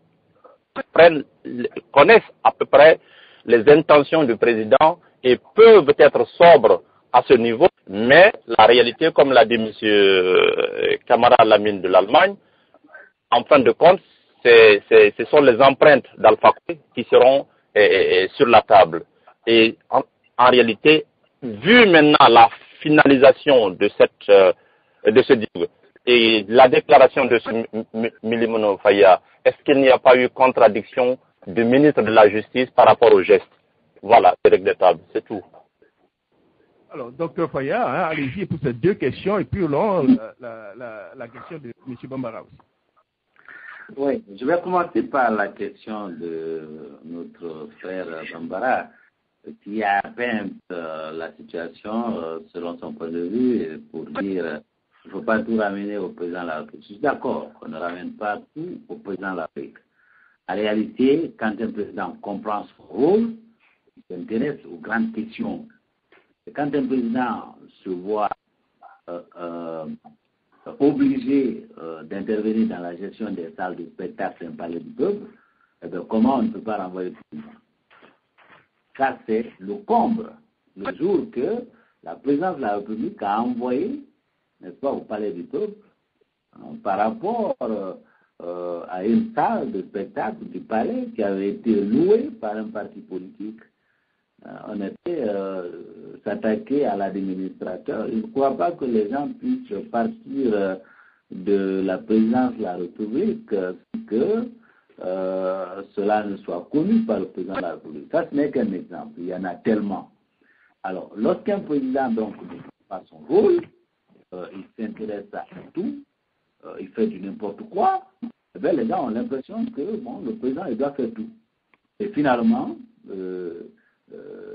connaissent à peu près les intentions du président et peuvent être sobres à ce niveau, mais la réalité, comme l'a dit M. Camara Lamine de l'Allemagne, en fin de compte, ce sont les empreintes d'Alpha Condé qui seront sur la table. Et en réalité, vu maintenant la finalisation de ce dialogue et la déclaration de ce Milimono Faya, est-ce qu'il n'y a pas eu contradiction du ministre de la Justice par rapport au geste? Voilà, c'est regrettable, c'est tout. Alors, docteur Faya, hein, allez-y pour ces deux questions et puis la question de M. Bambara aussi. Oui, je vais commencer par la question de notre frère Bambara, qui a peint la situation selon son point de vue pour dire qu'il ne faut pas tout ramener au président de la République. Je suis d'accord qu'on ne ramène pas tout au président de la République. En réalité, quand un président comprend son rôle, il s'intéresse aux grandes questions. Et quand un président se voit obligé d'intervenir dans la gestion des salles de spectacle et un palais du peuple, eh bien, comment on ne peut pas renvoyer le président? Ça, c'est le comble. Le jour que la présidence de la République a envoyé, n'est-ce pas, au palais du peuple, par rapport à une salle de spectacle du palais qui avait été louée par un parti politique. On était s'attaquer à l'administrateur. Je ne crois pas que les gens puissent partir de la présidence de la République sans que cela ne soit connu par le président de la République. Ça, ce n'est qu'un exemple. Il y en a tellement. Alors, lorsqu'un président donc ne fait pas son rôle, il s'intéresse à tout, il fait du n'importe quoi, eh bien, les gens ont l'impression que bon, le président il doit faire tout. Et finalement,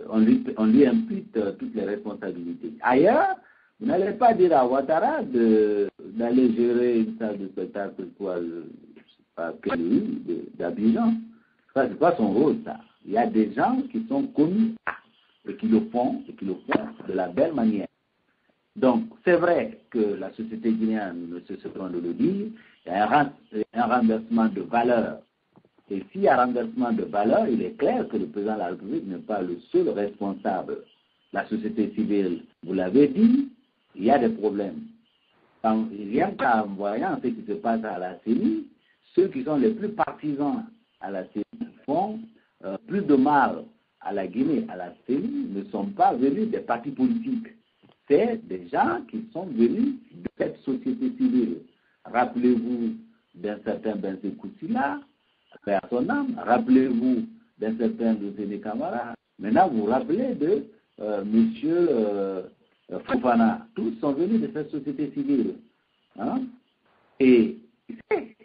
on lui impute toutes les responsabilités. Ailleurs, vous n'allez pas dire à Ouattara d'aller gérer une salle de spectacle pour quelle rue d'Abidjan. Ça, c'est pas son rôle, ça. Il y a des gens qui sont connus et qui le font de la belle manière. Donc, c'est vrai que la société guinéenne ne cesse pas de le dire, il y a un renversement de valeur. Et s'il y a un renversement de valeur, il est clair que le président de la République n'est pas le seul responsable. La société civile, vous l'avez dit, il y a des problèmes. Rien qu'en voyant ce qui se passe à la CENI, ceux qui sont les plus partisans à la CENI font plus de mal à la Guinée, à la CENI, ne sont pas venus des partis politiques. C'est des gens qui sont venus de cette société civile. Rappelez-vous d'un certain Bense Koussila, vers son âme. Rappelez-vous d'un certain Luseni Camara. Maintenant, vous vous rappelez de Monsieur Fofana. Tous sont venus de cette société civile. Hein? Et c'est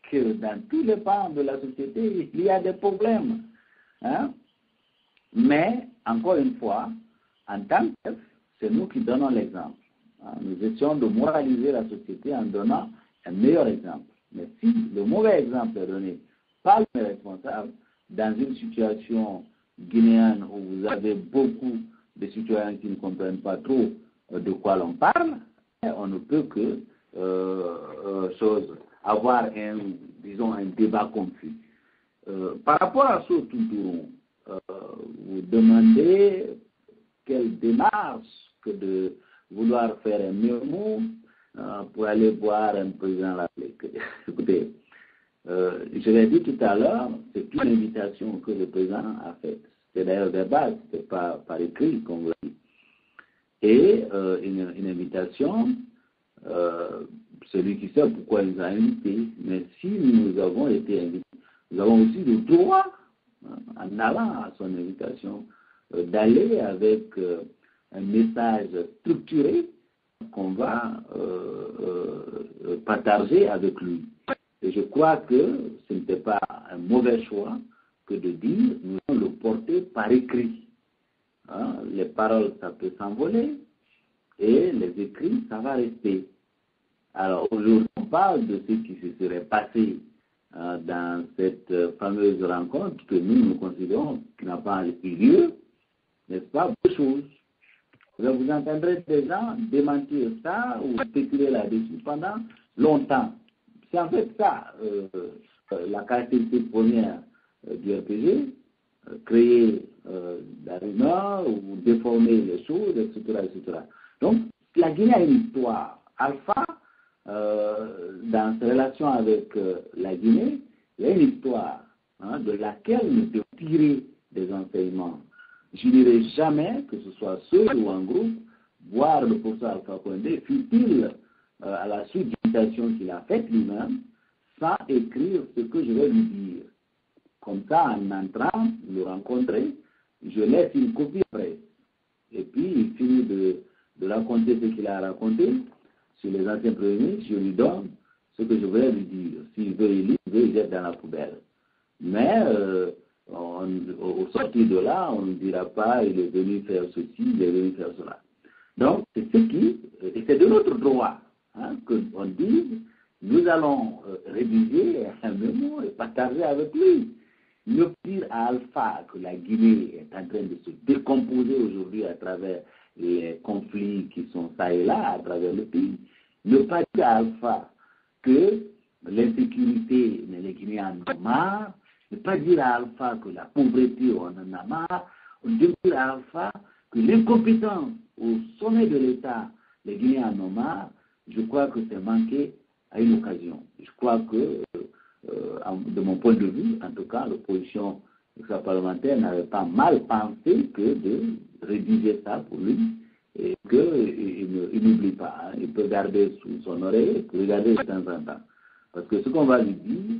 que dans tous les pans de la société, il y a des problèmes. Hein? Mais, encore une fois, en tant que c'est nous qui donnons l'exemple. Hein? Nous essayons de moraliser la société en donnant un meilleur exemple. Mais si le mauvais exemple est donné par les responsables, dans une situation guinéenne où vous avez beaucoup de citoyens qui ne comprennent pas trop de quoi l'on parle, on ne peut que avoir un débat confus. Par rapport à ce tout, vous demandez quelle démarche que de vouloir faire un mémo pour aller voir un président de la République. Écoutez, je l'ai dit tout à l'heure, c'est une invitation que le président a faite. C'est d'ailleurs verbal, ce n'est pas par écrit, comme vous l'avez dit. Et une invitation, celui qui sait pourquoi il nous a invités. Mais si nous avons été invités, nous avons aussi le droit, en allant à son invitation, d'aller avec un message structuré qu'on va partager avec lui. Et je crois que ce n'était pas un mauvais choix que de dire nous allons le porter par écrit. Hein? Les paroles, ça peut s'envoler et les écrits, ça va rester. Alors aujourd'hui, on parle de ce qui se serait passé dans cette fameuse rencontre que nous considérons qui n'a pas eu lieu, n'est-ce pas, deux choses. Vous entendrez des gens démentir ça ou spéculer là-dessus pendant longtemps. C'est en fait ça, la caractéristique première du RPG, créer la rumeur ou déformer les choses, etc., etc. Donc, la Guinée a une histoire. Alpha, dans ses relations avec la Guinée, il y a une histoire de laquelle nous devons tirer des enseignements. Je ne dirais jamais, que ce soit seul ou en groupe, voir le professeur Alpha Condé, fut-il à la suite de l'invitation qu'il a faite lui-même, sans écrire ce que je vais lui dire. Comme ça, en entrant, le rencontrer, je laisse une copie après. Et puis, il finit de raconter ce qu'il a raconté sur les anciens premiers ministres, je lui donne ce que je voulais lui dire. S'il veut, il lit, il veut, il jette dans la poubelle. Mais, au sortir de là, on ne dira pas, il est venu faire ceci, il est venu faire cela. Donc, c'est ce qui, et c'est de notre droit, qu'on dise, nous allons rédiger un mémo et partager avec lui. Ne dire à Alpha que la Guinée est en train de se décomposer aujourd'hui à travers les conflits qui sont ça et là, à travers le pays. Ne pas dire à Alpha que l'insécurité, les Guinéens en ont marre. Ne pas dire à Alpha que la pauvreté, on en a marre. Ne dire à Alpha que l'incompétence au sommet de l'État, les Guinéens en ont marre. Je crois que c'est manqué à une occasion. Je crois que, de mon point de vue, en tout cas, l'opposition extra-parlementaire n'avait pas mal pensé que de rédiger ça pour lui et qu'il n'oublie pas. Il peut garder sous son oreille, regarder de temps en temps. Parce que ce qu'on va lui dire,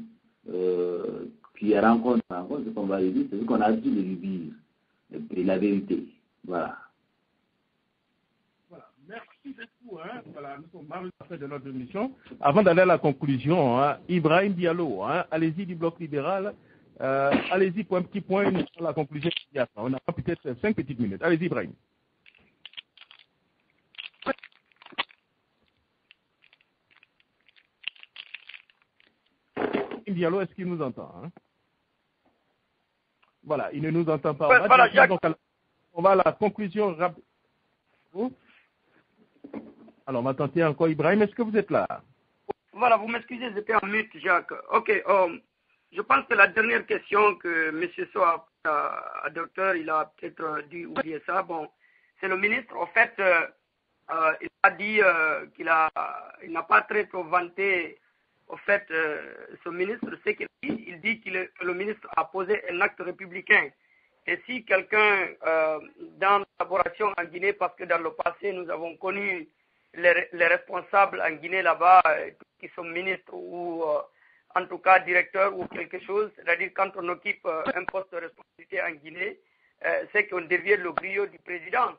qui est rencontre, ce qu'on va lui dire, c'est ce qu'on a dû de lui dire. Et la vérité. Voilà. Voilà. Merci. Voilà, nous sommes à la fin de notre émission. Avant d'aller à la conclusion, Ibrahim Diallo, allez-y du bloc libéral, allez-y pour un petit point, nous à la conclusion. On a peut-être 5 petites minutes. Allez-y Ibrahim. Diallo, est-ce qu'il nous entend Voilà, il ne nous entend pas. On va à la conclusion rapide. Alors, on va tenter encore. Ibrahim, est-ce que vous êtes là? Voilà, vous m'excusez, j'étais en mute, Jacques. Ok, je pense que la dernière question que M. So a docteur, il a peut-être dû oublier ça. Bon, c'est le ministre, en fait, il a dit qu'il n'a pas très trop vanté, en fait, ce ministre, ce qu'il dit. Il dit que le ministre a posé un acte républicain. Et si quelqu'un, dans l'élaboration en Guinée, parce que dans le passé, nous avons connu les responsables en Guinée là-bas, qui sont ministres ou en tout cas directeurs ou quelque chose, c'est-à-dire quand on occupe un poste de responsabilité en Guinée, c'est qu'on devient le griot du président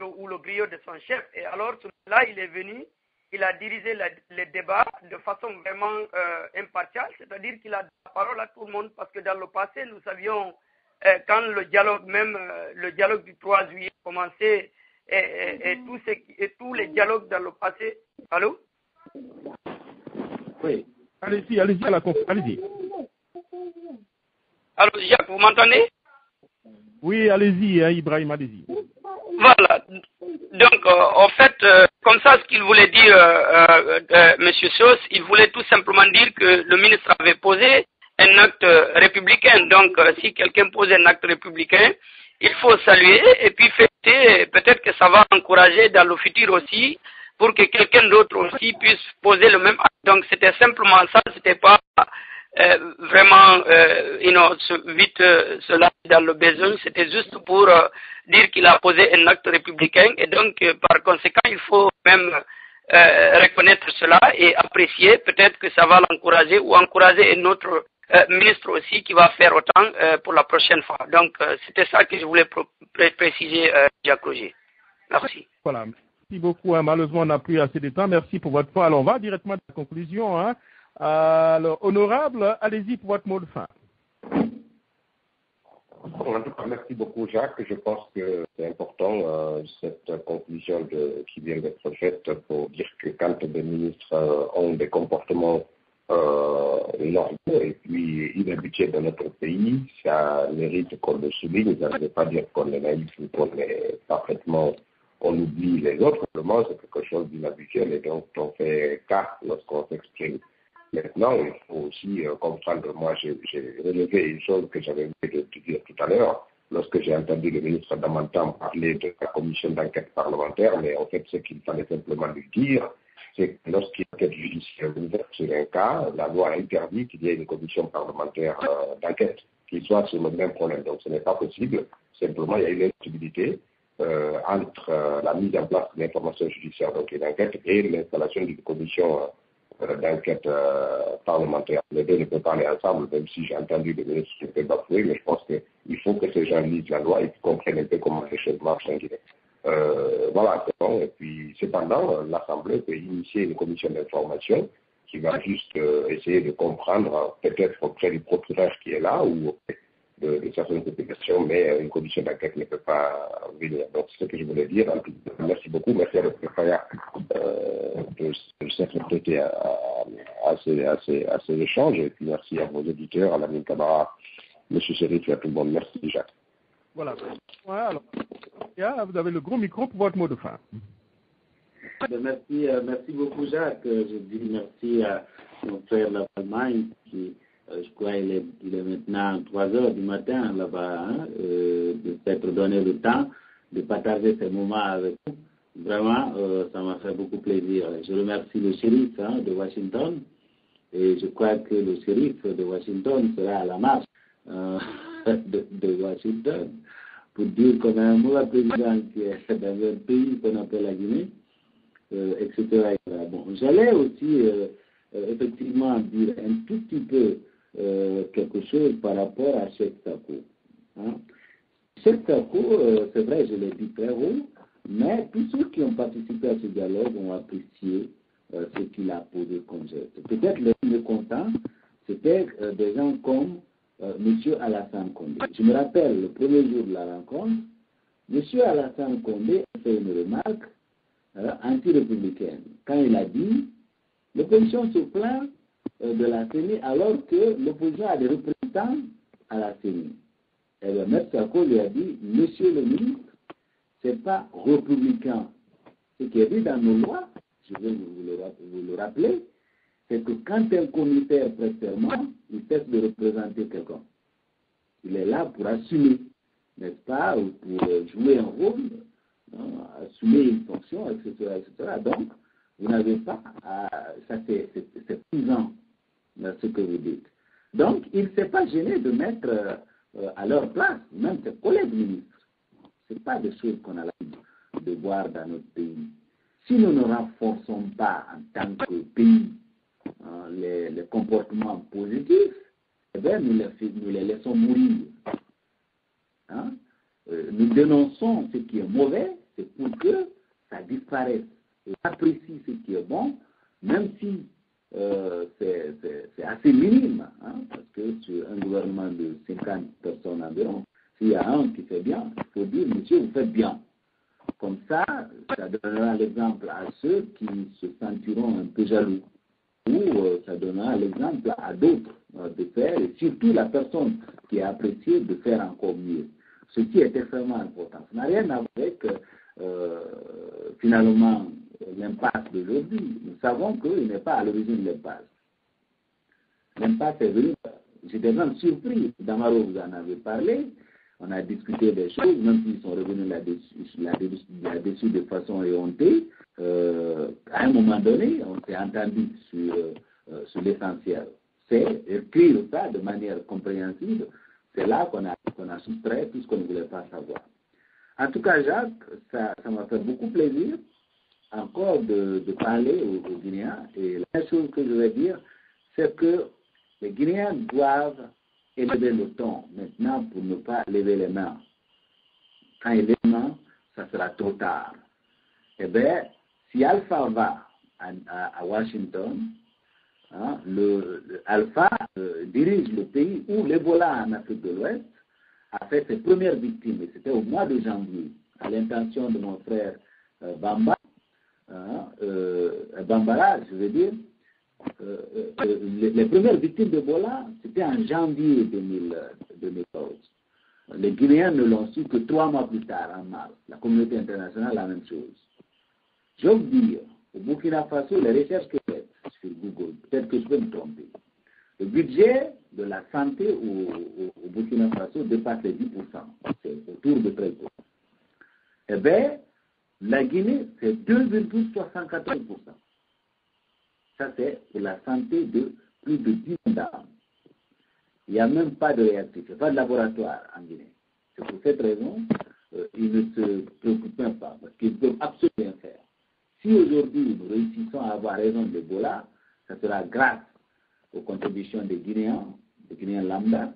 ou le griot de son chef. Et alors, là, il est venu, il a dirigé les débats de façon vraiment impartiale, c'est-à-dire qu'il a donné la parole à tout le monde, parce que dans le passé, nous savions, quand le dialogue, même le dialogue du 3 juillet commençait, et tous les dialogues dans le passé. Allô? Oui. Allez-y à la conférence. Allez-y. Allô, Jacques, vous m'entendez? Oui, allez-y, Ibrahim, allez-y. Voilà. Donc, en fait, comme ça, ce qu'il voulait dire, M. Sos, il voulait tout simplement dire que le ministre avait posé un acte républicain. Donc, si quelqu'un pose un acte républicain, il faut saluer et puis fêter. Peut-être que ça va encourager dans le futur aussi pour que quelqu'un d'autre aussi puisse poser le même acte. Donc, c'était simplement ça. C'était pas vraiment, vite cela dans le besoin. C'était juste pour dire qu'il a posé un acte républicain. Et donc, par conséquent, il faut même reconnaître cela et apprécier. Peut-être que ça va l'encourager ou encourager un autre ministre aussi qui va faire autant pour la prochaine fois. Donc, c'était ça que je voulais préciser, Jacques Roger. Merci. Voilà. Merci beaucoup. Malheureusement, on n'a plus assez de temps. Merci pour votre temps. Alors, on va directement à la conclusion. Alors, honorable, allez-y pour votre mot de fin. En tout cas, merci beaucoup, Jacques. Je pense que c'est important, cette conclusion qui vient d'être faite pour dire que quand des ministres ont des comportements normaux et puis inhabitués dans notre pays, ça mérite qu'on le souligne. Ça ne veut pas dire qu'on est naïf ou qu'on est parfaitement, on oublie les autres. Simplement, c'est quelque chose d'inhabituel et donc on fait cas lorsqu'on s'exprime. Maintenant, il faut aussi comprendre, moi j'ai relevé une chose que j'avais oublié de dire tout à l'heure, lorsque j'ai entendu le ministre Damantan parler de la commission d'enquête parlementaire, mais en fait ce qu'il fallait simplement lui dire, c'est que lorsqu'il y a une enquête judiciaire ouverte sur un cas, la loi interdit qu'il y ait une commission parlementaire d'enquête qui soit sur le même problème. Donc ce n'est pas possible, simplement il y a une impossibilité entre la mise en place de l'information judiciaire, donc une enquête, et l'installation d'une commission d'enquête parlementaire. Les deux ne peuvent pas aller ensemble, même si j'ai entendu le ministre qui peut bafouer, mais je pense qu'il faut que ces gens lisent la loi et qu'ils comprennent un peu comment les choses marchent en Guinée. Voilà, c'est bon. Et puis, cependant, l'Assemblée peut initier une commission d'information qui va juste essayer de comprendre, peut-être auprès du procureur qui est là ou de certaines populations, mais une commission d'enquête ne peut pas venir. Donc, c'est ce que je voulais dire. Merci beaucoup. Merci à Dr. Faya de s'être prêté à ces échanges. Et puis, merci à vos éditeurs, à l'ami Camara, M. Chérif et à tout le monde. Merci, Jacques. Voilà. Alors, vous avez le gros micro pour votre mot de fin. Merci beaucoup, Jacques. Je dis merci à mon frère de l'Allemagne qui... je crois qu'il est maintenant 3 heures du matin là-bas, de s'être donné le temps de partager ces moments avec nous. Vraiment, ça m'a fait beaucoup plaisir. Je remercie le shérif de Washington et je crois que le shérif de Washington sera à la marche de Washington pour dire qu'on a un mauvais président qui est dans un pays qu'on appelle la Guinée, etc. Bon, j'allais aussi effectivement dire un tout petit peu quelque chose par rapport à Cheikh Tako. Cheikh Tako, c'est vrai, je l'ai dit très haut, Mais tous ceux qui ont participé à ce dialogue ont apprécié ce qu'il a posé comme geste. Peut-être le plus content, c'était des gens comme M. Alassane Condé. Je me rappelle, le premier jour de la rencontre, M. Alassane Condé a fait une remarque anti-républicaine quand il a dit l'opposition se plaint de la CENI alors que l'opposition a des représentants à la CENI. Et le maître Sarko lui a dit, monsieur le ministre, ce n'est pas républicain. Ce qui est dit dans nos lois, je vais vous le rappeler, c'est que quand un commissaire prête serment, il cesse de représenter quelqu'un. Il est là pour assumer, n'est-ce pas, ou pour jouer un rôle, assumer une fonction, etc., etc. Donc, vous n'avez pas ça c'est puissant, ce que vous dites. Donc, il ne s'est pas gêné de mettre à leur place, même ses collègues ministres. Ce n'est pas des choses qu'on a l'habitude de voir dans notre pays. Si nous ne renforçons pas en tant que pays les comportements positifs, eh bien, nous les laissons mourir. Nous dénonçons ce qui est mauvais, c'est pour que ça disparaisse. Et apprécie ce qui est bon, même si c'est assez minime, parce que sur un gouvernement de 50 personnes environ, s'il y a un qui fait bien, il faut dire, monsieur, vous faites bien. Comme ça donnera l'exemple à ceux qui se sentiront un peu jaloux. Ou ça donnera l'exemple à d'autres de faire, et surtout la personne qui a apprécié de faire encore mieux. Ce qui est extrêmement important. Ça n'a rien à voir avec, finalement, l'impasse d'aujourd'hui. Nous savons qu'il n'est pas à l'origine de l'impasse. L'impasse est venu. J'étais même surpris. Damaro, vous en avez parlé. On a discuté des choses, même s'ils sont revenus là-dessus de façon éhontée. À un moment donné, on s'est entendu sur l'essentiel. C'est écrire ça de manière compréhensible. C'est là qu'on a soustrait tout ce qu'on ne voulait pas savoir. En tout cas, Jacques, ça m'a fait beaucoup plaisir encore de parler aux Guinéens. Et la chose que je vais dire, c'est que les Guinéens doivent élever le ton maintenant pour ne pas lever les mains. Quand ils lèvent les mains, ça sera trop tard. Eh bien, si Alpha va à Washington, Alpha dirige le pays où l'Ebola en Afrique de l'Ouest a fait ses premières victimes. Et c'était au mois de janvier, à l'intention de mon frère Bambara, je veux dire. Les premières victimes d'Ebola, c'était en janvier 2014. Les Guinéens ne l'ont su que 3 mois plus tard, en mars. La communauté internationale, la même chose. J'ose dire, au Burkina Faso, les recherches que faites sur Google, peut-être que je peux me tromper, le budget de la santé au Burkina Faso dépasse les 10%. C'est autour de 13%. Eh bien, la Guinée, c'est 2,74%. Ça, c'est pour la santé de plus de 10 millions d'âmes. Il n'y a même pas de réactif, il n'y a pas de laboratoire en Guinée. C'est pour cette raison, ils ne se préoccupent même pas, parce qu'ils ne peuvent absolument rien faire. Si aujourd'hui nous réussissons à avoir raison de l'Ebola, ça sera grâce aux contributions des Guinéens lambda,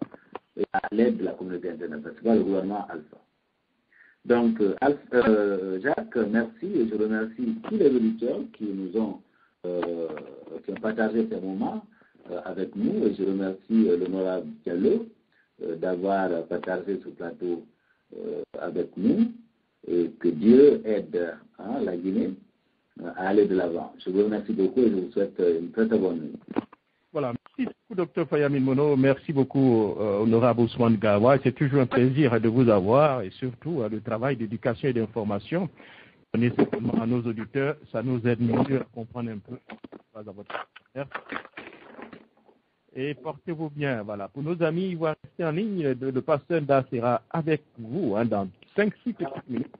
et à l'aide de la communauté internationale, c'est pas le gouvernement Alpha. Donc, Jacques, merci, et je remercie tous les auditeurs qui nous ont partagé ces moments avec nous, et je remercie l'honorable Diallo d'avoir partagé ce plateau avec nous, et que Dieu aide la Guinée à aller de l'avant. Je vous remercie beaucoup et je vous souhaite une très très bonne nuit. Voilà, merci beaucoup Dr Fayamin Mono, merci beaucoup honorable Ousmane Gawa, c'est toujours un plaisir de vous avoir et surtout le travail d'éducation et d'information. Donnez simplement à nos auditeurs, ça nous aide mieux à comprendre un peu à votre carrière. Et portez-vous bien, voilà. Pour nos amis, il va rester en ligne, le pasteur Da sera avec vous dans 5-6 petites minutes.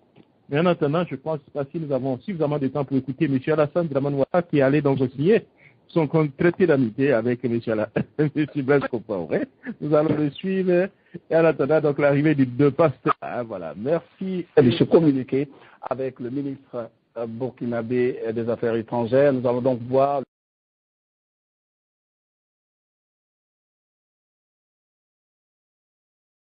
Mais en attendant, je pense pas si nous avons suffisamment de temps pour écouter M. Alassane Dramane Ouattara qui est allé donc signer son traité d'amitié avec M. Blaise Compaoré. Nous allons le suivre et en attendant donc l'arrivée du deux pasteurs. Voilà, merci. De se communiquer avec le ministre burkinabé des Affaires étrangères. Nous allons donc voir